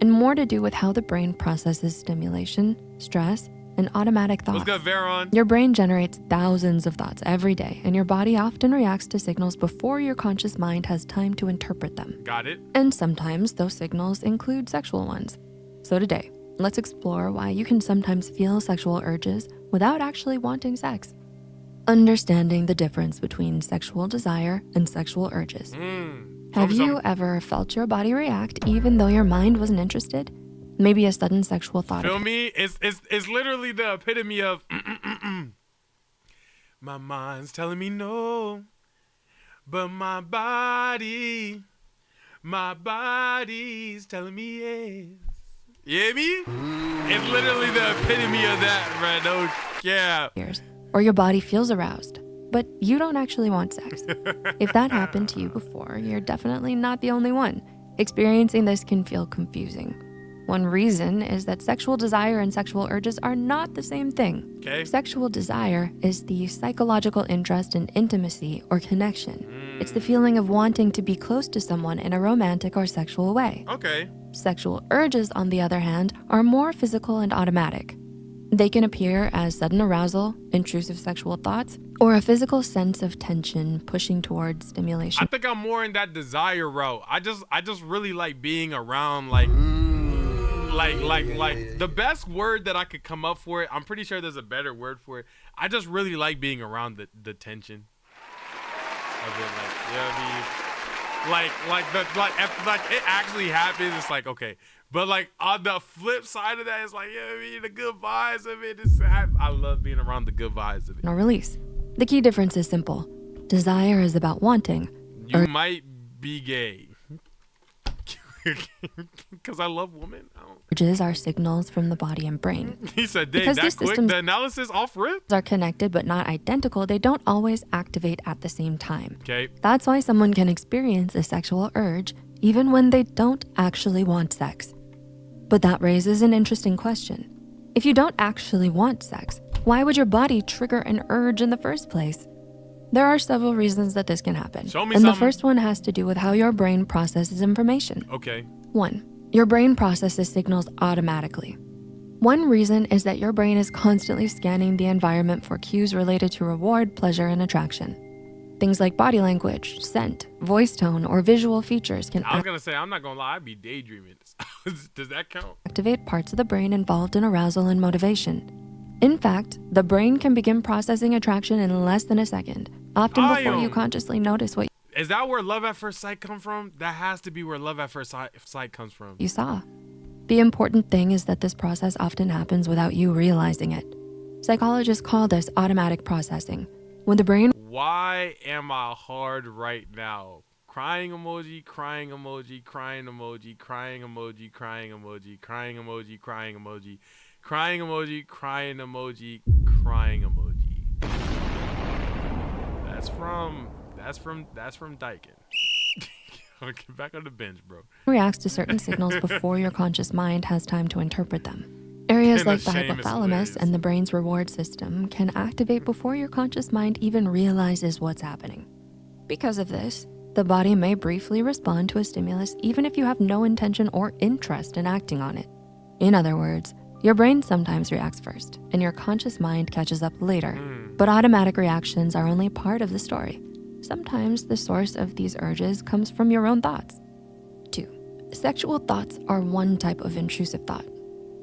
and more to do with how the brain processes stimulation, stress, and automatic thoughts. What's good, Veron? Your brain generates thousands of thoughts every day, and your body often reacts to signals before your conscious mind has time to interpret them. Got it. And sometimes those signals include sexual ones. So today, let's explore why you can sometimes feel sexual urges without actually wanting sex. Understanding the difference between sexual desire and sexual urges. Have you ever felt your body react even though your mind wasn't interested? Maybe a sudden sexual thought. Feel me? It's literally the epitome of my mind's telling me no, but my body's telling me yes. You hear me? It's literally the epitome of that, right? No, yeah. Or your body feels aroused, but you don't actually want sex. If that happened to you before, you're definitely not the only one. Experiencing this can feel confusing. One reason is that sexual desire and sexual urges are not the same thing. Okay. Sexual desire is the psychological interest in intimacy or connection. It's the feeling of wanting to be close to someone in a romantic or sexual way. Okay. Sexual urges, on the other hand, are more physical and automatic. They can appear as sudden arousal, intrusive sexual thoughts, or a physical sense of tension pushing towards stimulation. I think I'm more in that desire route. I just really like being around like the best word that I could come up for it. I'm pretty sure there's a better word for it. I just really like being around the tension of it. Like, you know what I mean? Like it actually happens. It's like, okay. But like on the flip side of that, it's like, you know what I mean? The good vibes of it. I love being around the good vibes of it. No release. The key difference is simple. Desire is about wanting. You might be gay. Because I love women. Urges are signals from the body and brain. He said, Dave, Because that these quick? systems The analysis off rip? are connected but not identical, they don't always activate at the same time. Okay. That's why someone can experience a sexual urge even when they don't actually want sex. But that raises an interesting question. If you don't actually want sex, why would your body trigger an urge in the first place? There are several reasons that this can happen. Show me and something. The first one has to do with how your brain processes information. Okay. 1. Your brain processes signals automatically. One reason is that your brain is constantly scanning the environment for cues related to reward, pleasure, and attraction. Things like body language, scent, voice tone, or visual features can I was going to say, I'm not going to lie, I'd be daydreaming. Does that count? Activate parts of the brain involved in arousal and motivation. In fact, the brain can begin processing attraction in less than a second, often before you consciously notice what Is that where love at first sight come from? That has to be where love at first sight comes from. you saw. The important thing is that this process often happens without you realizing it. Psychologists call this automatic processing. When the brain Why am I hard right now? Crying emoji, crying emoji, crying emoji, crying emoji, crying emoji, crying emoji, crying emoji, crying emoji, crying emoji, crying emoji. That's from Daikin. Get back on the bench, bro. reacts to certain signals before your conscious mind has time to interpret them. Areas like the hypothalamus and the brain's reward system can activate before your conscious mind even realizes what's happening. Because of this, the body may briefly respond to a stimulus even if you have no intention or interest in acting on it. In other words, your brain sometimes reacts first, and your conscious mind catches up later. But automatic reactions are only part of the story. Sometimes the source of these urges comes from your own thoughts. 2. Sexual thoughts are one type of intrusive thought.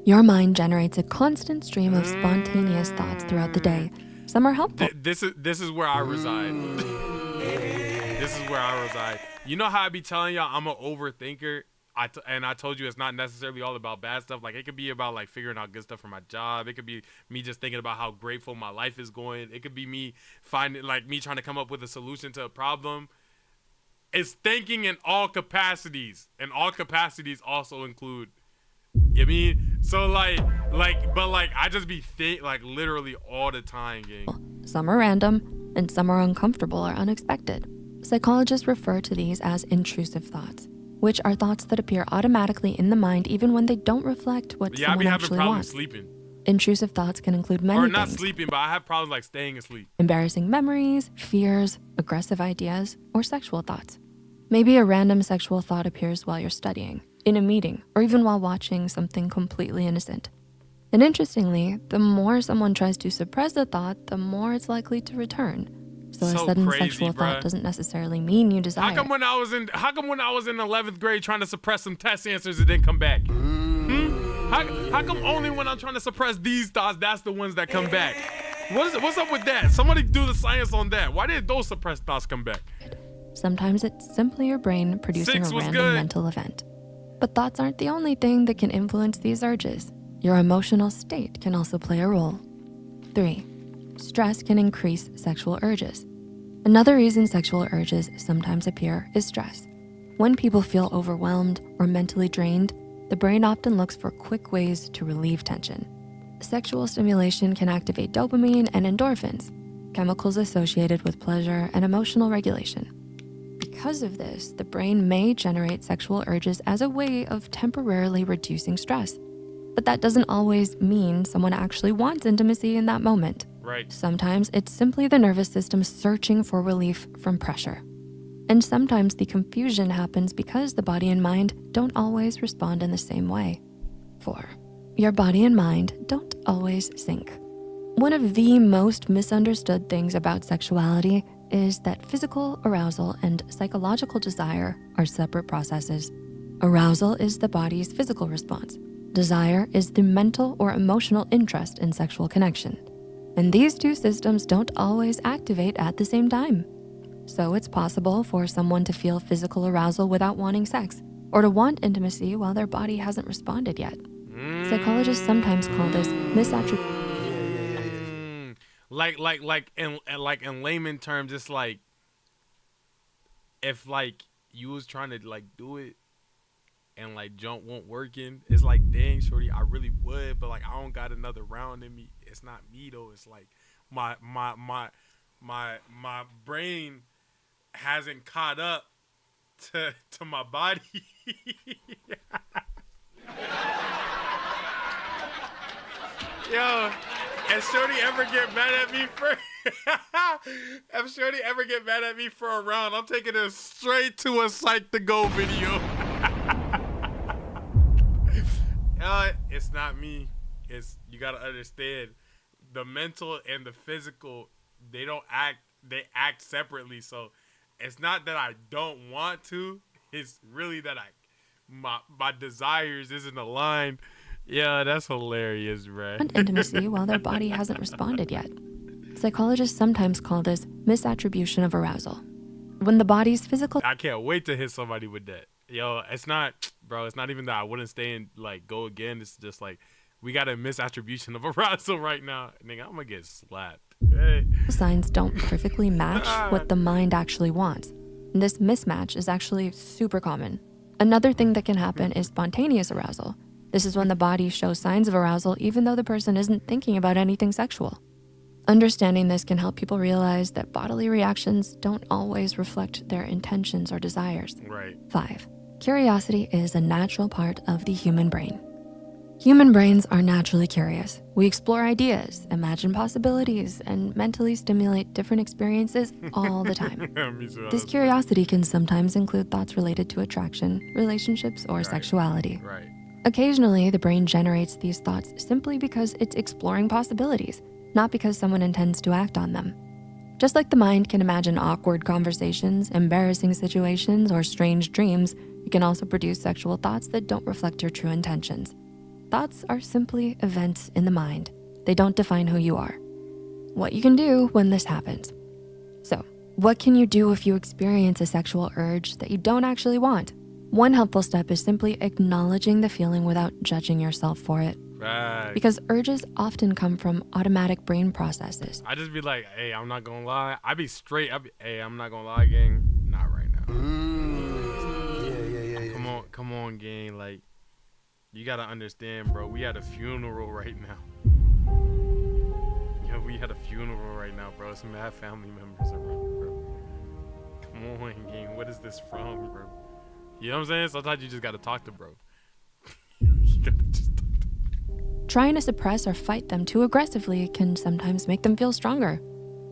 Your mind generates a constant stream of spontaneous thoughts throughout the day. Some are helpful. This is where I reside. This is where I reside. You know how I be telling y'all I'm an overthinker? I told you it's not necessarily all about bad stuff. Like, it could be about like figuring out good stuff for my job. It could be me just thinking about how grateful my life is going. It could be me trying to come up with a solution to a problem. It's thinking in all capacities, and all capacities also include, you know what I mean? So but I just be literally all the time, gang. Some are random, and some are uncomfortable or unexpected. Psychologists refer to these as intrusive thoughts, which are thoughts that appear automatically in the mind even when they don't reflect what Yeah, I be someone having actually problems wants. sleeping. Intrusive thoughts can include many Or not things. sleeping, but I have problems like staying asleep. Embarrassing memories, fears, aggressive ideas, or sexual thoughts. Maybe a random sexual thought appears while you're studying, in a meeting, or even while watching something completely innocent. And interestingly, the more someone tries to suppress a thought, the more it's likely to return. So a sudden crazy, sexual bruh. thought doesn't necessarily mean you desire How come when I was in 11th grade trying to suppress some test answers, it didn't come back? How come only when I'm trying to suppress these thoughts, that's the ones that come back? What's up with that? Somebody do the science on that. Why did those suppressed thoughts come back? Sometimes it's simply your brain producing a random mental event. But thoughts aren't the only thing that can influence these urges. Your emotional state can also play a role. 3, stress can increase sexual urges. Another reason sexual urges sometimes appear is stress. When people feel overwhelmed or mentally drained, the brain often looks for quick ways to relieve tension. Sexual stimulation can activate dopamine and endorphins, chemicals associated with pleasure and emotional regulation. Because of this, the brain may generate sexual urges as a way of temporarily reducing stress. But that doesn't always mean someone actually wants intimacy in that moment. Right. Sometimes it's simply the nervous system searching for relief from pressure. And sometimes the confusion happens because the body and mind don't always respond in the same way. 4, your body and mind don't always sync. One of the most misunderstood things about sexuality is that physical arousal and psychological desire are separate processes. Arousal is the body's physical response. Desire is the mental or emotional interest in sexual connection. And these two systems don't always activate at the same time. So it's possible for someone to feel physical arousal without wanting sex, or to want intimacy while their body hasn't responded yet. Psychologists sometimes call this misattribution. Like in layman terms, it's like if like you was trying to like do it and like jump won't working, it's like, dang, shorty, I really would, but like I don't got another round in me. It's not me though. It's like my brain hasn't caught up to my body. Yo, if shorty ever get mad at me for a round, I'm taking it straight to a Psych to Go video. It's not me. It's, you gotta understand, the mental and the physical, they act separately. So it's not that I don't want to, it's really that my desires isn't aligned. Yeah, that's hilarious, bro. Intimacy while their body hasn't responded yet. Psychologists sometimes call this misattribution of arousal. When the body's physical... I can't wait to hit somebody with that. Yo, it's not even that I wouldn't stay and like go again. It's just like, we got a misattribution of arousal right now. Nigga, I'm gonna get slapped. Hey. Signs don't perfectly match what the mind actually wants. And this mismatch is actually super common. Another thing that can happen is spontaneous arousal. This is when the body shows signs of arousal even though the person isn't thinking about anything sexual. Understanding this can help people realize that bodily reactions don't always reflect their intentions or desires. Right. 5, curiosity is a natural part of the human brain. Human brains are naturally curious. We explore ideas, imagine possibilities, and mentally stimulate different experiences all the time. This curiosity can sometimes include thoughts related to attraction, relationships, or sexuality. Right. Occasionally, the brain generates these thoughts simply because it's exploring possibilities, not because someone intends to act on them. Just like the mind can imagine awkward conversations, embarrassing situations, or strange dreams, it can also produce sexual thoughts that don't reflect your true intentions. Thoughts are simply events in the mind. They don't define who you are. What you can do when this happens. So, what can you do if you experience a sexual urge that you don't actually want? One helpful step is simply acknowledging the feeling without judging yourself for it. Right. Because urges often come from automatic brain processes. I just be like, hey, I'm not gonna lie. I be straight. Hey, I'm not gonna lie, gang. Not right now. Yeah. Come on, gang. Like, you gotta understand, bro. We had a funeral right now. Yeah, we had a funeral right now, bro. Some mad family members around, bro. Come on, gang. What is this from, bro? You know what I'm saying? Sometimes you just gotta talk to bro. You gotta just talk to... Trying to suppress or fight them too aggressively can sometimes make them feel stronger.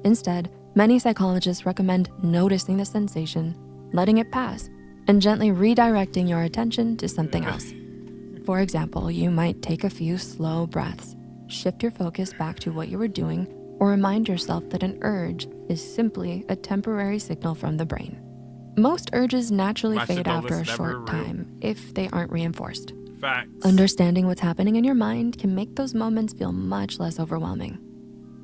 Instead, many psychologists recommend noticing the sensation, letting it pass, and gently redirecting your attention to something else. For example, you might take a few slow breaths, shift your focus back to what you were doing, or remind yourself that an urge is simply a temporary signal from the brain. Most urges naturally fade after a short time if they aren't reinforced. Facts. Understanding what's happening in your mind can make those moments feel much less overwhelming.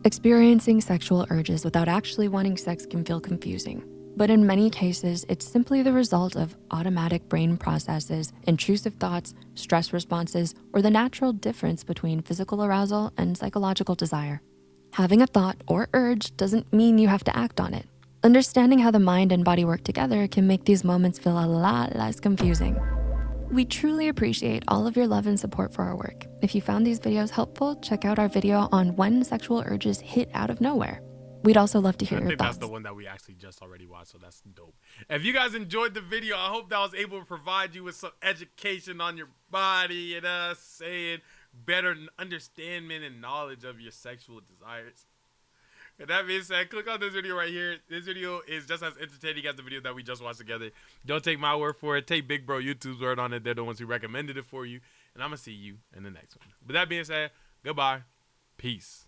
Experiencing sexual urges without actually wanting sex can feel confusing, but in many cases, it's simply the result of automatic brain processes, intrusive thoughts, stress responses, or the natural difference between physical arousal and psychological desire. Having a thought or urge doesn't mean you have to act on it. Understanding how the mind and body work together can make these moments feel a lot less confusing. We truly appreciate all of your love and support for our work. If you found these videos helpful, check out our video on when sexual urges hit out of nowhere. We'd also love to hear your I think thoughts. that's the one that we actually just already watched, so that's dope. If you guys enjoyed the video, I hope that I was able to provide you with some education on your body and saying better understanding and knowledge of your sexual desires. And that being said, click on this video right here. This video is just as entertaining as the video that we just watched together. Don't take my word for it. Take Big Bro YouTube's word on it. They're the ones who recommended it for you. And I'm going to see you in the next one. But that being said, goodbye. Peace.